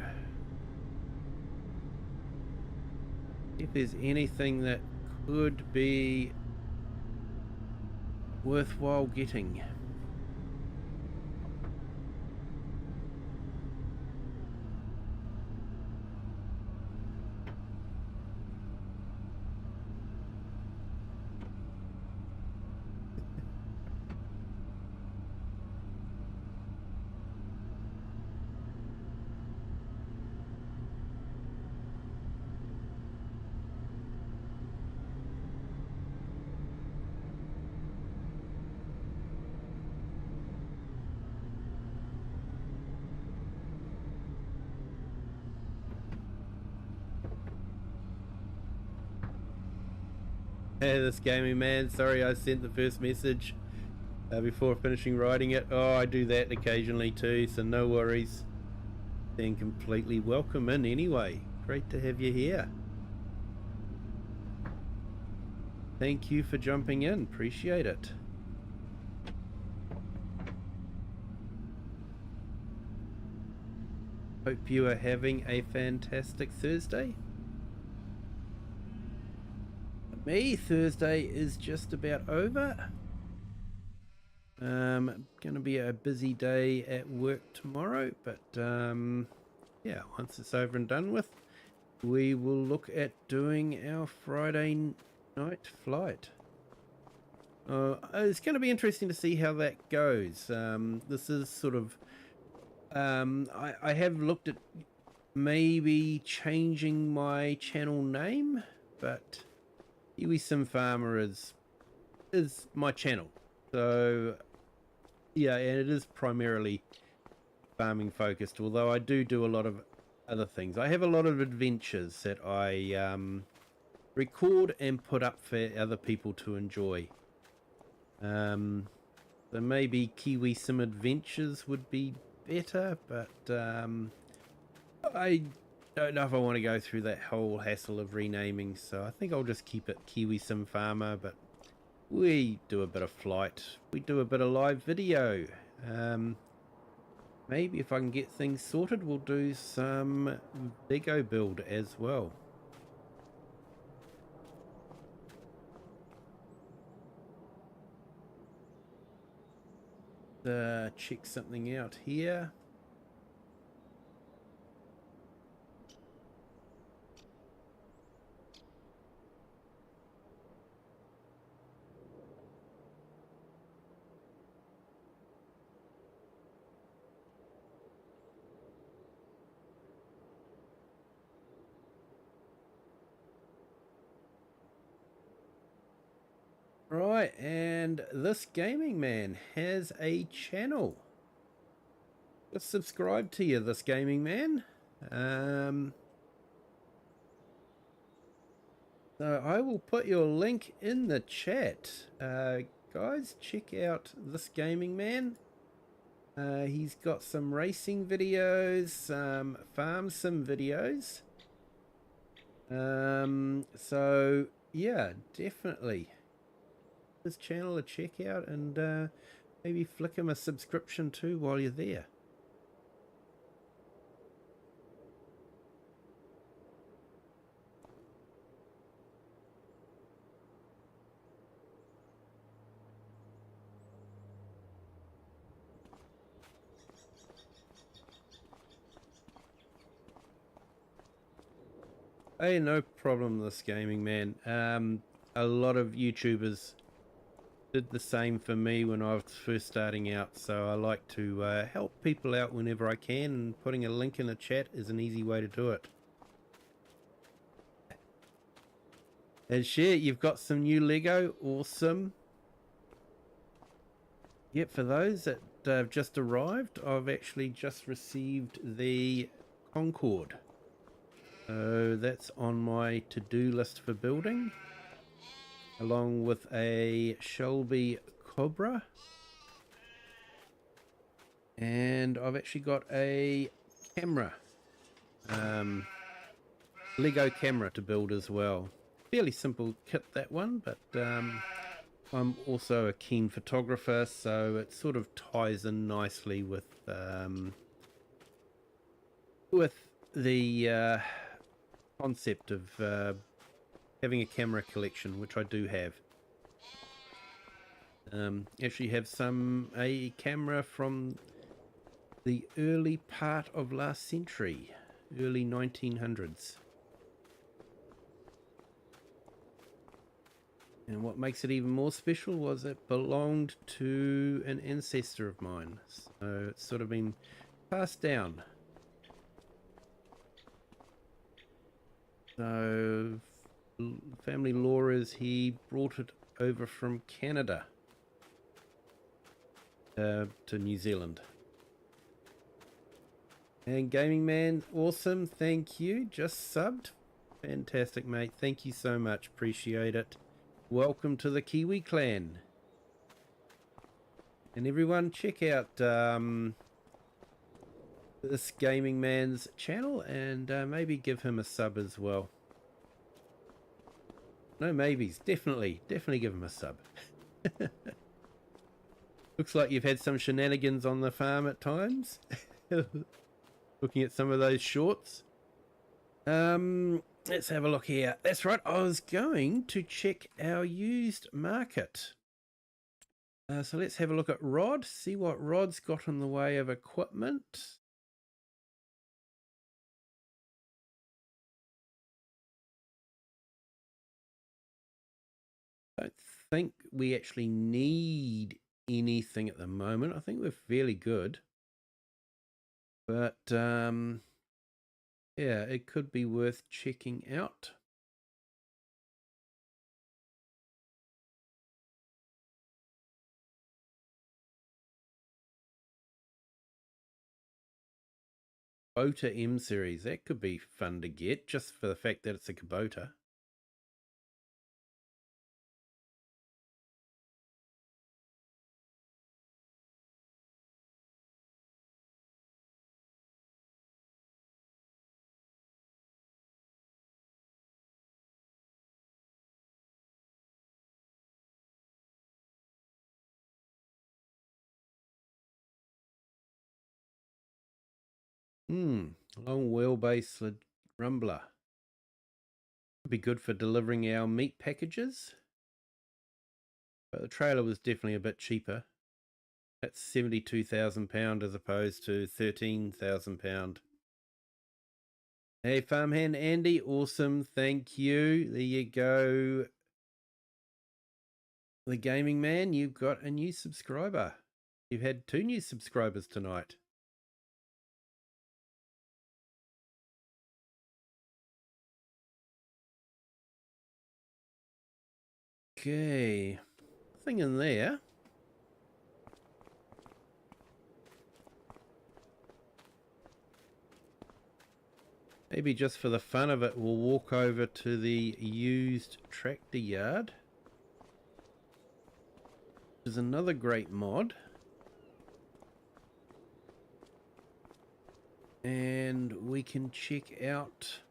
S1: If there's anything that could be worthwhile getting. Hey, this gaming man. Sorry I sent the first message before finishing writing it. Oh, I do that occasionally too, so no worries. Then completely welcome in anyway. Great to have you here. Thank you for jumping in. Appreciate it. Hope you are having a fantastic Thursday. Me, Thursday is just about over. Gonna be a busy day at work tomorrow, but yeah, once it's over and done with, we will look at doing our Friday night flight. It's going to be interesting to see how that goes. This is sort of I have looked at maybe changing my channel name, but Kiwi Sim Farmer is my channel, so yeah, and it is primarily farming focused, although I do a lot of other things. I have a lot of adventures that I record and put up for other people to enjoy. So maybe Kiwi Sim Adventures would be better, but I don't know if I want to go through that whole hassle of renaming, so I think I'll just keep it Kiwi Sim Farmer. But we do a bit of flight, we do a bit of live video. Maybe if I can get things sorted, we'll do some Lego build as well. Check something out here. Right, and this gaming man has a channel. Let's subscribe to you, this gaming man. So I will put your link in the chat. Guys, check out this gaming man. He's got some racing videos, some farm sim videos. So yeah, definitely his channel to check out, and maybe flick him a subscription too while you're there. Hey, no problem, this gaming man. A lot of YouTubers did the same for me when I was first starting out, so I like to help people out whenever I can, and putting a link in the chat is an easy way to do it. And share, you've got some new Lego, awesome. Yep, for those that have just arrived, I've actually just received the Concorde. So that's on my to-do list for building, along with a Shelby Cobra. And I've actually got a camera, Lego camera to build as well. Fairly simple kit, that one, but I'm also a keen photographer, so it sort of ties in nicely with the concept of having a camera collection, which I do have. Actually have a camera from the early part of last century, early 1900s. And what makes it even more special was it belonged to an ancestor of mine, so it's sort of been passed down. So family lore is he brought it over from Canada to New Zealand. And gaming man, awesome, thank you, just subbed. Fantastic, mate, thank you so much, appreciate it. welcome to the Kiwi clan. And everyone, check out this gaming man's channel and maybe give him a sub as well. No maybes, definitely give him a sub. Looks like you've had some shenanigans on the farm at times. Looking at some of those shorts. Let's have a look here. That's right, I was going to check our used market. So let's have a look at Rod, see what Rod's got in the way of equipment. I don't think we actually need anything at the moment. I think we're fairly good. But yeah, it could be worth checking out. Kubota M series, that could be fun to get just for the fact that it's a Kubota. Long wheelbase rumbler. Would be good for delivering our meat packages. But the trailer was definitely a bit cheaper. That's £72,000 as opposed to £13,000. Hey, Farmhand Andy, awesome, thank you. There you go. The gaming man, you've got a new subscriber. You've had 2 new subscribers tonight. Okay, nothing in there. Maybe just for the fun of it, we'll walk over to the used tractor yard. Which is another great mod. And we can check out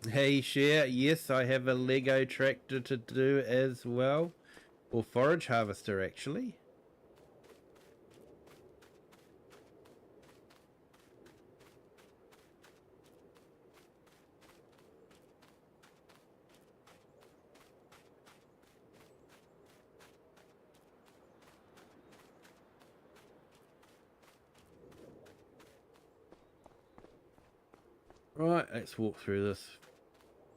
S1: Hey Share, yes, I have a Lego tractor to do as well. Or forage harvester actually. Right, let's walk through this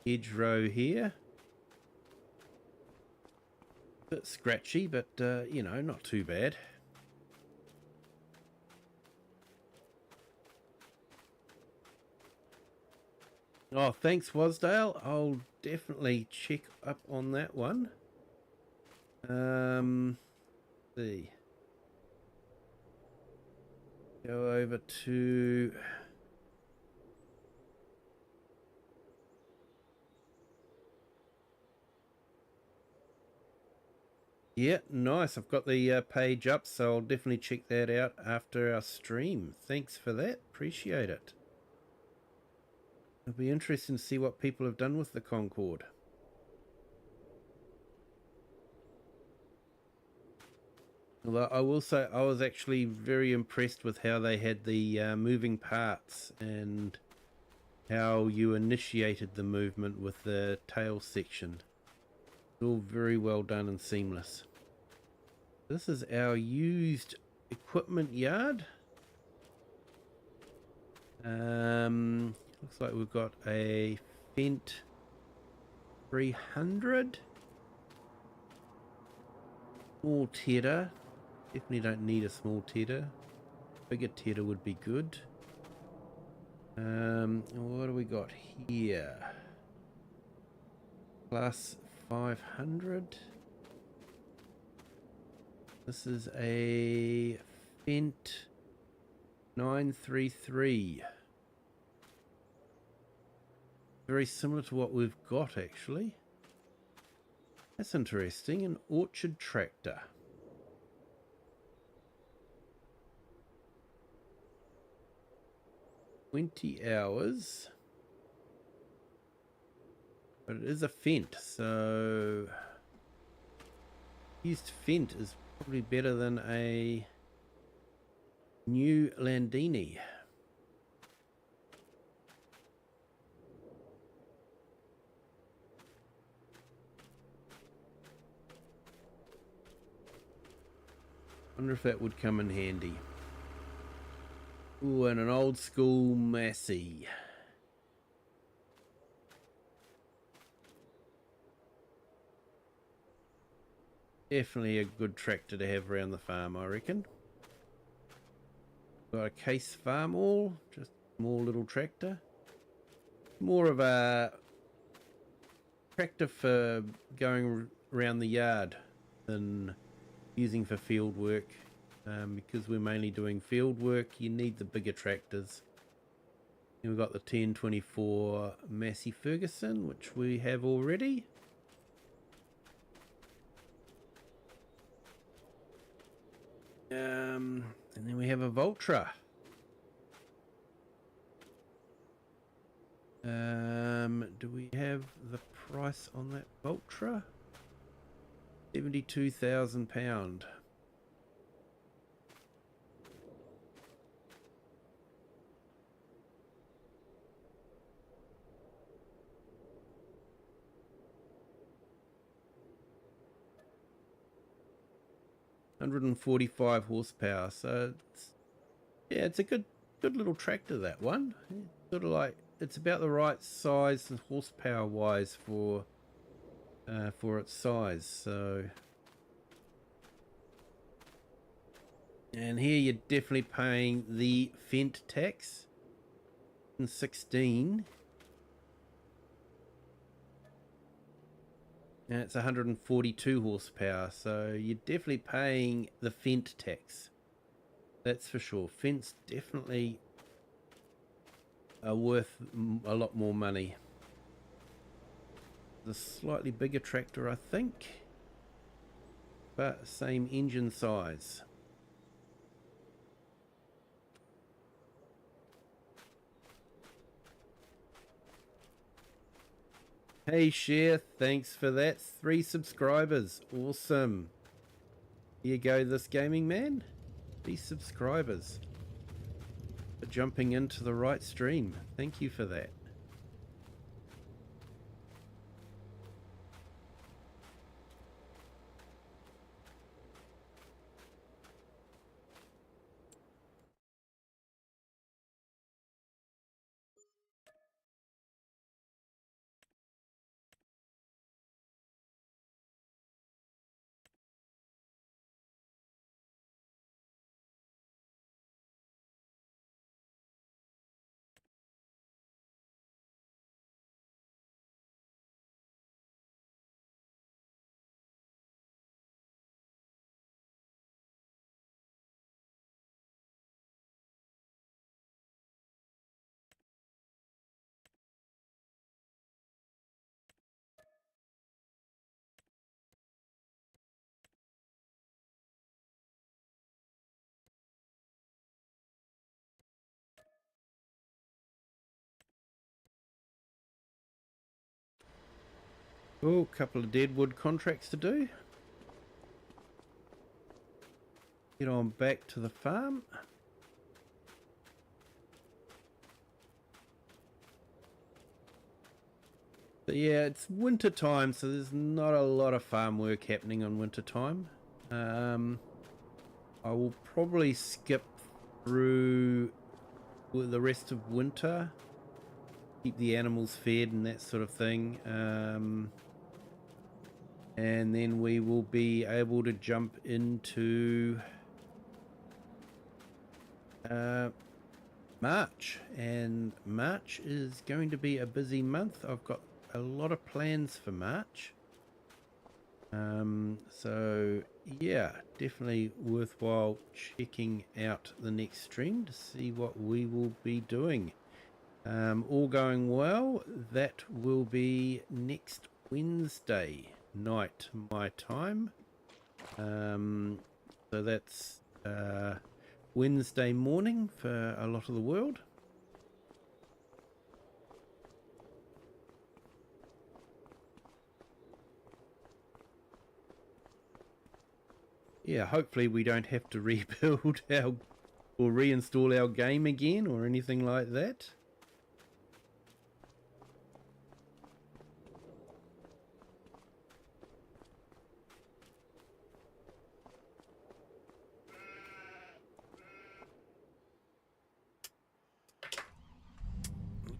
S1: hedgerow here. Bit scratchy, but you know, not too bad. Oh, thanks, Wasdale. I'll definitely check up on that one. See. Go over to yeah, nice. I've got the page up, so I'll definitely check that out after our stream. Thanks for that. Appreciate it. It'll be interesting to see what people have done with the Concorde. Although I will say I was actually very impressed with how they had the moving parts and how you initiated the movement with the tail section. All very well done and seamless. This is our used equipment yard. Looks like we've got a Fendt 300. Small tedder. Definitely don't need a small tedder. Bigger tedder would be good. What do we got here? Plus 500. This is a Fendt 933. Very similar to what we've got, actually. That's interesting. An orchard tractor. 20 hours. But it is a Fent, so used Fent is probably better than a new Landini. Wonder if that would come in handy. Ooh, and an old school Massey. Definitely a good tractor to have around the farm, I reckon. Got a case farm all, just a small little tractor. More of a tractor for going around the yard than using for field work. Because we're mainly doing field work, you need the bigger tractors. And we've got the 1024 Massey Ferguson, which we have already. And then we have a Voltra. Do we have the price on that Voltra? £72,000. £145 horsepower, so it's a good little tractor, that one. Sort of like, it's about the right size and horsepower wise for its size. So, and here you're definitely paying the Fent tax in 16. And it's 142 horsepower, so you're definitely paying the Fent tax. That's for sure. Fent's definitely worth a lot more money. The slightly bigger tractor, I think, but same engine size. Hey Share, thanks for that. 3 subscribers. Awesome. Here you go, this gaming man. 3 subscribers. For jumping into the right stream. Thank you for that. Oh, a couple of deadwood contracts to do. Get on back to the farm. But yeah, it's winter time, so there's not a lot of farm work happening on winter time. I will probably skip through the rest of winter, keep the animals fed and that sort of thing. And then we will be able to jump into March, and March is going to be a busy month. I've got a lot of plans for March, so yeah, definitely worthwhile checking out the next stream to see what we will be doing. All going well, that will be next Wednesday night my time. So that's Wednesday morning for a lot of the world. Yeah, hopefully we don't have to rebuild our or reinstall our game again or anything like that.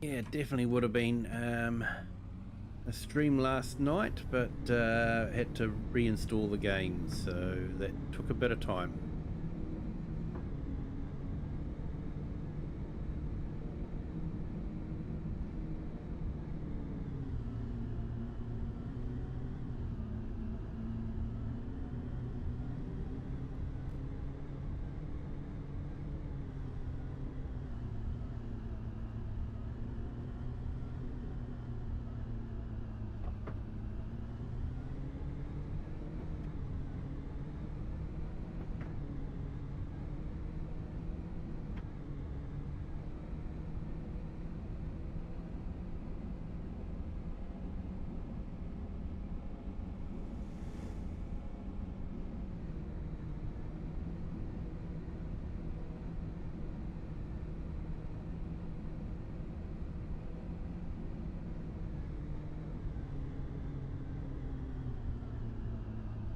S1: Yeah, definitely would have been a stream last night, but had to reinstall the game, so that took a bit of time.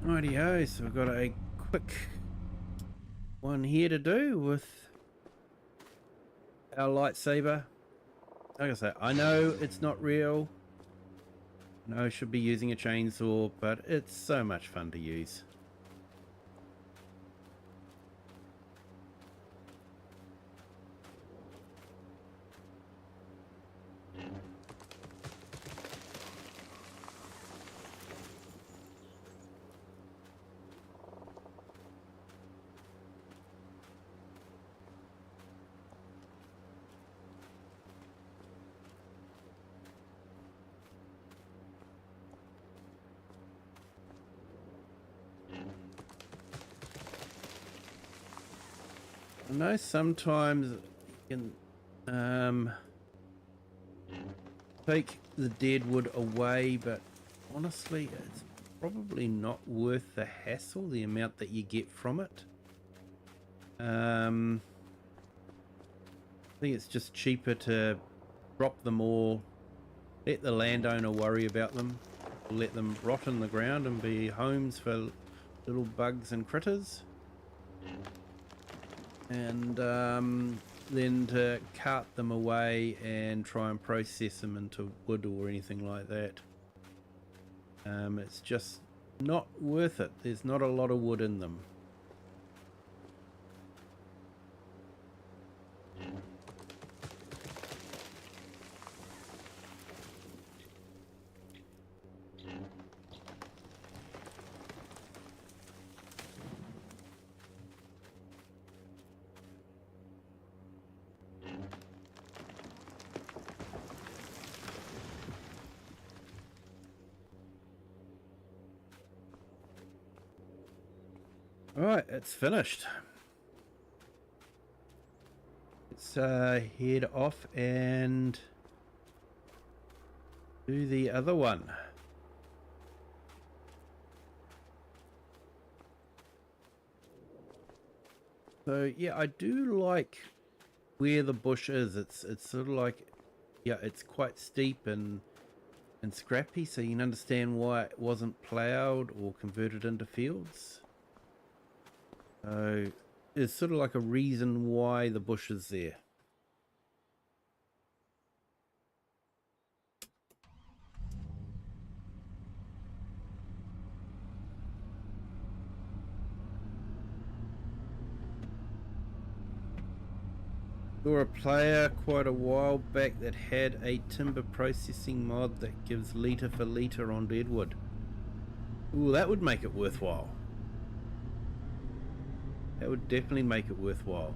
S1: Rightio, so we've got a quick one here to do with our lightsaber. Like I say, I know it's not real. I know I should be using a chainsaw, but it's so much fun to use. I know sometimes you can take the dead wood away, but honestly it's probably not worth the hassle, the amount that you get from it. I think it's just cheaper to drop them all, let the landowner worry about them, let them rot in the ground and be homes for little bugs and critters. And then to cart them away and try and process them into wood or anything like that. It's just not worth it. There's not a lot of wood in them. Alright, it's finished. Let's head off and do the other one. So yeah, I do like where the bush is. It's sort of like, yeah, it's quite steep and scrappy, so you can understand why it wasn't ploughed or converted into fields. So there's sort of like a reason why the bush is there. Saw a player quite a while back that had a timber processing mod that gives litre for litre on deadwood. Ooh, that would make it worthwhile. That would definitely make it worthwhile.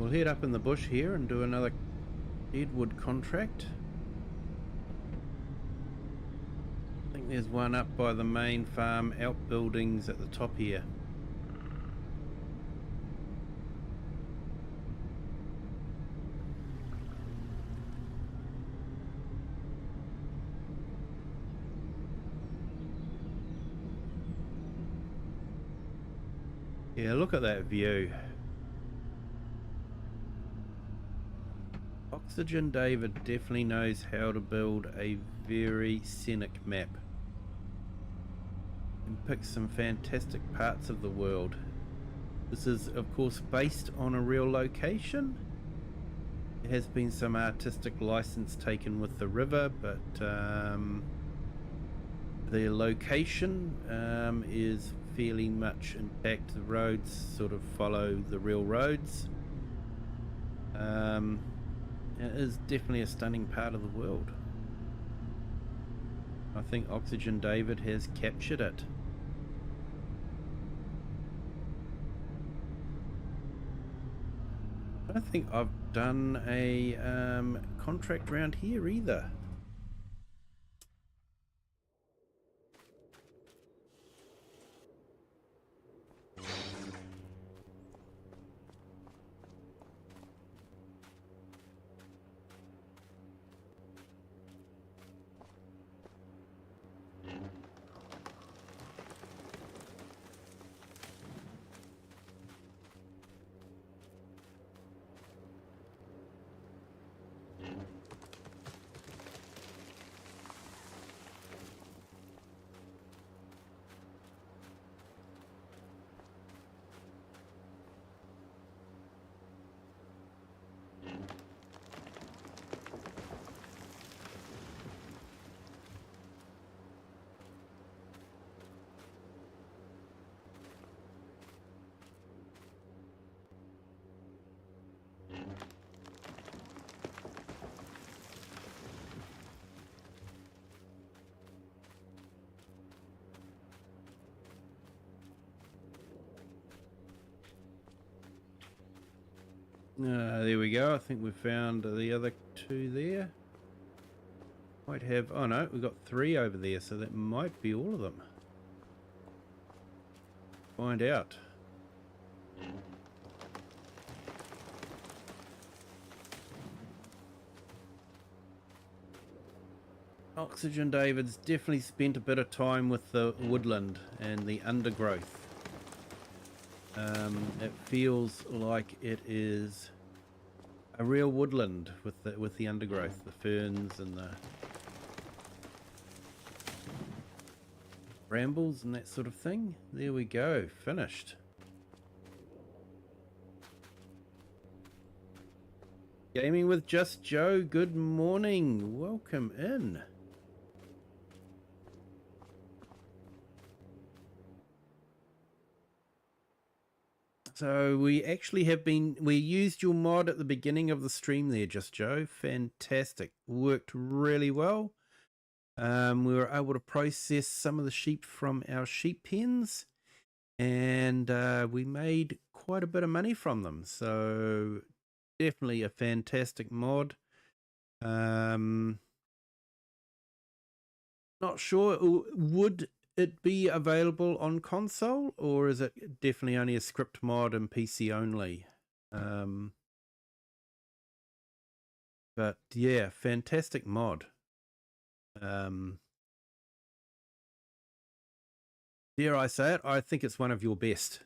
S1: we'll head up in the bush here and do another deadwood contract. I think there's one up by the main farm outbuildings at the top here. Yeah, look at that view. OxygenDavid definitely knows how to build a very scenic map and pick some fantastic parts of the world. This is of course based on a real location. There has been some artistic license taken with the river, but the location is fairly much intact. The roads sort of follow the real roads. It is definitely a stunning part of the world. I think OxygenDavid has captured it. I don't think I've done a contract around here either. There we go. I think we've found the other two there. Might have, oh no, we've got 3 over there, so that might be all of them. Find out. OxygenDavid's definitely spent a bit of time with the woodland and the undergrowth. It feels like it is a real woodland with the undergrowth, the ferns and the brambles and that sort of thing. There we go, finished. Gaming with Just Joe, good morning, welcome in. So we actually have been, we used your mod at the beginning of the stream there, Just Joe. Fantastic. Worked really well. We were able to process some of the sheep from our sheep pens, and we made quite a bit of money from them. So definitely a fantastic mod. Not sure, would it be available on console, or is it definitely only a script mod and PC only? But yeah, fantastic mod. Dare I say it, I think it's one of your best.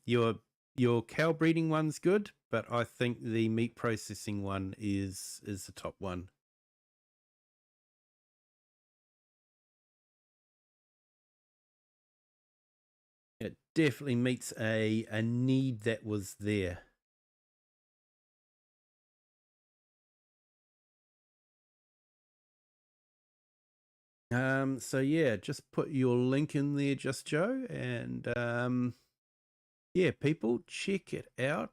S1: Your cow breeding one's good, but I think the meat processing one is the top one. It definitely meets a need that was there. So yeah, just put your link in there, Just Joe, and yeah, people, check it out.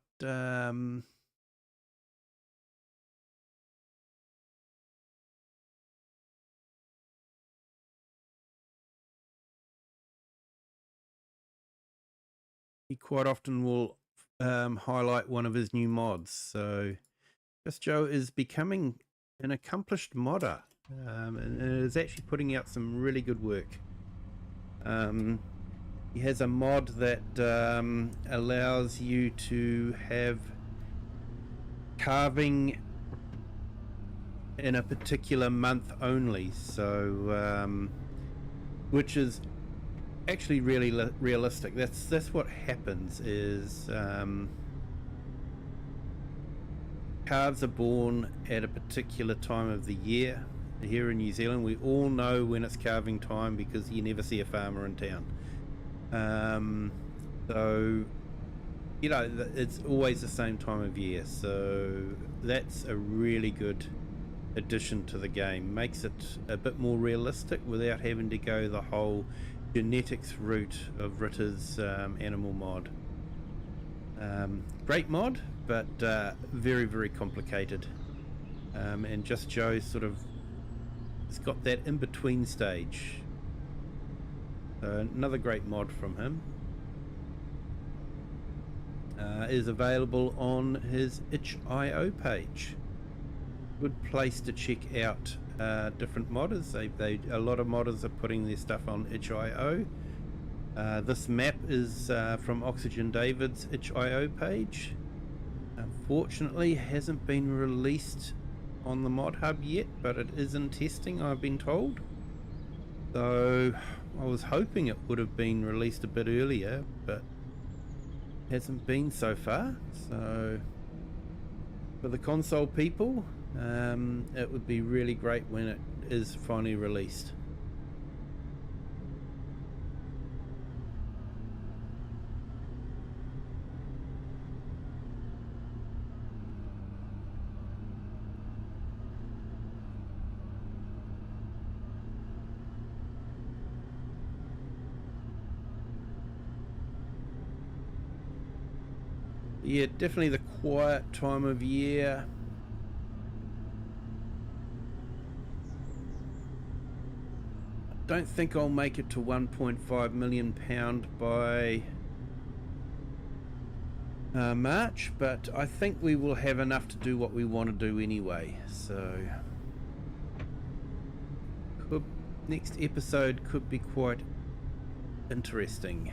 S1: He quite often will highlight one of his new mods. So Just Joe is becoming an accomplished modder, and is actually putting out some really good work. He has a mod that allows you to have carving in a particular month only, so which is actually really realistic. That's what happens is calves are born at a particular time of the year. Here in New Zealand, we all know when it's calving time because you never see a farmer in town. So, you know, it's always the same time of year. So that's a really good addition to the game. Makes it a bit more realistic without having to go the whole genetics route of Ritter's animal mod. Great mod, but very, very complicated. And Just Joe sort of it's got that in-between stage. Another great mod from him is available on his itch.io page. Good place to check out different modders. A lot of modders are putting their stuff on itch.io. This map is from OxygenDavid's itch.io page. Unfortunately, hasn't been released on the mod hub yet, but it is in testing, I've been told. So I was hoping it would have been released a bit earlier, but hasn't been so far. So for the console people, it would be really great when it is finally released. Yeah, definitely the quiet time of year. Don't think I'll make it to £1.5 million by March, but I think we will have enough to do what we want to do anyway. So next episode could be quite interesting.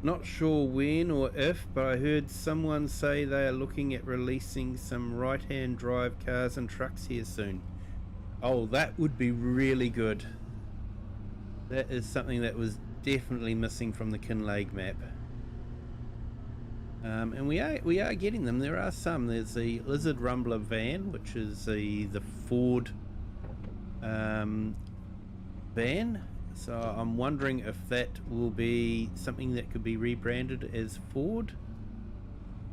S1: Not sure when or if, but I heard someone say they are looking at releasing some right-hand drive cars and trucks here soon. Oh, that would be really good. That is something that was definitely missing from the Kinlaig map. And we are getting them. There are some. There's the Lizard Rumbler van, which is the Ford van. So I'm wondering if that will be something that could be rebranded as Ford,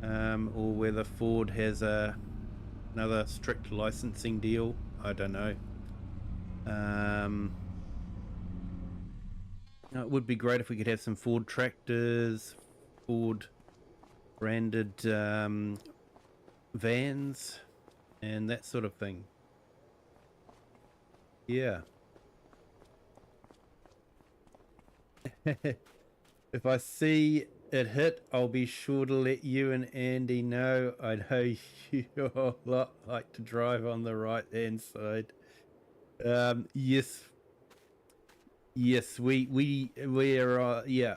S1: or whether Ford has another strict licensing deal. I don't know. It would be great if we could have some Ford tractors, Ford branded vans, and that sort of thing. Yeah. If I see it hit, I'll be sure to let you and Andy know. I know you a lot like to drive on the right hand side. Yes, we're yeah,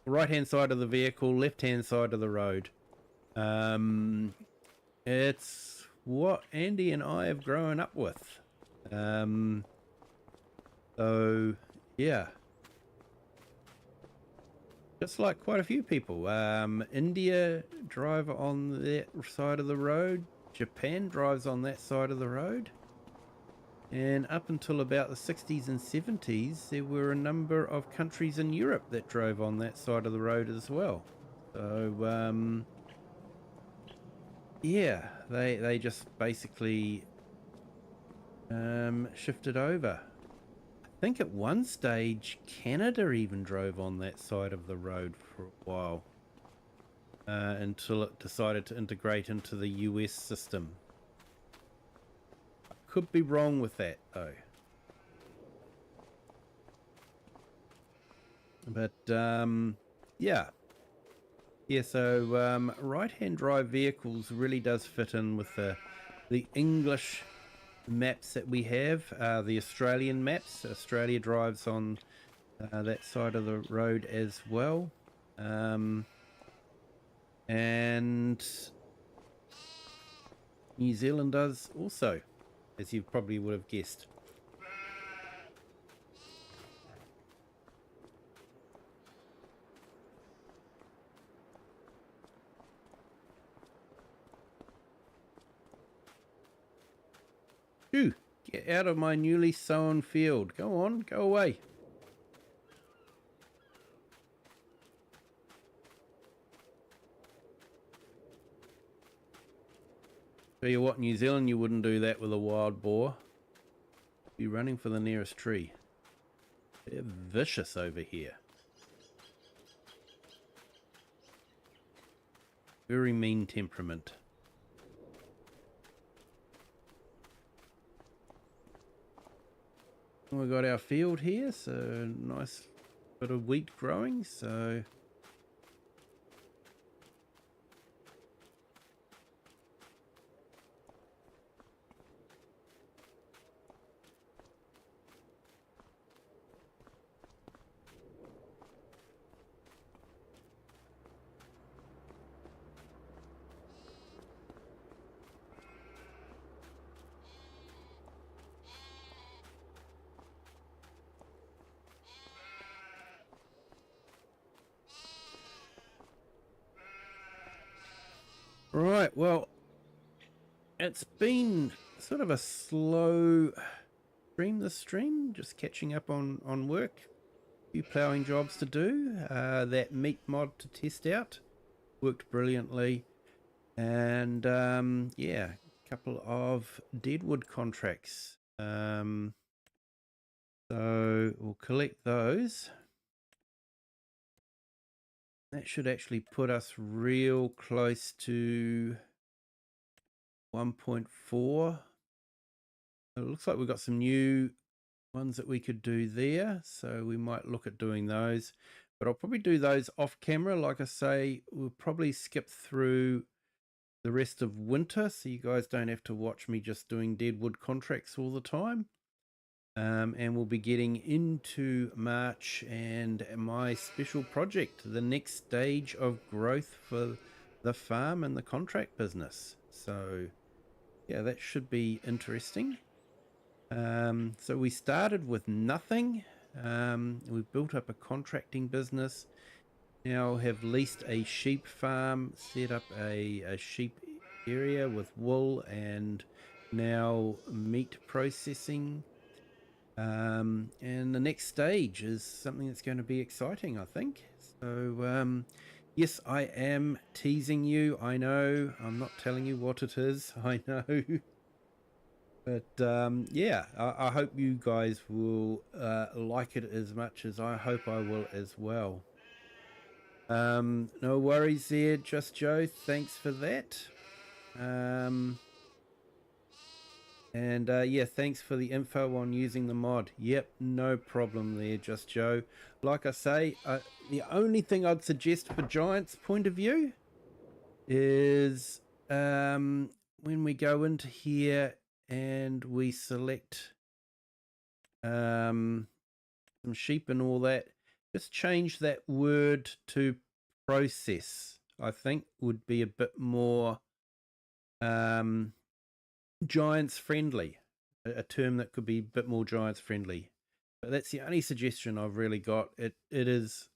S1: right hand side of the vehicle, left hand side of the road. It's what Andy and I have grown up with. So yeah. Just like quite a few people. India drive on that side of the road. Japan drives on that side of the road. And up until about the 60s and 70s, there were a number of countries in Europe that drove on that side of the road as well. So, yeah, they just basically shifted over. I think at one stage Canada even drove on that side of the road for a while, until it decided to integrate into the US system. I could be wrong with that though. But yeah. Yeah, so right-hand drive vehicles really does fit in with the English maps that we have, the Australian maps. Australia drives on that side of the road as well. And New Zealand does also, as you probably would have guessed. Phew, get out of my newly sown field. Go on, go away. Tell you what, New Zealand, you wouldn't do that with a wild boar. Be running for the nearest tree. They're vicious over here. Very mean temperament. We got our field here, so nice bit of wheat growing, so right, well, it's been sort of a slow stream, just catching up on work. A few ploughing jobs to do. That meat mod to test out worked brilliantly. And yeah, a couple of deadwood contracts. So we'll collect those. That should actually put us real close to 1.4. It looks like we've got some new ones that we could do there, so we might look at doing those. But I'll probably do those off camera. Like I say, we'll probably skip through the rest of winter, so you guys don't have to watch me just doing deadwood contracts all the time. And we'll be getting into March and my special project, the next stage of growth for the farm and the contract business. So yeah, that should be interesting. So we started with nothing. We've built up a contracting business. Now have leased a sheep farm, set up a sheep area with wool and now meat processing. And the next stage is something that's going to be exciting, I think. So yes, I am teasing you. I know I'm not telling you what it is. I know. But yeah, I hope you guys will like it as much as I hope I will as well. No worries there, Just Joe. Thanks for that. And yeah, thanks for the info on using the mod. Yep, no problem there, Just Joe. Like I say, the only thing I'd suggest for Giant's point of view is when we go into here and we select some sheep and all that, just change that word to process. I think would be a bit more Giants friendly, a term that could be a bit more Giants friendly. But that's the only suggestion I've really got. It is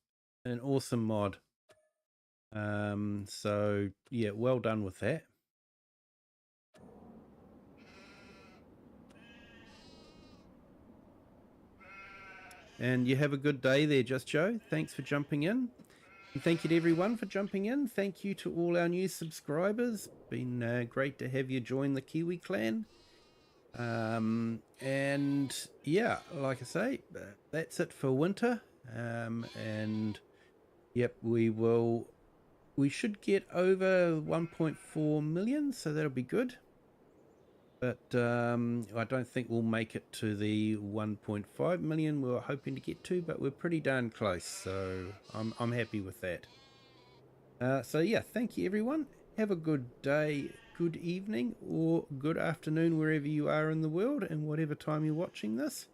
S1: an awesome mod. So yeah, well done with that. And you have a good day there, Just Joe. Thanks for jumping in. Thank you to everyone for jumping in. Thank you to all our new subscribers. Been great to have you join the Kiwi clan. And yeah, like I say, that's it for winter. And yep, we should get over 1.4 million, so that'll be good. But I don't think we'll make it to the 1.5 million we were hoping to get to, but we're pretty darn close, so I'm happy with that. So yeah, thank you everyone. Have a good day, good evening, or good afternoon wherever you are in the world and whatever time you're watching this.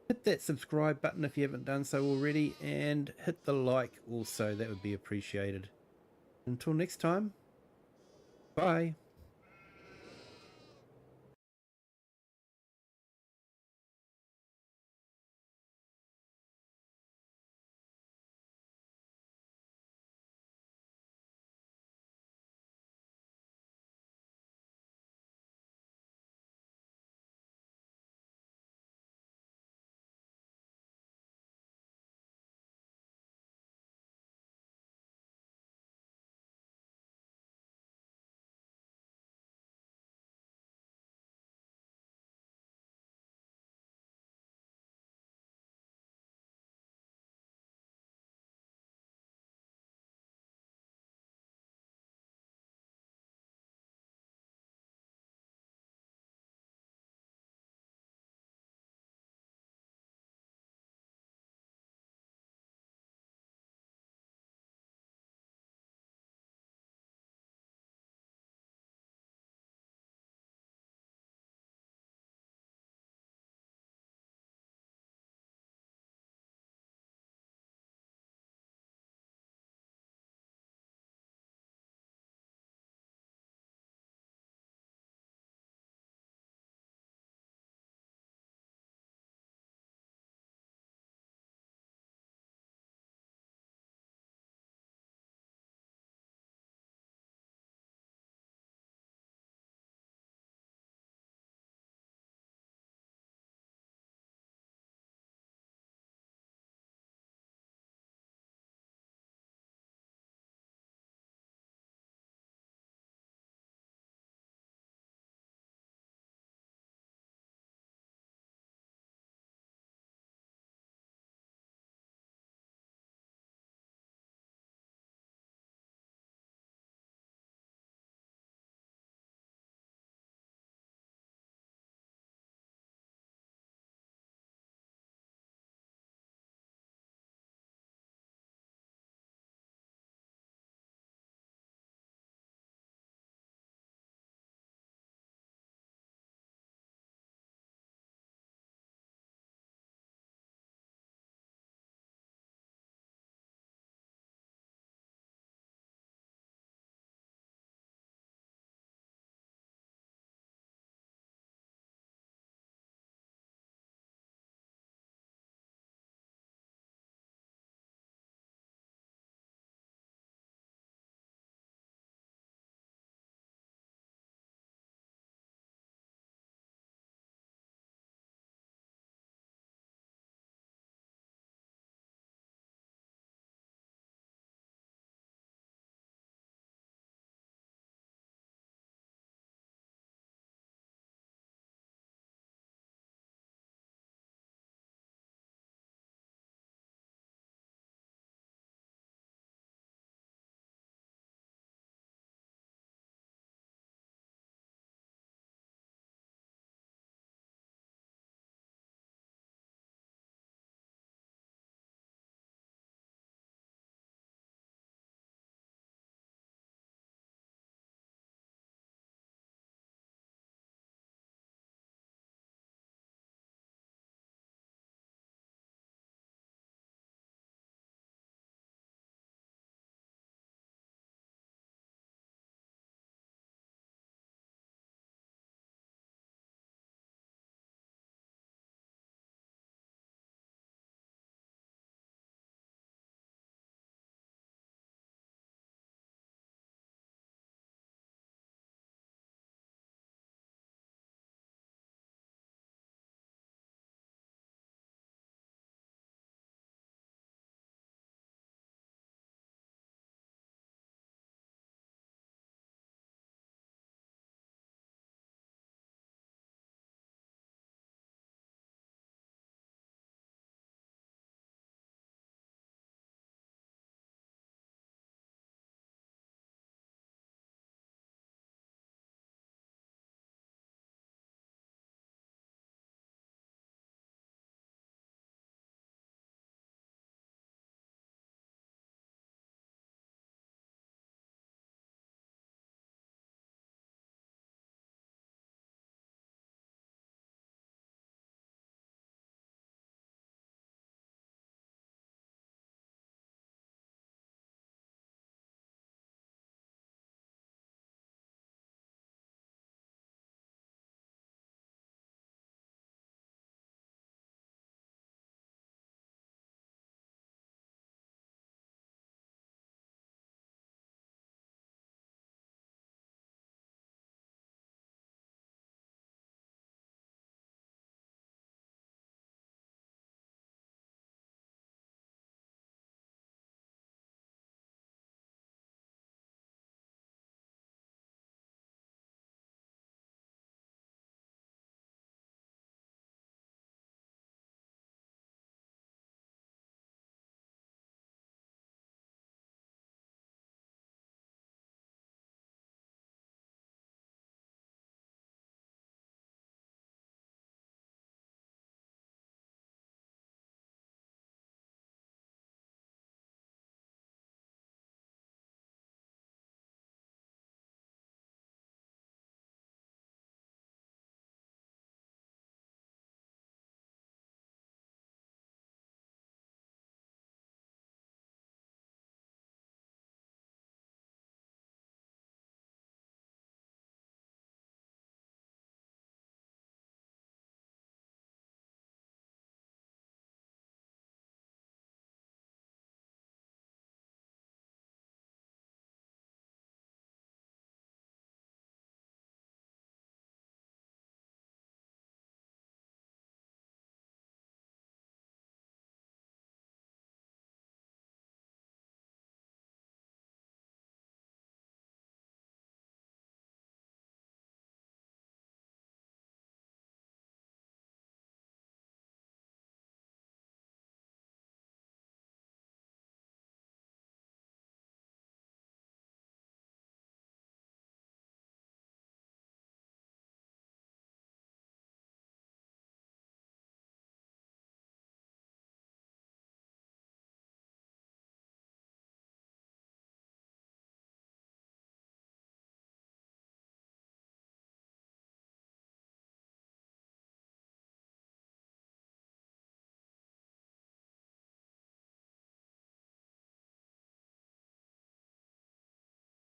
S1: Hit that subscribe button if you haven't done so already, and hit the like also, that would be appreciated. Until next time, bye.